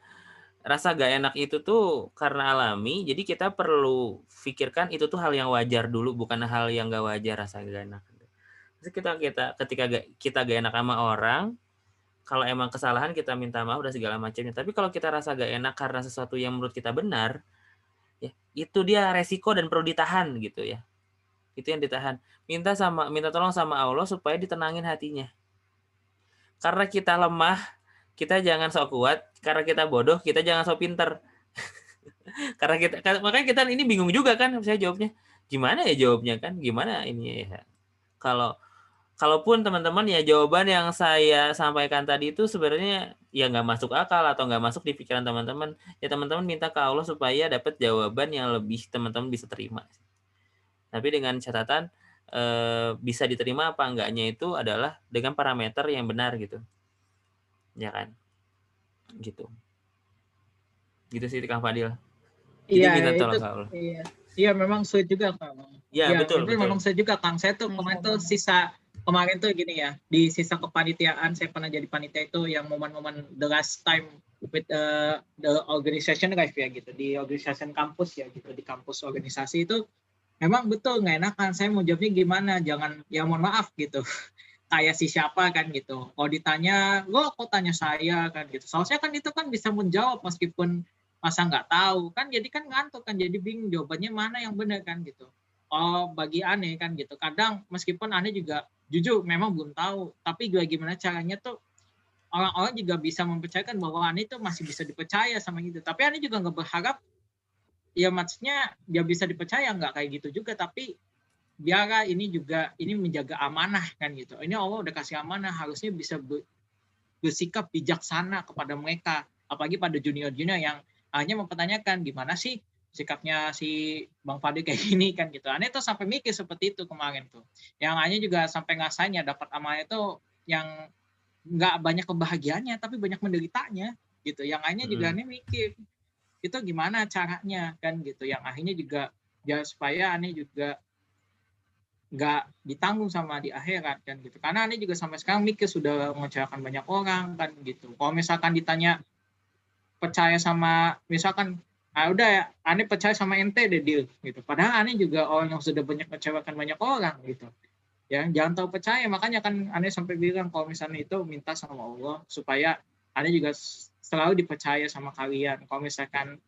rasa gak enak itu tuh karena alami, jadi kita perlu pikirkan itu tuh hal yang wajar dulu, bukan hal yang gak wajar rasa gak enak. Terus ketika kita gak enak sama orang, kalau emang kesalahan kita minta maaf dan segala macamnya. Tapi kalau kita rasa gak enak karena sesuatu yang menurut kita benar, ya itu dia resiko dan perlu ditahan gitu ya. Itu yang ditahan. Minta tolong sama Allah supaya ditenangin hatinya. Karena kita lemah, kita jangan sok kuat. Karena kita bodoh, kita jangan sok pinter. Makanya kita ini bingung juga kan, saya jawabnya. Gimana ya jawabnya kan? Gimana ini ya? Kalaupun teman-teman ya jawaban yang saya sampaikan tadi itu sebenarnya ya nggak masuk akal atau nggak masuk di pikiran teman-teman, ya teman-teman minta ke Allah supaya dapat jawaban yang lebih teman-teman bisa terima. Tapi dengan catatan bisa diterima apa enggaknya itu adalah dengan parameter yang benar gitu, ya kan? Gitu sih Kang Fadil. Jadi minta tolong ke Allah. Iya memang sulit juga Kang. Ya, betul. Memang sulit juga Kang. Saya tuh kemarin tuh gini ya, di sisa kepanitiaan saya pernah jadi panitia itu yang momen-momen the last time with the organization life ya gitu, di organization kampus ya gitu, di kampus organisasi itu memang betul nggak enakan. Saya mau jawabnya gimana, jangan ya mohon maaf gitu kayak si siapa kan gitu, kalau ditanya lo kok tanya saya kan gitu, soalnya kan itu kan bisa menjawab meskipun masa nggak tahu kan, jadi kan ngantuk kan, jadi bingung jawabannya mana yang benar kan gitu. Oh bagi aneh kan gitu, kadang meskipun aneh juga jujur memang belum tahu, tapi juga gimana caranya tuh orang-orang juga bisa mempercayakan bahwa aneh itu masih bisa dipercaya sama gitu. Tapi aneh juga nggak berharap ya, maksudnya dia bisa dipercaya, nggak kayak gitu juga, tapi biar ini juga ini menjaga amanah kan gitu. Ini Allah udah kasih amanah, harusnya bisa bersikap bijaksana kepada mereka, apalagi pada junior-junior yang hanya mempertanyakan gimana sih sikapnya si Bang Fadil kayak gini kan gitu. Aneh tuh sampai mikir seperti itu kemarin tuh. Yang Aneh juga sampai ngerasain ya dapat amanah itu yang nggak banyak kebahagiaannya tapi banyak menderitanya gitu. Yang Aneh juga Aneh mikir itu gimana caranya kan gitu. Yang akhirnya juga ya supaya Aneh juga nggak ditanggung sama di akhirat kan gitu. Karena Ane juga sampai sekarang mikir sudah mengecewakan banyak orang kan gitu. Kalau misalkan ditanya percaya sama misalkan udah ya Ane percaya sama ente deh deal gitu. Padahal Ane juga orang yang sudah banyak mengecewakan banyak orang gitu. Ya, jangan tahu percaya, makanya kan Ane sampai bilang kalau misalnya itu minta sama Allah supaya Ane juga selalu dipercaya sama kalian. Kalau misalkan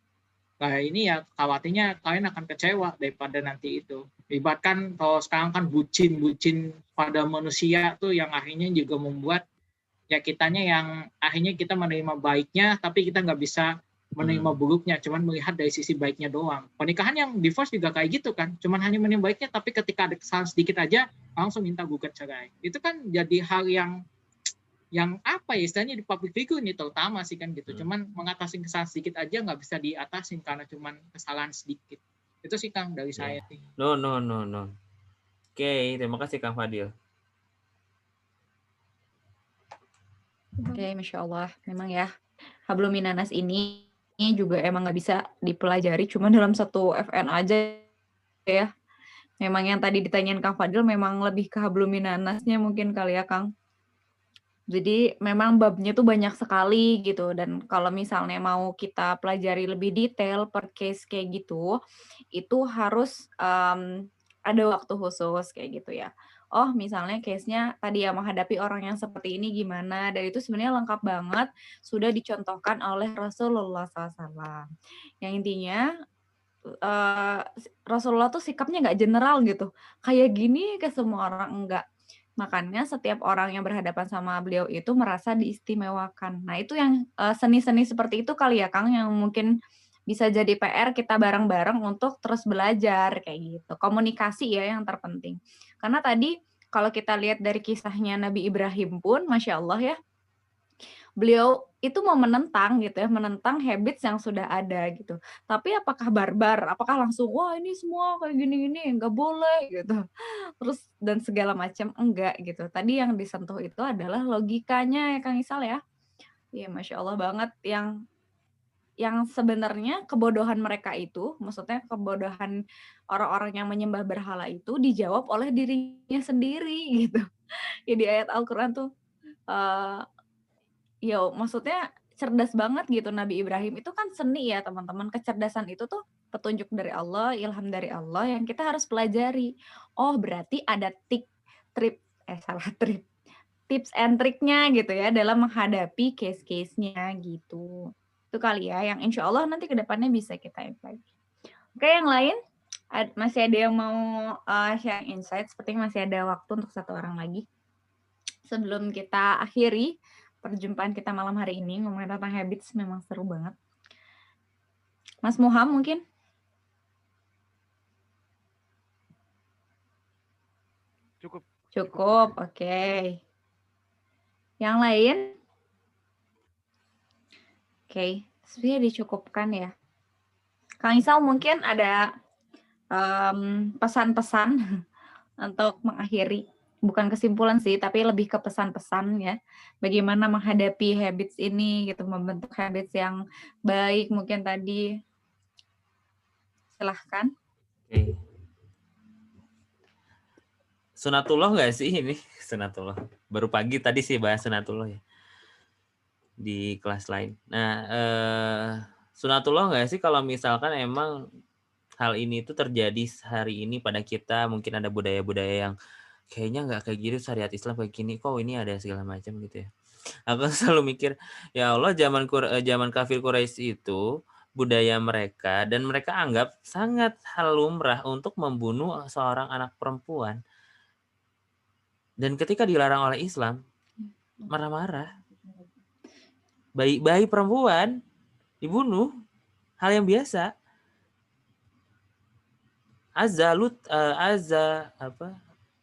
ini ya khawatirnya kalian akan kecewa daripada nanti itu. Ibaratkan kalau sekarang kan bucin pada manusia tuh yang akhirnya juga membuat ya kitanya yang akhirnya kita menerima baiknya tapi kita nggak bisa menerima buruknya, cuman melihat dari sisi baiknya doang. Pernikahan yang divorce juga kayak gitu kan, cuman hanya menerima baiknya tapi ketika ada kesalahan sedikit aja langsung minta gugat cerai. Itu kan jadi hal yang apa ya istilahnya di public figure ini terutama sih kan gitu. Cuman mengatasi kesalahan sedikit aja nggak bisa diatasin karena cuman kesalahan sedikit. Itu sih Kang dari saya sih. No. Oke, terima kasih Kang Fadil. Oke, Masya Allah. Memang ya, hablum minanas ini juga emang nggak bisa dipelajari cuma dalam satu FN aja ya. Memang yang tadi ditanyain Kang Fadil memang lebih ke hablum minanasnya mungkin kali ya Kang. Jadi memang babnya tuh banyak sekali gitu, dan kalau misalnya mau kita pelajari lebih detail per case kayak gitu, itu harus ada waktu khusus kayak gitu ya. Oh misalnya case-nya tadi ya menghadapi orang yang seperti ini gimana, dan itu sebenarnya lengkap banget sudah dicontohkan oleh Rasulullah SAW. Yang intinya Rasulullah tuh sikapnya nggak general gitu, kayak gini ke semua orang, enggak. Makanya setiap orang yang berhadapan sama beliau itu merasa diistimewakan. Nah, itu yang seni-seni seperti itu kali ya, Kang, yang mungkin bisa jadi PR kita bareng-bareng untuk terus belajar kayak gitu. Komunikasi ya yang terpenting. Karena tadi kalau kita lihat dari kisahnya Nabi Ibrahim pun, Masya Allah ya, beliau itu mau menentang gitu ya, menentang habits yang sudah ada gitu. Tapi apakah barbar? Apakah langsung, wah ini semua kayak gini-gini, nggak boleh gitu. Terus dan segala macam, enggak gitu. Tadi yang disentuh itu adalah logikanya ya Kang Isal ya. Iya Masya Allah banget yang sebenarnya kebodohan mereka itu, maksudnya kebodohan orang-orang yang menyembah berhala itu dijawab oleh dirinya sendiri gitu. Ya di ayat Al-Quran tuh, ya maksudnya cerdas banget gitu Nabi Ibrahim itu kan seni ya teman-teman. Kecerdasan itu tuh petunjuk dari Allah, ilham dari Allah yang kita harus pelajari. Oh berarti ada tips and triknya gitu ya dalam menghadapi case-case-nya gitu. Itu kali ya yang insya Allah nanti ke depannya bisa kita apply. Oke yang lain? Masih ada yang mau share insight? Sepertinya masih ada waktu untuk satu orang lagi. Sebelum kita akhiri perjumpaan kita malam hari ini, ngomongin tentang habits memang seru banget. Mas Muham mungkin? Cukup, oke. Yang lain? Oke, sebenarnya dicukupkan ya. Kang Isal mungkin ada pesan-pesan untuk mengakhiri. Bukan kesimpulan sih, tapi lebih ke pesan-pesan ya. Bagaimana menghadapi habits ini gitu, membentuk habits yang baik mungkin tadi. Silahkan. Oke. Sunatullah nggak sih ini? Sunatullah. Baru pagi tadi sih bahas sunatullah ya. Di kelas lain. Nah, sunatullah nggak sih kalau misalkan emang hal ini tuh terjadi hari ini pada kita, mungkin ada budaya-budaya yang kayaknya nggak kayak gitu, syariat Islam kayak gini, kok ini ada segala macam gitu ya. Aku selalu mikir, ya Allah zaman kafir Quraisy itu budaya mereka dan mereka anggap sangat hal lumrah untuk membunuh seorang anak perempuan. Dan ketika dilarang oleh Islam, marah-marah. Bayi perempuan dibunuh, hal yang biasa.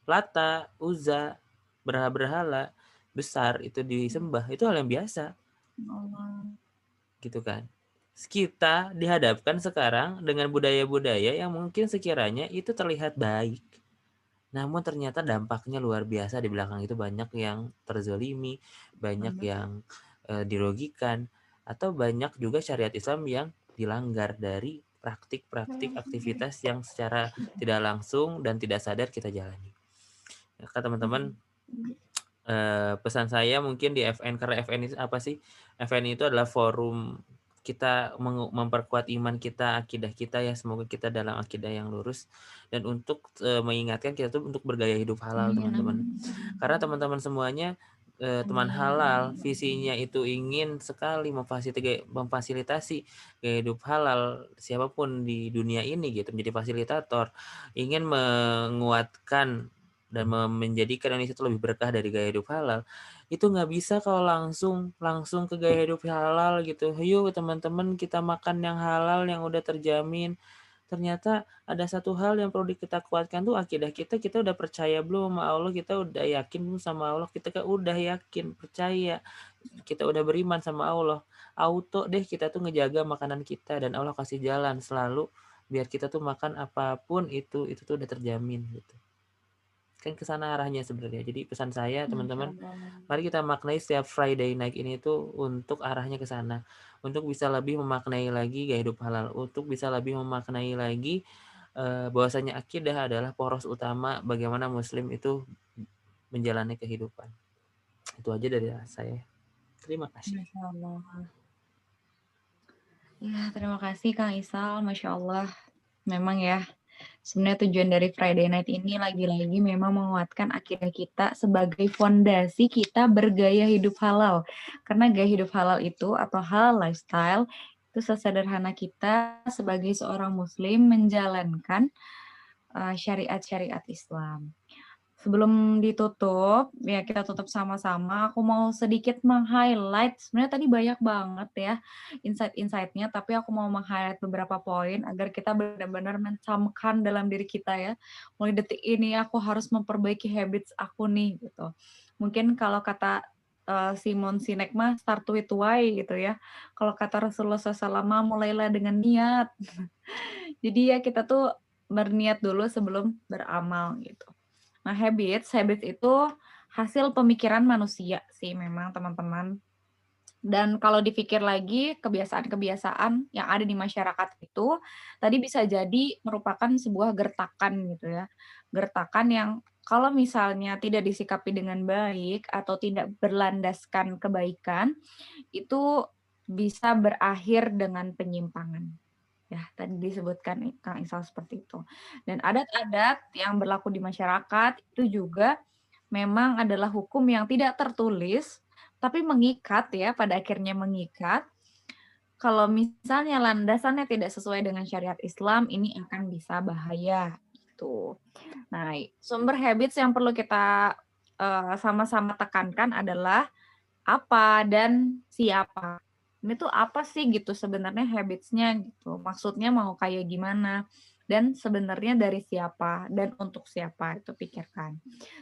Lata, Uzza, berhala-berhala besar itu disembah, itu hal yang biasa. Gitu kan. Kita dihadapkan sekarang dengan budaya-budaya yang mungkin sekiranya itu terlihat baik. Namun ternyata dampaknya luar biasa, di belakang itu banyak yang terzolimi, banyak yang dirugikan, atau banyak juga syariat Islam yang dilanggar dari praktik-praktik aktivitas yang secara tidak langsung dan tidak sadar kita jalani. Ya, teman-teman, pesan saya mungkin di FN, karena FN itu apa sih? FN itu adalah forum kita memperkuat iman kita, akidah kita ya, semoga kita dalam akidah yang lurus, dan untuk mengingatkan kita tuh untuk bergaya hidup halal, teman-teman. Karena teman-teman semuanya teman halal, visinya itu ingin sekali memfasilitasi gaya hidup halal siapapun di dunia ini gitu, menjadi fasilitator, ingin menguatkan dan menjadikan Indonesia itu lebih berkah dari gaya hidup halal. Itu nggak bisa kalau langsung ke gaya hidup halal gitu. Yuk teman-teman kita makan yang halal yang udah terjamin. Ternyata ada satu hal yang perlu kita kuatkan tuh akidah kita udah percaya belum sama Allah, kita udah yakin belum sama Allah, kita kan udah yakin, percaya, kita udah beriman sama Allah, auto deh kita tuh ngejaga makanan kita dan Allah kasih jalan selalu biar kita tuh makan apapun itu tuh udah terjamin gitu. Kan kesana arahnya sebenarnya. Jadi pesan saya teman-teman, mari kita maknai setiap Friday night ini tuh untuk arahnya ke sana, untuk bisa lebih memaknai lagi gaya hidup halal, untuk bisa lebih memaknai lagi bahwasanya akidah adalah poros utama bagaimana Muslim itu menjalani kehidupan. Itu aja dari saya. Terima kasih. Masya Allah. Ya, terima kasih Kang Isal, Masya Allah. Memang ya, sebenarnya tujuan dari Friday Night ini lagi-lagi memang menguatkan akidah kita sebagai fondasi kita bergaya hidup halal. Karena gaya hidup halal itu atau halal lifestyle itu sesederhana kita sebagai seorang muslim menjalankan syariat-syariat Islam. Sebelum ditutup, ya kita tutup sama-sama, aku mau sedikit meng-highlight, sebenarnya tadi banyak banget ya insight-insight-nya, tapi aku mau meng-highlight beberapa poin agar kita benar-benar mencamkan dalam diri kita ya, mulai detik ini aku harus memperbaiki habits aku nih, gitu. Mungkin kalau kata Simon Sinek mah, start with why gitu ya. Kalau kata Rasulullah SAW, mulailah dengan niat. Jadi ya kita tuh berniat dulu sebelum beramal gitu. Nah, habits itu hasil pemikiran manusia sih memang teman-teman. Dan kalau dipikir lagi, kebiasaan-kebiasaan yang ada di masyarakat itu tadi bisa jadi merupakan sebuah gertakan gitu ya. Gertakan yang kalau misalnya tidak disikapi dengan baik atau tidak berlandaskan kebaikan, itu bisa berakhir dengan penyimpangan. Ya, tadi disebutkan Kang Isal seperti itu. Dan adat-adat yang berlaku di masyarakat itu juga memang adalah hukum yang tidak tertulis, tapi mengikat ya, pada akhirnya mengikat. Kalau misalnya landasannya tidak sesuai dengan syariat Islam, ini akan bisa bahaya. Gitu. Nah, sumber habits yang perlu kita sama-sama tekankan adalah apa dan siapa. Ini tuh apa sih gitu sebenarnya habits-nya gitu. Maksudnya mau kayak gimana dan sebenarnya dari siapa dan untuk siapa itu pikirkan.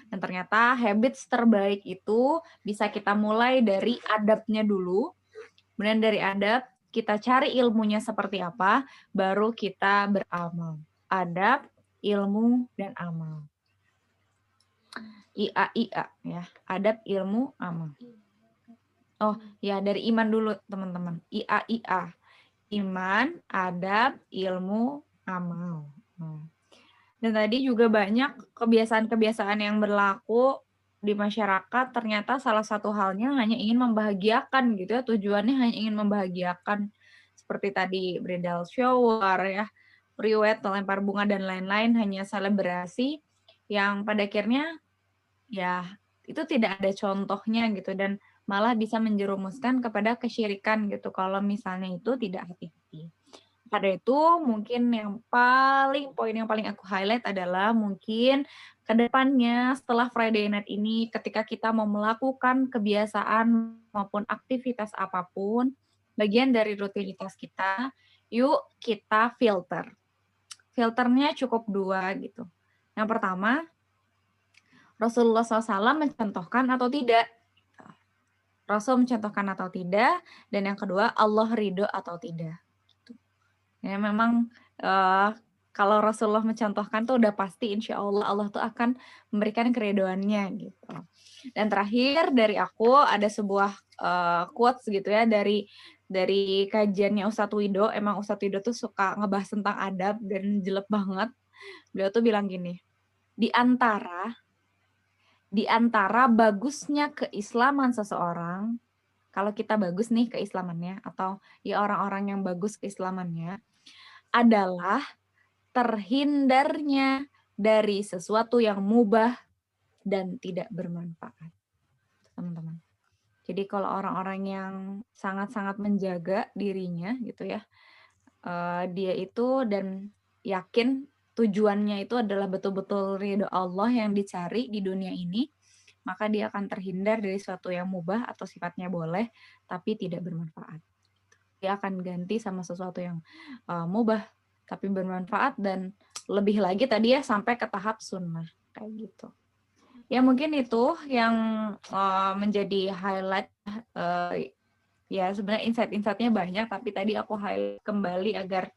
Dan ternyata habits terbaik itu bisa kita mulai dari adabnya dulu. Kemudian dari adab kita cari ilmunya seperti apa, baru kita beramal. Adab, ilmu, dan amal. IA ya. Adab, ilmu, amal. Oh, ya dari iman dulu, teman-teman. IA. Iman, adab, ilmu, amal. Dan tadi juga banyak kebiasaan-kebiasaan yang berlaku di masyarakat, ternyata salah satu halnya hanya ingin membahagiakan gitu ya, tujuannya hanya ingin membahagiakan. Seperti tadi bridal shower ya, riwayat, melempar bunga dan lain-lain, hanya selebrasi yang pada akhirnya ya itu tidak ada contohnya gitu, dan malah bisa menjerumuskan kepada kesyirikan gitu kalau misalnya itu tidak hati-hati. Pada itu mungkin poin yang paling aku highlight adalah mungkin ke depannya setelah Friday Night ini ketika kita mau melakukan kebiasaan maupun aktivitas apapun, bagian dari rutinitas kita, yuk kita filter. Filternya cukup 2 gitu. Yang pertama, Rasulullah SAW mencontohkan atau tidak. Rasul mencontohkan atau tidak, dan yang kedua Allah ridho atau tidak. Ya memang kalau Rasulullah mencontohkan tuh udah pasti insya Allah tuh akan memberikan keridoannya gitu. Dan terakhir dari aku ada sebuah quotes gitu ya dari dari kajiannya Ustadz Wido, emang Ustadz Wido tuh suka ngebahas tentang adab dan jelek banget. Beliau tuh bilang gini, di antara bagusnya keislaman seseorang, kalau kita bagus nih keislamannya, atau ya orang-orang yang bagus keislamannya, adalah terhindarnya dari sesuatu yang mubah dan tidak bermanfaat, teman-teman. Jadi kalau orang-orang yang sangat-sangat menjaga dirinya gitu ya, dia itu dan yakin tujuannya itu adalah betul-betul ridho Allah yang dicari di dunia ini, maka dia akan terhindar dari sesuatu yang mubah atau sifatnya boleh tapi tidak bermanfaat. Dia akan ganti sama sesuatu yang mubah tapi bermanfaat, dan lebih lagi tadi ya sampai ke tahap sunnah kayak gitu. Ya mungkin itu yang menjadi highlight. Ya sebenarnya insight-insightnya banyak, tapi tadi aku highlight kembali agar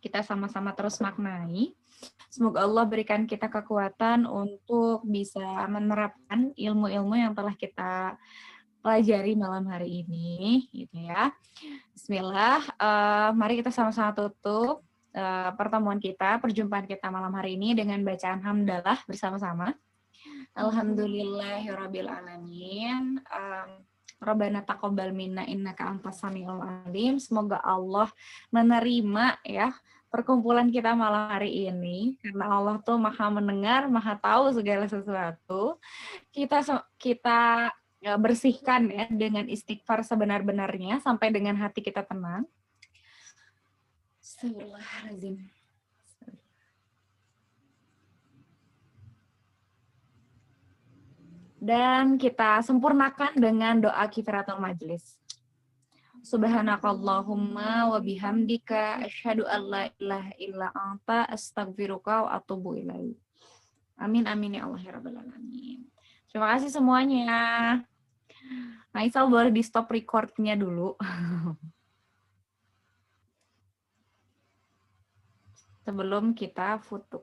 kita sama-sama terus maknai. Semoga Allah berikan kita kekuatan untuk bisa menerapkan ilmu-ilmu yang telah kita pelajari malam hari ini, gitu ya. Bismillah, mari kita sama-sama tutup pertemuan kita, perjumpaan kita malam hari ini dengan bacaan hamdalah bersama-sama. Alhamdulillahirabbil alamin. Rabbana taqabbal minna innaka antas samiul alim. Semoga Allah menerima ya perkumpulan kita malam hari ini, karena Allah tuh Maha mendengar, Maha tahu segala sesuatu. Kita bersihkan ya dengan istighfar sebenar-benarnya sampai dengan hati kita tenang. Astagfirullahaladzim. Dan kita sempurnakan dengan doa kifaratul majlis. Subhanakallahumma wa bihamdika asyhadu an la ilaha illa anta astaghfiruka wa atubu ilaik. Amin amin ya Allah ya rabbal alamin. Terima kasih semuanya. Maisal boleh di stop recordnya dulu. Sebelum kita futuh.